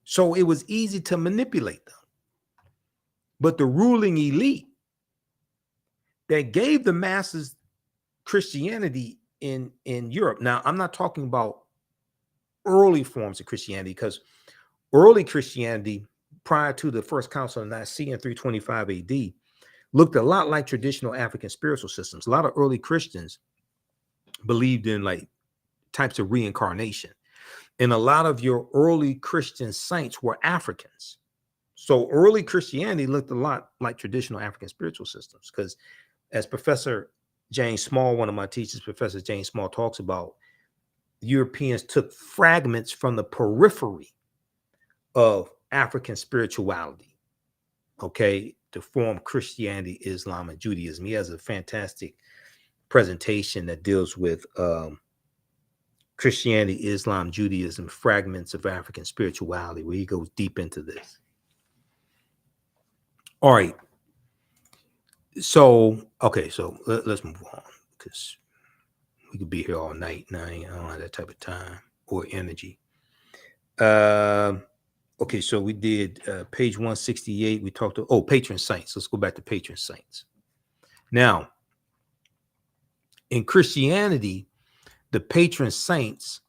S1: So it was easy to manipulate them. But the ruling elite that gave the masses Christianity in Europe. Now, I'm not talking about early forms of Christianity, because early Christianity prior to the First Council of Nicaea in 325 AD looked a lot like traditional African spiritual systems. A lot of early Christians believed in like types of reincarnation. And a lot of your early Christian saints were Africans. So early Christianity looked a lot like traditional African spiritual systems, because as Professor James Small, one of my teachers, Professor James Small, talks about, Europeans took fragments from the periphery of African spirituality, okay, to form Christianity, Islam, and Judaism. He has a fantastic presentation that deals with Christianity, Islam, Judaism, fragments of African spirituality, where he goes deep into this. All right. So, okay, so let's move on, because we could be here all night. Now, I don't have that type of time or energy. Okay, so we did page 168. We talked to, patron saints. Let's go back to patron saints. Now, in Christianity, the patron saints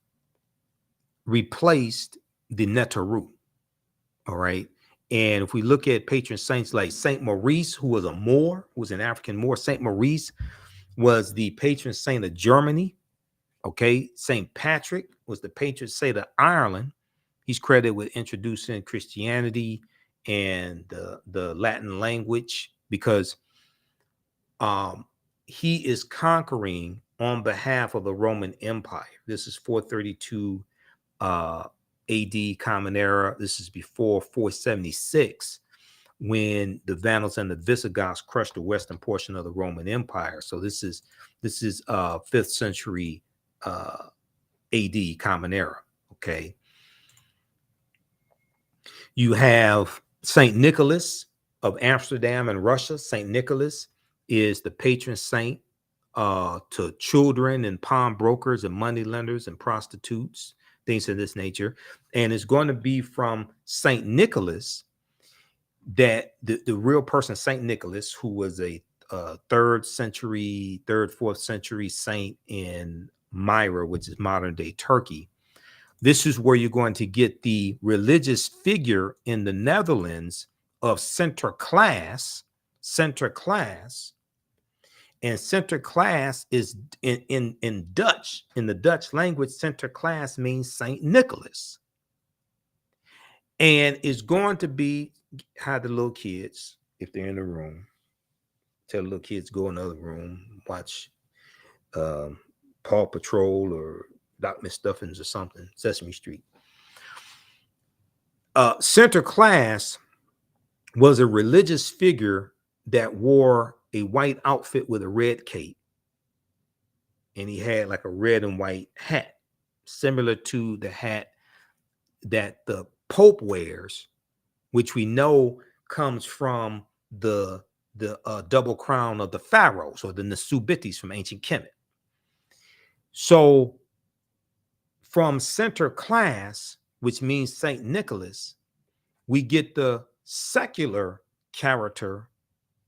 S1: replaced the Neteru. All right. And if we look at patron saints like Saint Maurice, who was a Moor, who was an African Moor, Saint Maurice was the patron saint of Germany. Okay. Saint Patrick was the patron saint of Ireland. He's credited with introducing Christianity and the Latin language, because he is conquering on behalf of the Roman Empire. This is 432 AD Common Era. This is before 476, when the Vandals and the Visigoths crushed the western portion of the Roman Empire. So this is 5th century AD Common Era. Okay. You have Saint Nicholas of Amsterdam and Russia. Saint Nicholas is the patron saint to children and pawnbrokers and moneylenders and prostitutes, things of this nature. And it's going to be from Saint Nicholas that the real person, Saint Nicholas, who was a 4th century saint in Myra, which is modern day Turkey. This is where you're going to get the religious figure in the Netherlands of Sinterklaas. And Sinterklaas is in Dutch, in the Dutch language, Sinterklaas means Saint Nicholas. And it's going to be how the little kids, if they're in the room, tell the little kids go in another room, watch Paw Patrol or Doc McStuffins or something, Sesame Street. Sinterklaas was a religious figure that wore a white outfit with a red cape. And he had like a red and white hat, similar to the hat that the Pope wears, which we know comes from the double crown of the pharaohs, or the Nasubitis from ancient Kemet. So from Sinterklaas, which means Saint Nicholas, we get the secular character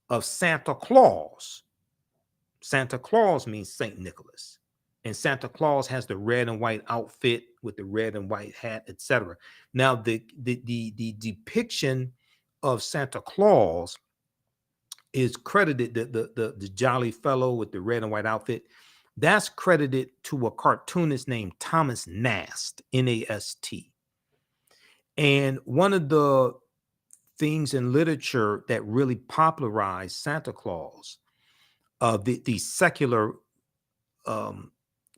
S1: of Santa Claus. Santa Claus means Saint Nicholas, and Santa Claus has the red and white outfit with the red and white hat, etc. Now, the depiction of Santa Claus is credited, the jolly fellow with the red and white outfit, that's credited to a cartoonist named Thomas Nast, N-A-S-T. And one of the things in literature that really popularized Santa Claus, the secular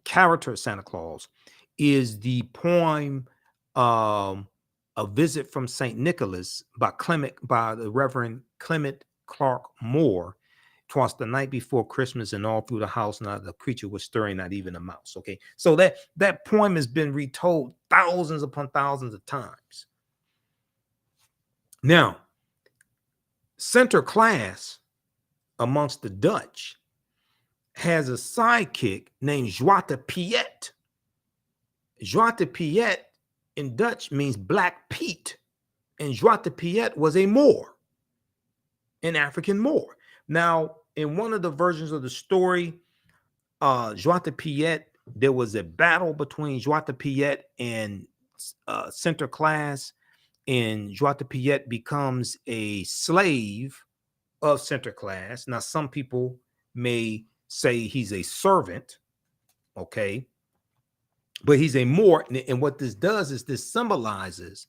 S1: character of Santa Claus, is the poem A Visit from St. Nicholas by the Reverend Clement Clark Moore. 'Twas the night before Christmas, and all through the house not a creature was stirring, not even a mouse. Okay, so that poem has been retold thousands upon thousands of times. Now, Sinterklaas amongst the Dutch has a sidekick named Zwarte Piet. Zwarte Piet in Dutch means Black Pete, and Zwarte Piet was a Moor, an African Moor. Now, in one of the versions of the story, Zwarte Piet, there was a battle between Zwarte Piet and Sinterklaas, and Zwarte Piet becomes a slave of Sinterklaas. Now, some people may say he's a servant, okay, but he's a Moor. And what this does is this symbolizes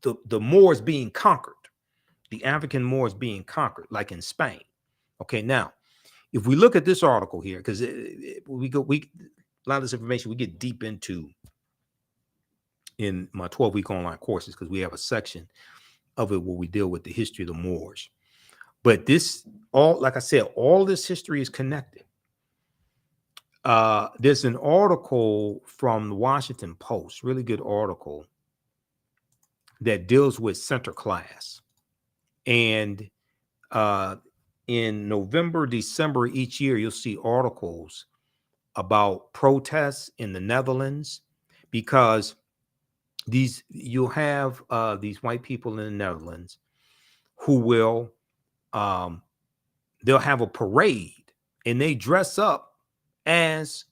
S1: the Moors being conquered, the African Moors being conquered, like in Spain. Okay, now, if we look at this article here, because a lot of this information we get deep into in my 12-week online courses, because we have a section of it where we deal with the history of the Moors. But this, like I said, all this history is connected. There's an article from the Washington Post, really good article, that deals with Sinterklaas. And in November, December each year, you'll see articles about protests in the Netherlands, because you'll have these white people in the Netherlands who will they'll have a parade, and they dress up as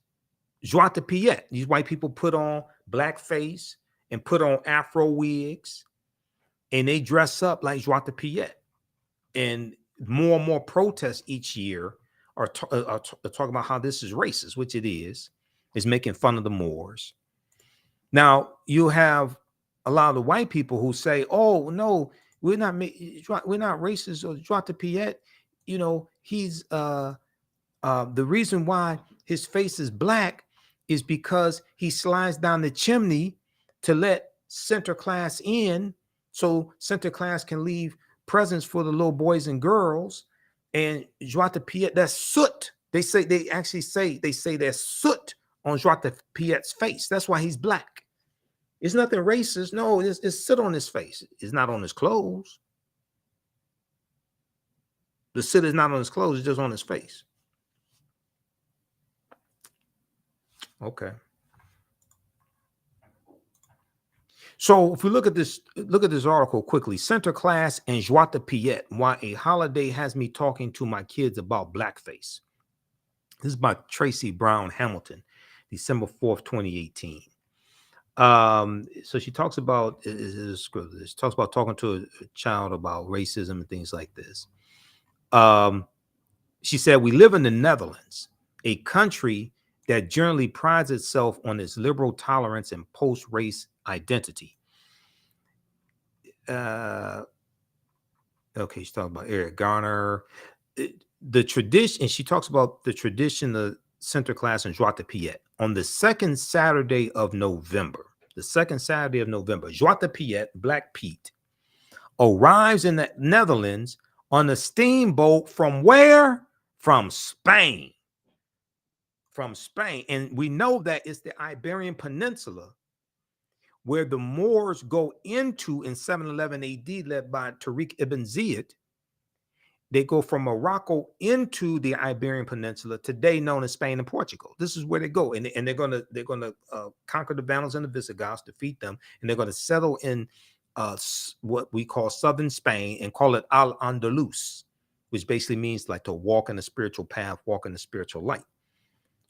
S1: Zwarte Piet. These white people put on blackface and put on Afro wigs, and they dress up like Zwarte Piet. And more protests each year are talking about how this is racist, which it is making fun of the Moors. Now, you have a lot of the white people who say, "Oh no, we're not racist," or Joie de Piet, he's the reason why his face is black is because he slides down the chimney to let center class in, so center class can leave presents for the little boys and girls. And Joie de Piet, that's soot. They say there's soot on Joie de Piet's face. That's why he's black. It's nothing racist. No, it's soot on his face. It's not on his clothes. The soot is not on his clothes. It's just on his face. Okay. So if we look at this article quickly, Center Class and Joie de Piet, why a holiday has me talking to my kids about blackface. This is by Tracy Brown Hamilton, December 4th, 2018. So she talks about talking to a child about racism and things like this. She said, we live in the Netherlands, a country that generally prides itself on its liberal tolerance and post-race identity. Okay, she's talking about Eric Garner. The tradition, and she talks about the tradition of Center Class and Joie de Piet. On the second Saturday of November, Joie de Piet, Black Pete, arrives in the Netherlands on a steamboat from where? From Spain. And we know that it's the Iberian Peninsula where the Moors go into in 711 AD, led by Tariq ibn Ziyad. They go from Morocco into the Iberian Peninsula, today known as Spain and Portugal. This is where they go, and they're gonna conquer the Vandals and the Visigoths, defeat them, and they're gonna settle in what we call southern Spain and call it Al-Andalus, which basically means like to walk in the spiritual path, walk in the spiritual light.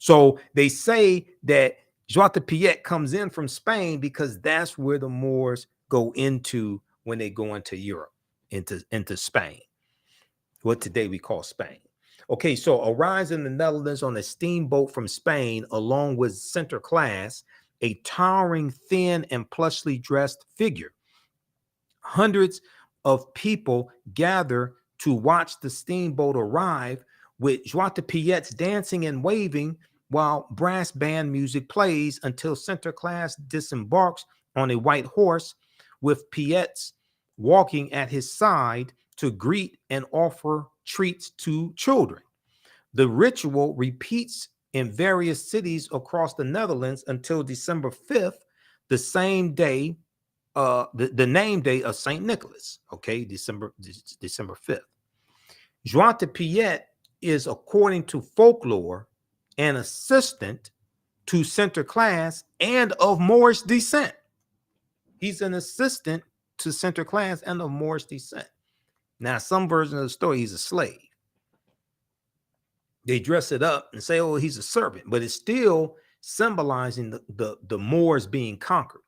S1: So they say that Joie de Piet comes in from Spain because that's where the Moors go into when they go into Europe, into Spain, what today we call Spain. Okay, so arrives in the Netherlands on a steamboat from Spain, along with Center Class, a towering, thin, and plushly dressed figure. Hundreds of people gather to watch the steamboat arrive, with Joie de Piet's dancing and waving while brass band music plays until Center Class disembarks on a white horse, with Piet's walking at his side to greet and offer treats to children. The ritual repeats in various cities across the Netherlands until December 5th, the same day, the name day of St. Nicholas, okay, December 5th. Joie de Piet is, according to folklore, an assistant to Center Class and of Moorish descent. He's an assistant to Center Class and of Moorish descent. Now, some version of the story, he's a slave. They dress it up and say, oh, he's a servant, but it's still symbolizing the Moors being conquered.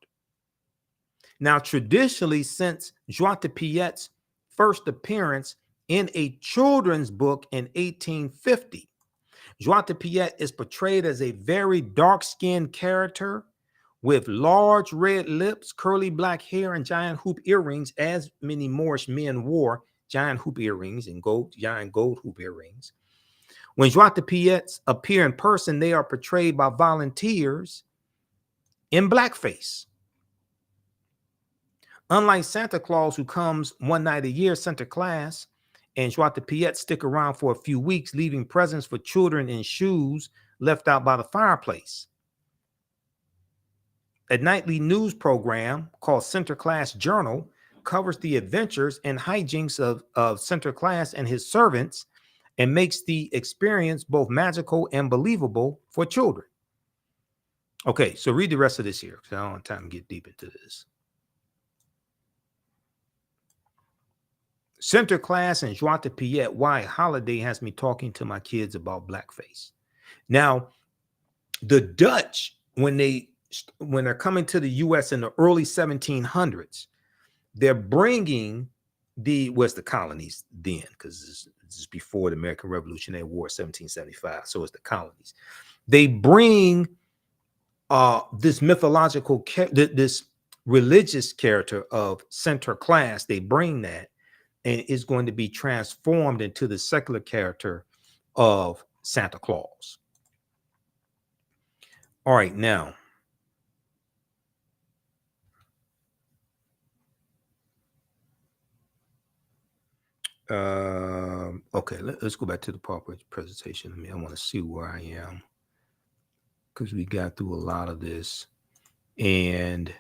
S1: Now, traditionally, since Joie de Piet's first appearance in a children's book in 1850, Joie de Piet is portrayed as a very dark-skinned character with large red lips, curly black hair, and giant hoop earrings, as many Moorish men wore giant hoop earrings and giant gold hoop earrings. When Joie de Piets appear in person, they are portrayed by volunteers in blackface. Unlike Santa Claus, who comes one night a year, Center Class and Joie de Piet stick around for a few weeks, leaving presents for children in shoes left out by the fireplace. A nightly news program called Center Class Journal covers the adventures and hijinks of Center Class and his servants and makes the experience both magical and believable for children. Okay, so read the rest of this here, because I don't have time to get deep into this. Center Class and Joie de Piet, why a holiday has me talking to my kids about blackface. Now, the Dutch, when they're coming to the U.S. in the early 1700s, they're bringing the colonies then, because this is before the American Revolutionary War, 1775. So it's the colonies. They bring this mythological, this religious character of center class, they bring that, and it's going to be transformed into the secular character of Santa Claus. All right, now, okay, let's go back to the PowerPoint presentation. I want to see where I am, because we got through a lot of this. And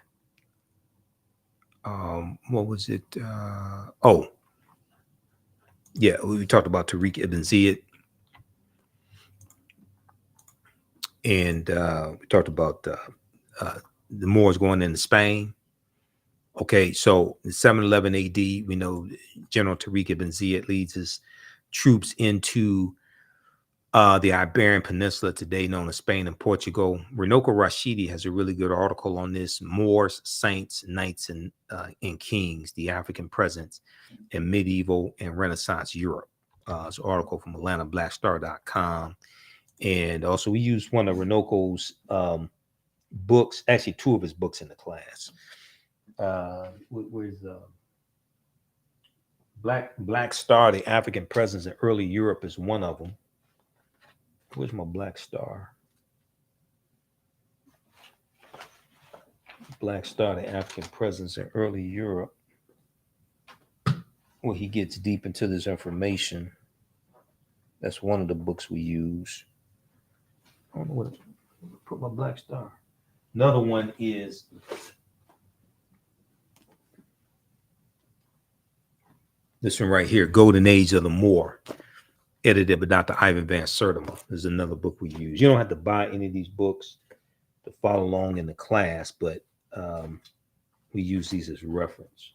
S1: what was it? Oh, yeah, we talked about Tariq Ibn Ziyad. And we talked about the Moors going into Spain. Okay, so in 711 AD, we know General Tariq Ibn Ziyad leads his troops into the Iberian Peninsula, today known as Spain and Portugal. Renoko Rashidi has a really good article on this: Moors, Saints, Knights, and Kings, the African Presence in Medieval and Renaissance Europe. It's an article from AtlantaBlackStar.com. And also we used one of Renoko's books, actually two of his books in the class. Where's Black Star, the African Presence in Early Europe is one of them. Where's my Black Star? Black Star, the African Presence in Early Europe, where he gets deep into this information. That's one of the books we use. I don't know what to put my Black Star. Another one is this one right here, Golden Age of the Moor, edited by Dr. Ivan Van Sertima. This is another book we use. You don't have to buy any of these books to follow along in the class, but we use these as reference.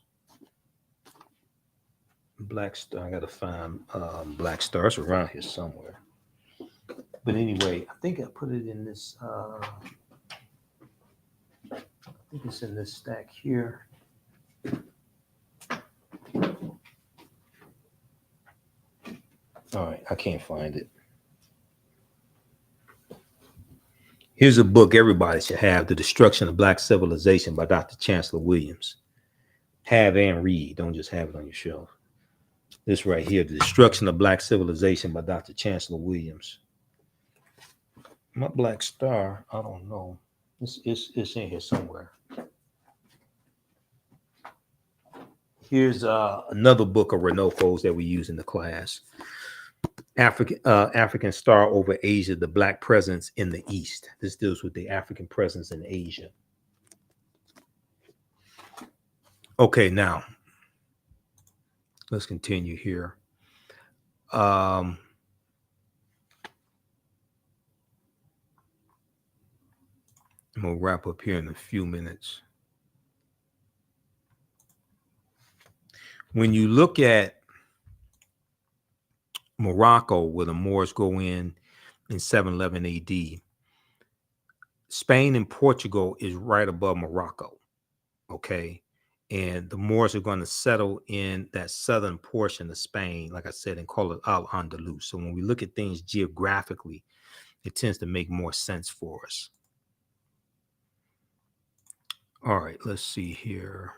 S1: Black Star, I gotta find Black Star. It's around here somewhere. But anyway, I think I put it in this, I think it's in this stack here. All right, I can't find it. Here's a book everybody should have: The Destruction of Black Civilization by Dr. Chancellor Williams. Have and read. Don't just have it on your shelf. This right here, The Destruction of Black Civilization by Dr. Chancellor Williams. My Black Star, I don't know. It's in here somewhere. Here's another book of Renoko's that we use in the class. African Star over Asia, the Black Presence in the East. This deals with the African presence in Asia. Okay, now let's continue here. I'm gonna wrap up here in a few minutes. When you look at Morocco, where the Moors go in 711 AD, Spain and Portugal is right above Morocco. Okay. And the Moors are going to settle in that southern portion of Spain, like I said, and call it Al-Andalus. So when we look at things geographically, it tends to make more sense for us. All right, let's see here.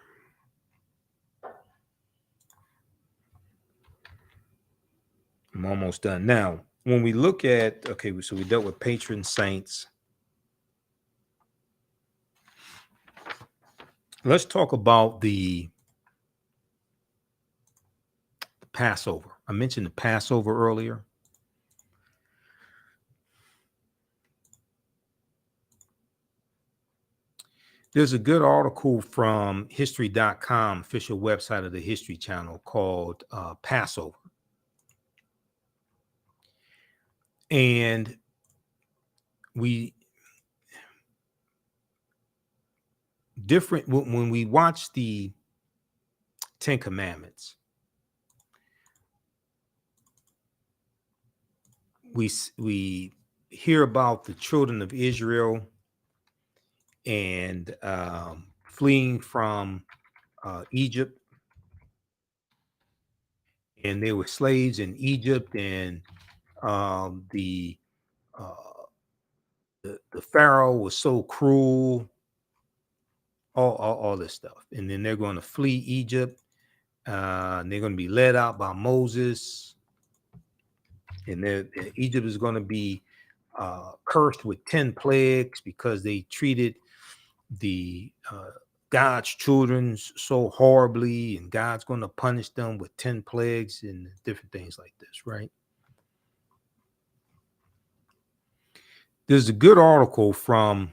S1: I'm almost done. Now, when we look at, okay, so we dealt with patron saints. Let's talk about the Passover. I mentioned the Passover earlier. There's a good article from history.com, official website of the History Channel, called Passover. And when we watch the Ten Commandments, we hear about the children of Israel and fleeing from Egypt, and they were slaves in Egypt, and the Pharaoh was so cruel all this stuff. And then they're going to flee Egypt. And they're going to be led out by Moses. And Egypt is going to be cursed with 10 plagues because they treated the God's children so horribly, and God's going to punish them with 10 plagues and different things like this, right? There's a good article from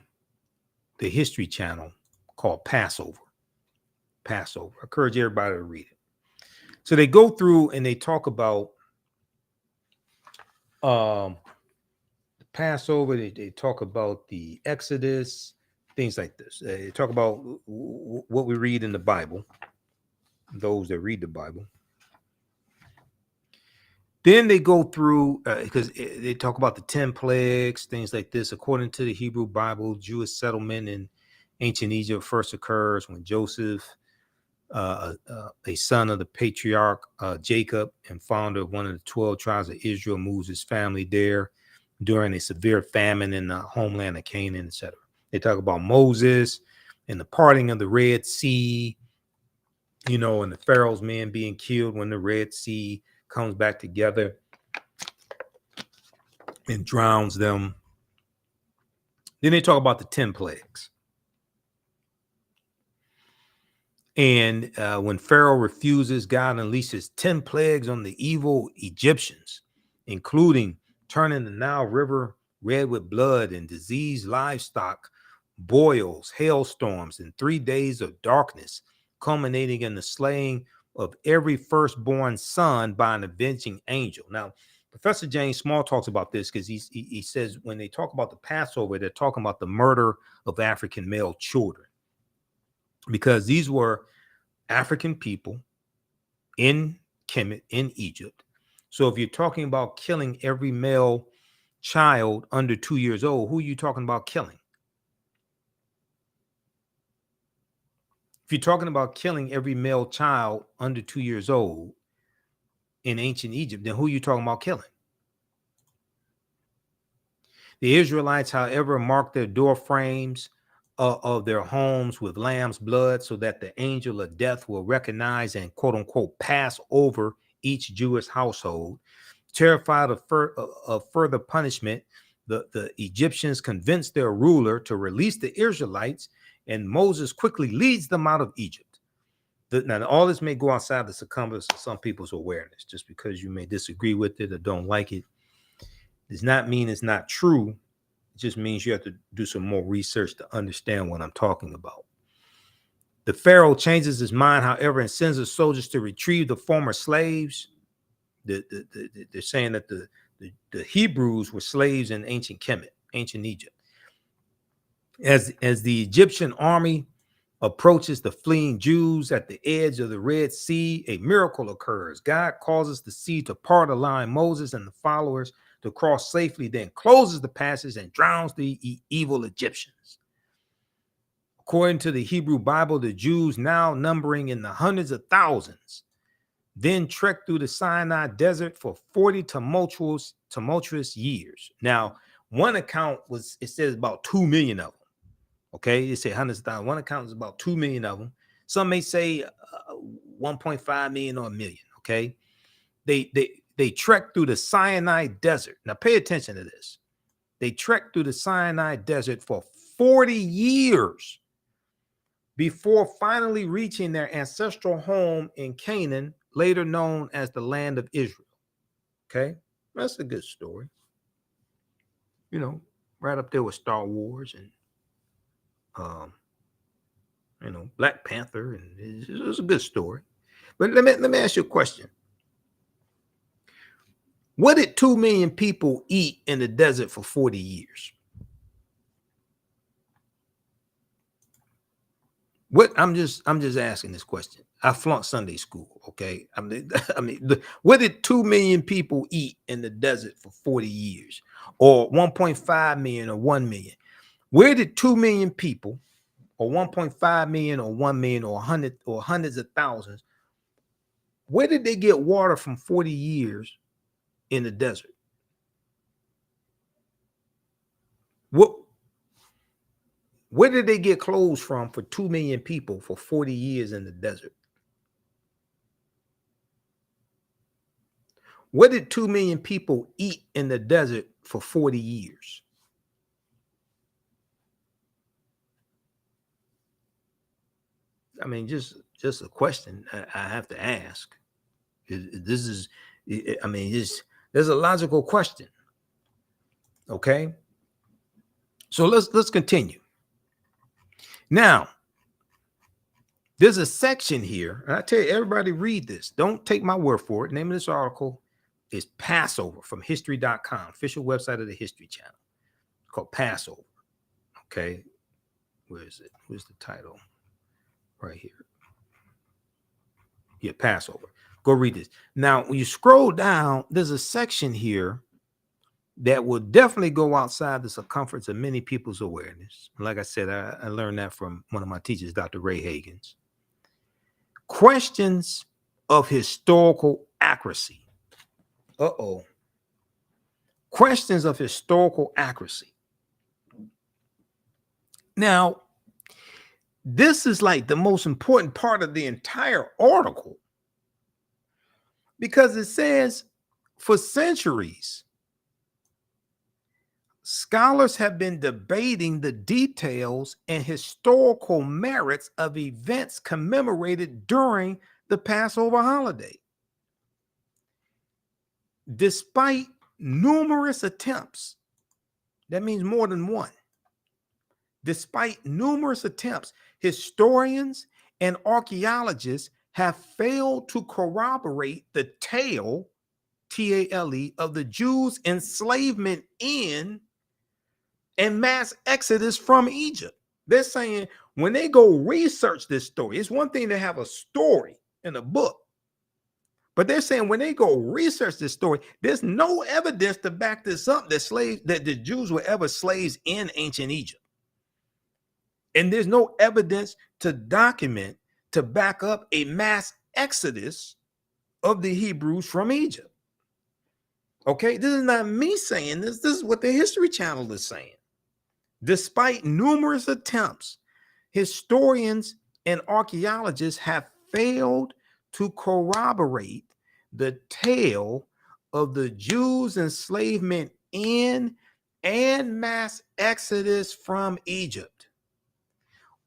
S1: the History Channel called Passover. I encourage everybody to read it. So they go through and they talk about the Passover. They talk about the Exodus, things like this. They talk about what we read in the Bible, those that read the Bible. Then they go through, because they talk about the 10 plagues, things like this. According to the Hebrew Bible, Jewish settlement in ancient Egypt first occurs when Joseph, a son of the patriarch Jacob and founder of one of the 12 tribes of Israel, moves his family there during a severe famine in the homeland of Canaan, etc. They talk about Moses and the parting of the Red Sea, and the Pharaoh's men being killed when the Red Sea comes back together and drowns them. Then they talk about the 10 plagues. And when Pharaoh refuses, God unleashes 10 plagues on the evil Egyptians, including turning the Nile River red with blood and diseased livestock, boils, hailstorms, and 3 days of darkness, culminating in the slaying of every firstborn son by an avenging angel. Now, Professor James Small talks about this because he says when they talk about the Passover, they're talking about the murder of African male children, because these were African people in Kemet, in Egypt. So if you're talking about killing every male child under 2 years old, who are you talking about killing? If you're talking about killing every male child under 2 years old in ancient Egypt, then who are you talking about killing? The Israelites, however, marked their door frames of their homes with lamb's blood so that the angel of death will recognize and quote unquote pass over each Jewish household. Terrified of further punishment, the Egyptians convinced their ruler to release the Israelites, and Moses quickly leads them out of Egypt. Now, all this may go outside the circumference of some people's awareness. Just because you may disagree with it or don't like it does not mean it's not true. It just means you have to do some more research to understand what I'm talking about. The Pharaoh changes his mind, however, and sends his soldiers to retrieve the former slaves. They're saying that the Hebrews were slaves in ancient Kemet, ancient Egypt. As the Egyptian army approaches the fleeing Jews at the edge of the Red Sea, a miracle occurs. God causes the sea to part, allowing Moses and the followers to cross safely, then closes the passage and drowns the evil Egyptians. According to the Hebrew Bible, the Jews, now numbering in the hundreds of thousands, then trekked through the Sinai desert for 40 tumultuous years. Now, one account it says about 2 million of them. Okay, it said hundreds of thousands. One account is about 2 million of them. Some may say 1.5 million or a million. Okay, they trekked through the Sinai desert. Now, pay attention to this. They trekked through the Sinai desert for 40 years before finally reaching their ancestral home in Canaan, later known as the land of Israel. Okay, that's a good story. Right up there with Star Wars and Black Panther, and it's a good story. But let me ask you a question. What did 2 million people eat in the desert for 40 years? What I'm just asking this question. I flunked Sunday school, okay? I mean, what did 2 million people eat in the desert for 40 years, or 1.5 million, or 1 million? Where did 2 million people, or 1.5 million, or 1 million, or 100, or hundreds of thousands, where did they get water from 40 years in the desert? Where did they get clothes from for 2 million people for 40 years in the desert? What did 2 million people eat in the desert for 40 years? I mean, just a question I have to ask. This is, I mean, there's a logical question. Okay. So let's continue. Now, there's a section here, and I tell you, everybody read this. Don't take my word for it. Name of this article is Passover from history.com, official website of the History Channel. It's called Passover. Okay. Where is it? Where's the title? Right here. Yeah, Passover. Go read this. Now, when you scroll down, there's a section here that will definitely go outside the circumference of many people's awareness. Like I said, I learned that from one of my teachers, Dr. Ray Hagins. Questions of historical accuracy. Questions of historical accuracy. Now, this is like the most important part of the entire article, because it says for centuries, scholars have been debating the details and historical merits of events commemorated during the Passover holiday. Despite numerous attempts, that means more than one. Despite numerous attempts, historians and archaeologists have failed to corroborate the tale, T-A-L-E, of the Jews' enslavement in and mass exodus from Egypt. They're saying when they go research this story, it's one thing to have a story in a book, but they're saying when they go research this story, there's no evidence to back this up that the Jews were ever slaves in ancient Egypt. And there's no evidence to document, to back up a mass exodus of the Hebrews from Egypt. Okay, this is not me saying this. This is what the History Channel is saying. Despite numerous attempts, historians and archaeologists have failed to corroborate the tale of the Jews' enslavement in and mass exodus from Egypt.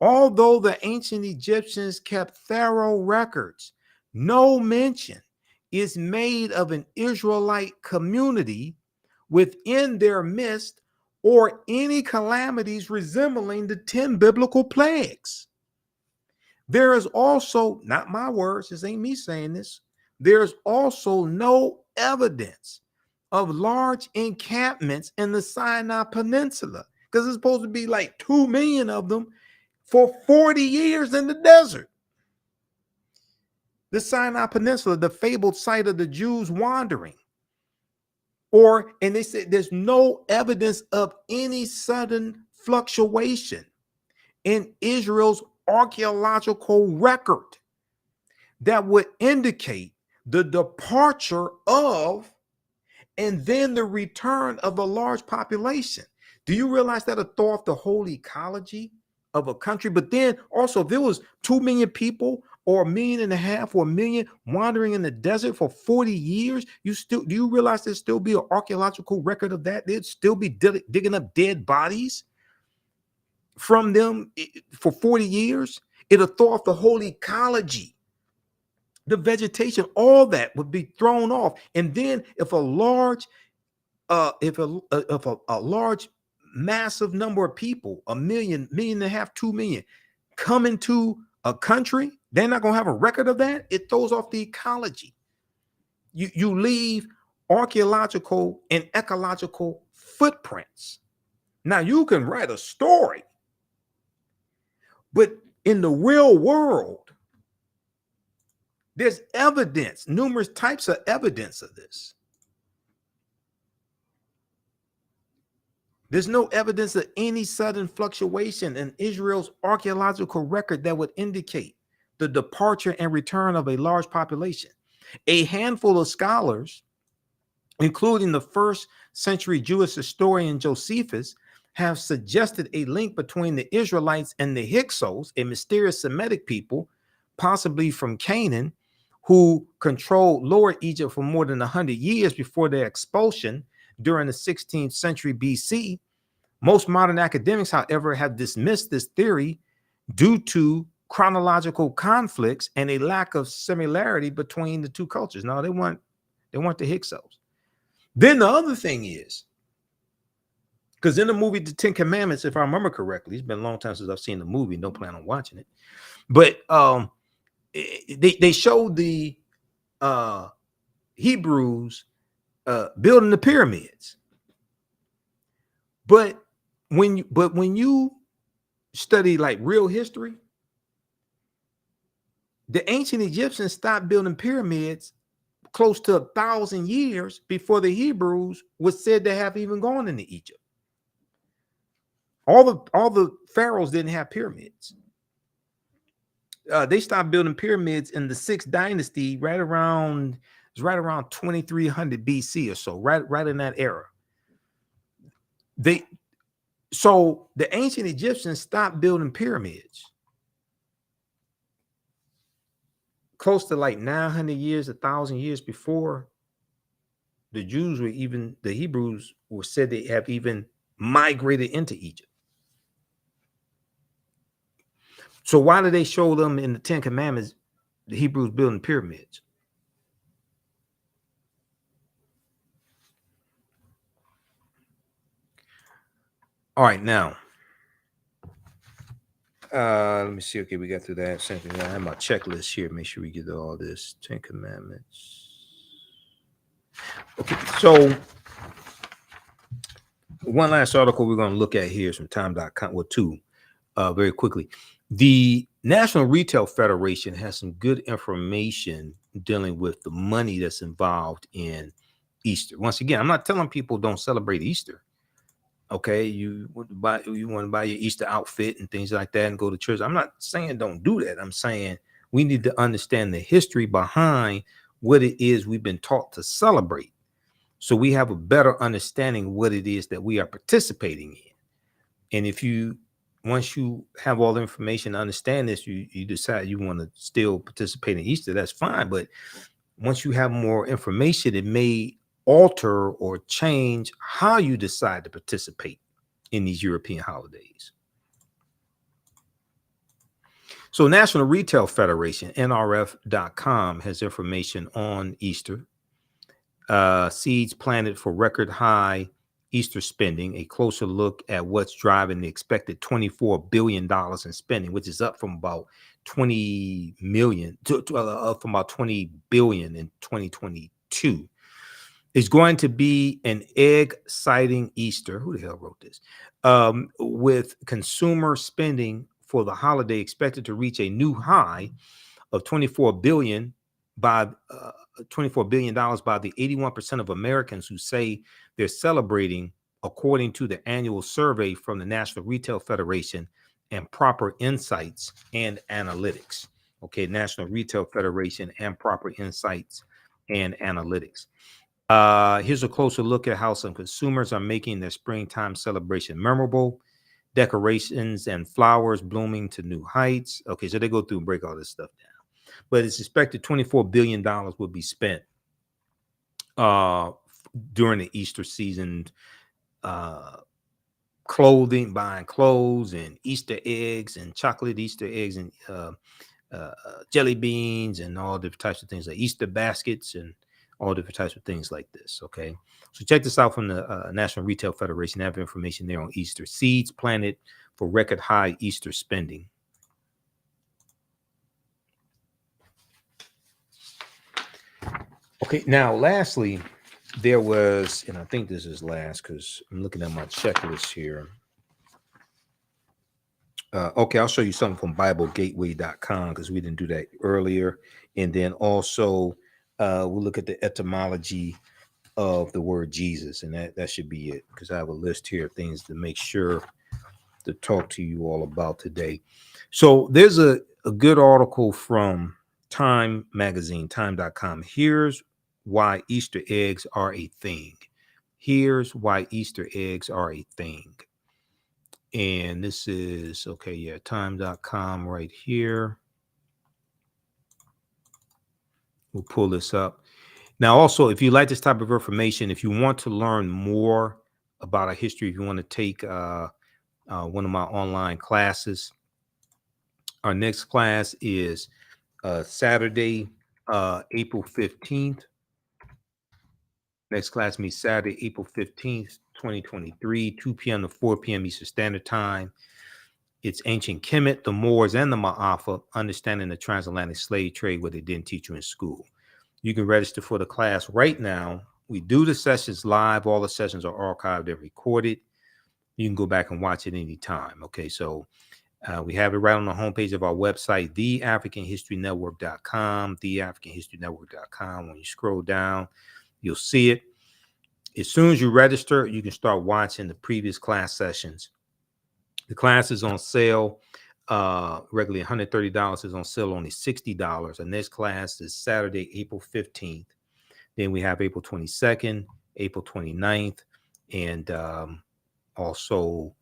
S1: Although the ancient Egyptians kept thorough records, no mention is made of an Israelite community within their midst or any calamities resembling the 10 biblical plagues. There is also, not my words, this ain't me saying this, there's also no evidence of large encampments in the Sinai Peninsula, because it's supposed to be like 2 million of them for 40 years in the desert. The Sinai Peninsula, the fabled site of the Jews wandering. And they said there's no evidence of any sudden fluctuation in Israel's archaeological record that would indicate the departure of and then the return of a large population. Do you realize that would throw off the whole ecology of a country? But then also, if there was 2 million people or 1.5 million or 1 million wandering in the desert for 40 years, do you realize there'd still be an archaeological record of that? They'd still be digging up dead bodies from them for 40 years. It'll throw off the whole ecology, the vegetation, all that would be thrown off. And then if a large massive number of people, 1 million, 1.5 million, 2 million, come into a country, they're not going to have a record of that. It throws off the ecology. You leave archaeological and ecological footprints. Now, you can write a story, but in the real world, there's evidence, numerous types of evidence of this. There's no evidence of any sudden fluctuation in Israel's archaeological record that would indicate the departure and return of a large population. A handful of scholars, including the first century Jewish historian Josephus, have suggested a link between the Israelites and the Hyksos, a mysterious Semitic people, possibly from Canaan, who controlled Lower Egypt for more than 100 years before their expulsion during the 16th century BC. Most modern academics, however, have dismissed this theory due to chronological conflicts and a lack of similarity between the two cultures. Now, they want the Hyksos. Then the other thing is, because in the movie The Ten Commandments, if I remember correctly, it's been a long time since I've seen the movie, no plan on watching it, but they showed the Hebrews building the pyramids. But when you study like real history, the ancient Egyptians stopped building pyramids close to 1,000 years before the Hebrews was said to have even gone into Egypt. All the pharaohs didn't have pyramids. They stopped building pyramids in the 6th dynasty, right around 2300 BC or so, right in that era. So the ancient Egyptians stopped building pyramids close to like 900 years, 1,000 years before the Hebrews were said to have even migrated into Egypt. So why did they show them in the Ten Commandments, the Hebrews building pyramids? All right, now, let me see. Okay, we got through that. Same thing. I have my checklist here. Make sure we get all this. Ten Commandments. Okay, so one last article we're going to look at here is from time.com, well, two, very quickly. The National Retail Federation has some good information dealing with the money that's involved in Easter. Once again, I'm not telling people don't celebrate Easter. Okay, you want to buy your Easter outfit and things like that and go to church. I'm not saying don't do that. I'm saying we need to understand the history behind what it is we've been taught to celebrate, so we have a better understanding of what it is that we are participating in. And once you have all the information to understand this, you decide you want to still participate in Easter, that's fine. But once you have more information, it may alter or change how you decide to participate in these European holidays. So National Retail Federation, NRF.com, has information on Easter. Seeds planted for record high Easter spending, a closer look at what's driving the expected $24 billion in spending, which is up from about 20 million from about 20 billion in 2022. Is going to be an egg-citing Easter. Who the hell wrote this? With consumer spending for the holiday expected to reach a new high of $24 billion by the 81% of Americans who say they're celebrating, according to the annual survey from the National Retail Federation and Proper Insights and Analytics. Okay, National Retail Federation and Proper Insights and Analytics. Here's a closer look at how some consumers are making their springtime celebration memorable. Decorations and flowers blooming to new heights. Okay, so they go through and break all this stuff down. But it's expected $24 billion will be spent during the Easter season, clothing, buying clothes and Easter eggs and chocolate Easter eggs and jelly beans and all different types of things, like Easter baskets and all different types of things like this. Okay, so check this out from the National Retail Federation. They have information there on Easter. Seeds planted for record high Easter spending. Okay, now lastly, there was, and I think this is last because I'm looking at my checklist here. Okay, I'll show you something from BibleGateway.com because we didn't do that earlier. And then also we'll look at the etymology of the word Jesus, and that should be it, because I have a list here of things to make sure to talk to you all about today. So there's a good article from Time magazine, time.com. Here's why Easter eggs are a thing. Here's why Easter eggs are a thing. And this is, okay, yeah, time.com right here. We'll pull this up. Now, also, if you like this type of information, if you want to learn more about our history, if you want to take one of my online classes, our next class is Saturday, April 15th. Next class meets Saturday, April 15th, 2023, 2 p.m. to 4 p.m. Eastern Standard Time. It's Ancient Kemet, the Moors, and the Ma'afa, understanding the transatlantic slave trade, what they didn't teach you in school. You can register for the class right now. We do the sessions live. All the sessions are archived and recorded. You can go back and watch it anytime. Okay, so we have it right on the homepage of our website, theafricanhistorynetwork.com, theafricanhistorynetwork.com. When you scroll down, you'll see it. As soon as you register, you can start watching the previous class sessions. The class is on sale. Regularly $130 is on sale, only $60. And this class is Saturday, April 15th. Then we have April 22nd, April 29th, and also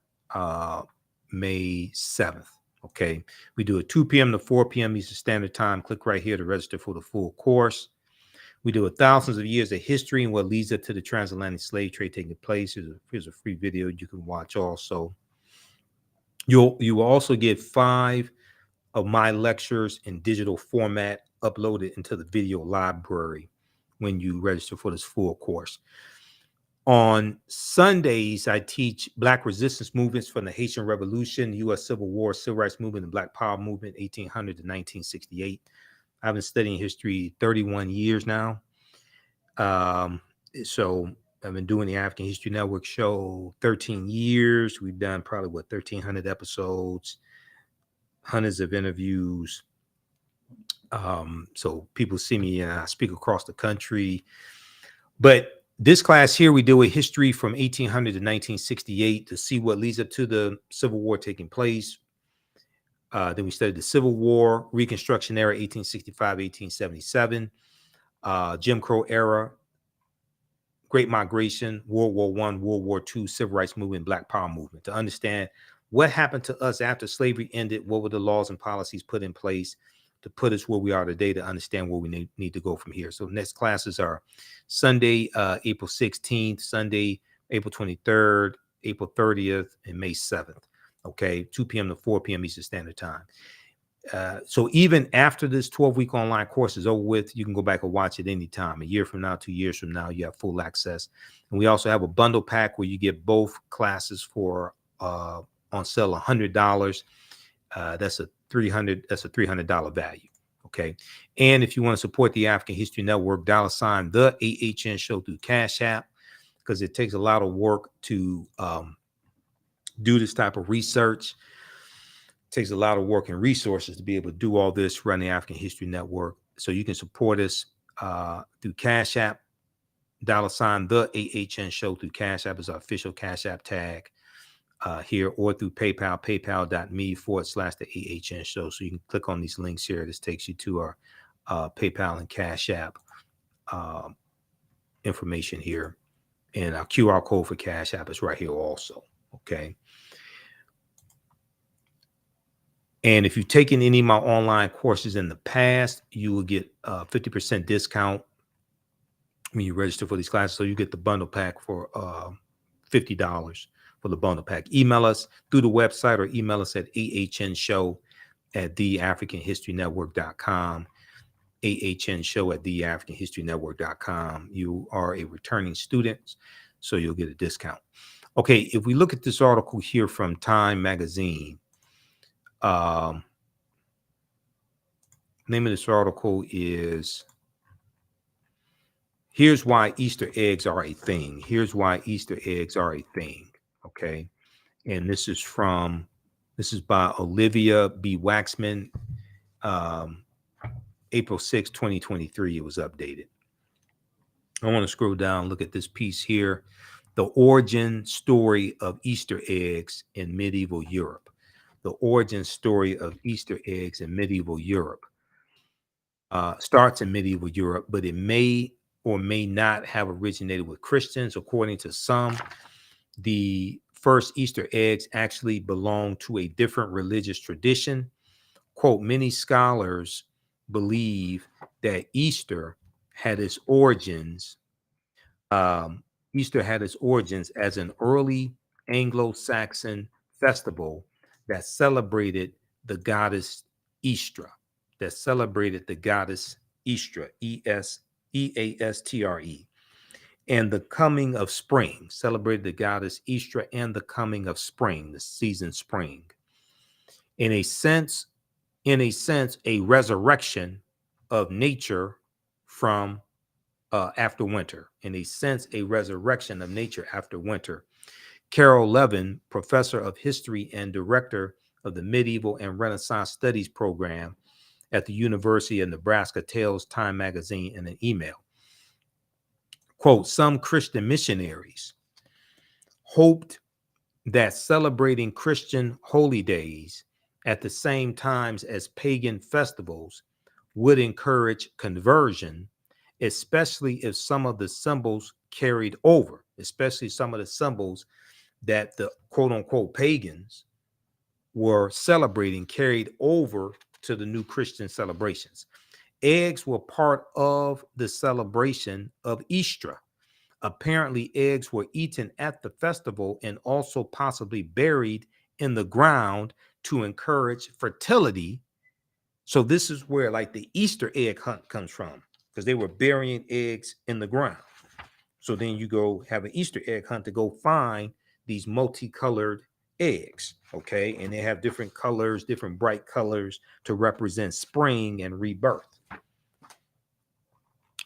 S1: May 7th. Okay. We do it 2 p.m. to 4 p.m. Eastern Standard Time. Click right here to register for the full course. We do thousands of years of history and what leads up to the transatlantic slave trade taking place. Here's a free video you can watch also. You will also get 5 of my lectures in digital format uploaded into the video library when you register for this full course. On Sundays, I teach Black resistance movements from the Haitian Revolution, U.S. Civil War, Civil Rights Movement, and Black Power Movement, 1800 to 1968. I've been studying history 31 years now. So I've been doing the African History Network show 13 years. We've done probably, 1,300 episodes, hundreds of interviews. So people see me and I speak across the country. But this class here, we do a history from 1800 to 1968 to see what leads up to the Civil War taking place. Then we studied the Civil War, Reconstruction era, 1865, 1877, Jim Crow era, Great Migration, World War I, World War II, Civil Rights Movement, Black Power Movement, to understand what happened to us after slavery ended, what were the laws and policies put in place to put us where we are today, to understand where we need to go from here. So next classes are Sunday, April 16th, Sunday, April 23rd, April 30th, and May 7th. Okay, 2 p.m. to 4 p.m. Eastern Standard Time. So even after this 12-week online course is over with, you can go back and watch it anytime. A year from now, 2 years from now, you have full access. And we also have a bundle pack where you get both classes for on sale $100. That's a $300 value. Okay. And if you want to support the African History Network, $ the AHN show through Cash App, because it takes a lot of work to do this type of research. It takes a lot of work and resources to be able to do all this, run the African History Network. So you can support us through Cash App, $ the AHN show through Cash App is our official Cash App tag here, or through PayPal, paypal.me/the AHN show. So you can click on these links here. This takes you to our PayPal and Cash App information here. And our QR code for Cash App is right here also. Okay. And if you've taken any of my online courses in the past, you will get a 50% discount when you register for these classes. So you get the bundle pack for $50 for the bundle pack. Email us through the website or email us at ahnshow@theafricanhistorynetwork.com. ahnshow@theafricanhistorynetwork.com. You are a returning student, so you'll get a discount. Okay, if we look at this article here from Time Magazine, name of this article is Here's Why Easter Eggs Are a Thing. Here's why Easter eggs are a thing. Okay. And this is by Olivia B. Waxman, April 6, 2023. It was updated. I want to scroll down, look at this piece here. The origin story of Easter eggs in medieval Europe. The origin story of Easter eggs in medieval Europe starts in medieval Europe, but it may or may not have originated with Christians. According to some, the first Easter eggs actually belong to a different religious tradition. Quote, many scholars believe that Easter had its origins as an early Anglo-Saxon festival that celebrated the goddess Ishtar, Eastre, and the coming of spring, celebrated the goddess Ishtar and the coming of spring, the season spring. In a sense, a resurrection of nature from after winter. In a sense, a resurrection of nature after winter. Carol Levin, professor of history and director of the Medieval and Renaissance Studies program at the University of Nebraska, tells Time magazine in an email. Quote, some Christian missionaries hoped that celebrating Christian holy days at the same times as pagan festivals would encourage conversion, especially if some of the symbols carried over, especially some of the symbols that the quote unquote pagans were celebrating carried over to the new Christian celebrations. Eggs were part of the celebration of Easter. Apparently, eggs were eaten at the festival and also possibly buried in the ground to encourage fertility. So this is where like the Easter egg hunt comes from, because they were burying eggs in the ground. So then you go have an Easter egg hunt to go find these multicolored eggs, okay? And they have different colors, different bright colors to represent spring and rebirth.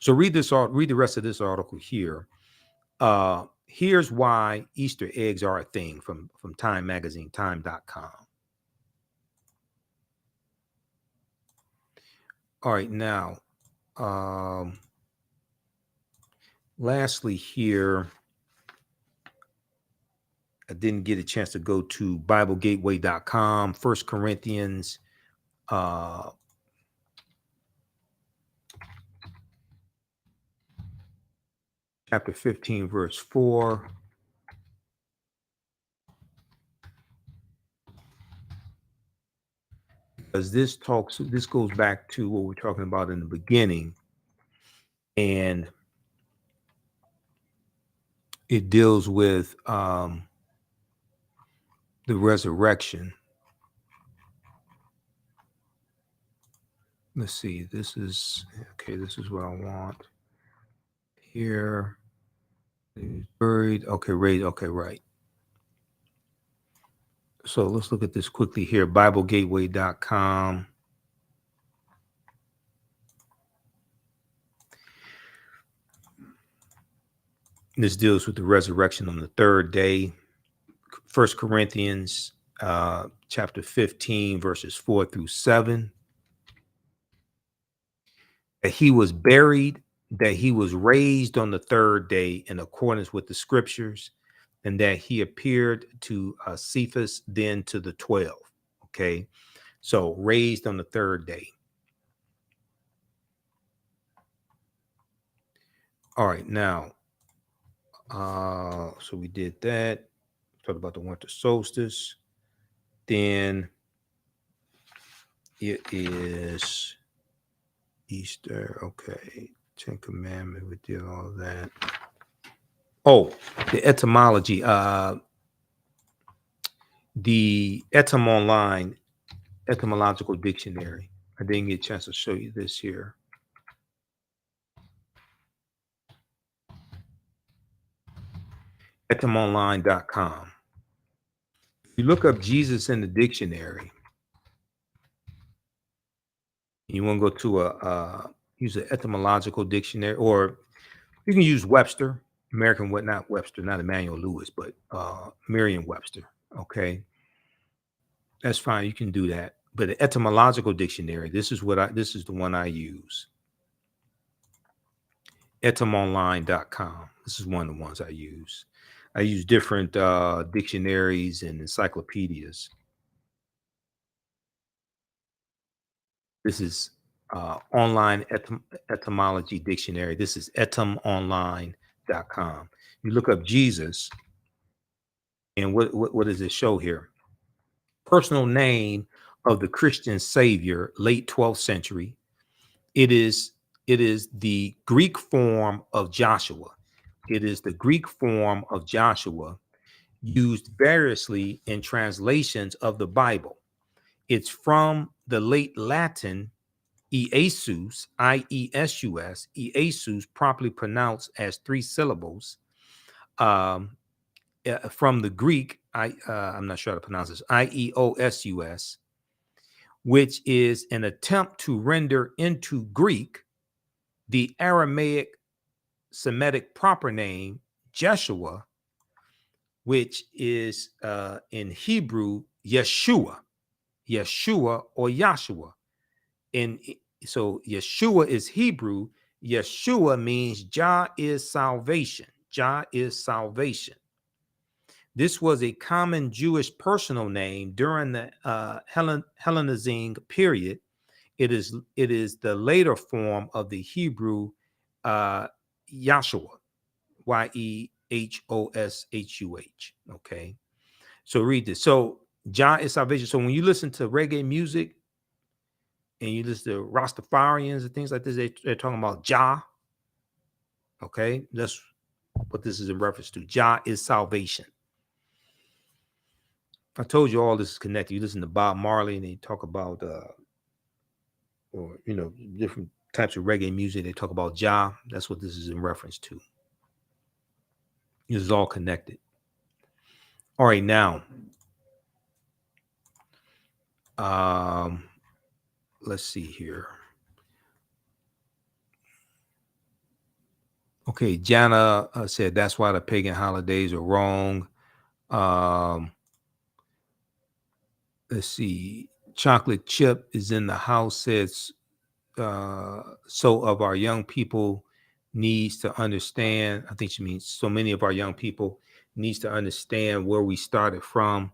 S1: So read the rest of this article here. Here's why Easter eggs are a thing from Time magazine, time.com. All right, now, lastly here, I didn't get a chance to go to BibleGateway.com, First Corinthians, chapter 15, verse 4. Because this goes back to what we're talking about in the beginning, and it deals with the resurrection. Let's see, this is what I want here. Buried, okay, raised, okay, right. So let's look at this quickly here, BibleGateway.com. This deals with the resurrection on the third day. First Corinthians chapter 15, verses 4 through 7. That he was buried, that he was raised on the third day in accordance with the scriptures, and that he appeared to Cephas, then to the 12. Okay, so raised on the third day. All right, now, so we did that. Talked about the winter solstice. Then it is Easter. Okay, Ten Commandments. We did all of that. Oh, the etymology. The Etym Online etymological dictionary. I didn't get a chance to show you this here. etymonline.com. If you look up Jesus in the dictionary, you want to go to use an etymological dictionary, or you can use Webster, not Webster, not Emmanuel Lewis, but Merriam-Webster. Okay, that's fine. You can do that. But the etymological dictionary, this is the one I use. etymonline.com. This is one of the ones I use. I use different dictionaries and encyclopedias. This is online etymology dictionary. This is etymonline.com. You look up Jesus. And what does it show here? Personal name of the Christian Savior, late 12th century. It is the Greek form of Joshua. It is the Greek form of Joshua used variously in translations of the Bible. It's from the late Latin Iesus, I-E-S-U-S, Iesus, properly pronounced as 3 syllables. From the Greek, I'm not sure how to pronounce this, I-E-O-S-U-S, which is an attempt to render into Greek the Aramaic Semitic proper name, Jeshua, which is in Hebrew, Yeshua or Yahshua. So Yeshua is Hebrew. Yeshua means Jah is salvation. Jah is salvation. This was a common Jewish personal name during the Hellenizing period. It is the later form of the Hebrew Yahshua, Y-E-H-O-S-H-U-H. Okay, so read this. So Jah is salvation. So when you listen to reggae music and you listen to Rastafarians and things like this, they're talking about Jah. Okay, that's what this is in reference to. Jah is salvation. I told you all this is connected. You listen to Bob Marley and they talk about, or, you know, different types of reggae music. They talk about Jah. That's what this is in reference to. This is all connected. All right, now, let's see here. Okay, Jana said that's why the pagan holidays are wrong. Let's see. Chocolate Chip is in the house, says, so of our young people needs to understand. I think she means so many of our young people needs to understand where we started from.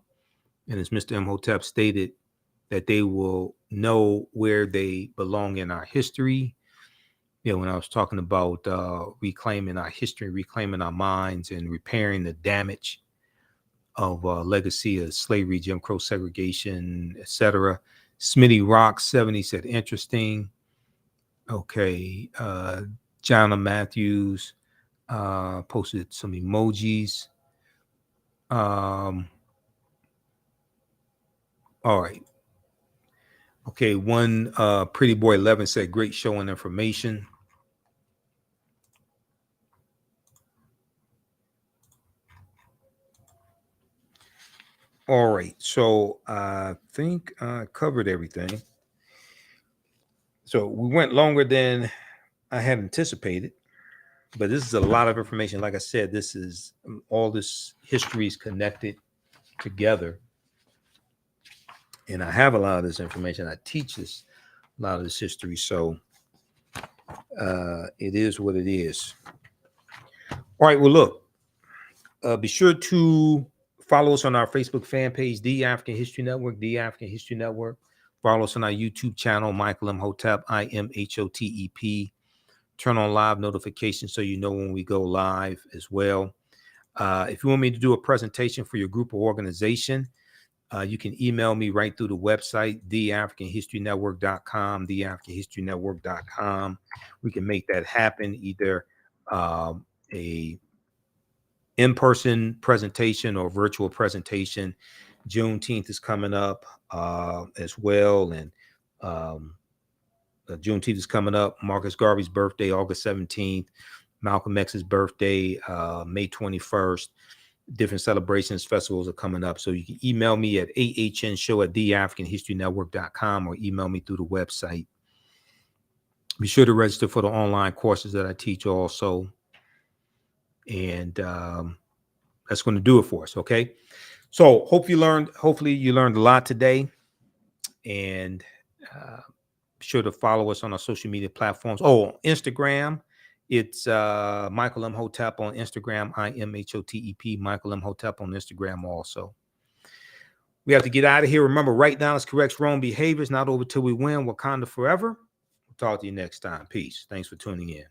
S1: And as Mr. Imhotep stated, that they will know where they belong in our history. You know, when I was talking about reclaiming our history, reclaiming our minds, and repairing the damage of legacy of slavery, Jim Crow segregation, etc. Smitty Rock 70 said interesting. Okay, Jana Matthews posted some emojis. All right. Okay, one Pretty Boy 11 said great show and information. All right, so I think I covered everything. So we went longer than I had anticipated, but this is a lot of information. Like I said, this is all this history is connected together. And I have a lot of this information. I teach this, a lot of this history. So it is what it is. All right, well, look, be sure to follow us on our Facebook fan page, The African History Network, The African History Network. Follow us on our YouTube channel, Michael Imhotep, I-M-H-O-T-E-P. Turn on live notifications so you know when we go live as well. If you want me to do a presentation for your group or organization, you can email me right through the website, theafricanhistorynetwork.com, theafricanhistorynetwork.com. We can make that happen, either a in-person presentation or virtual presentation. Juneteenth is coming up as well, and Juneteenth is coming up. Marcus Garvey's birthday, August 17th. Malcolm X's birthday, May 21st. Different celebrations, festivals are coming up. So you can email me at ahnshow@theafricanhistorynetwork.com or email me through the website. Be sure to register for the online courses that I teach also. And that's going to do it for us. Okay. So hopefully you learned a lot today. And be sure to follow us on our social media platforms. Oh, Instagram. It's Michael Imhotep on Instagram, I-M-H-O-T-E-P, Michael Imhotep on Instagram also. We have to get out of here. Remember, right now is correct wrong behaviors, not over till we win. Wakanda forever. We'll talk to you next time. Peace. Thanks for tuning in.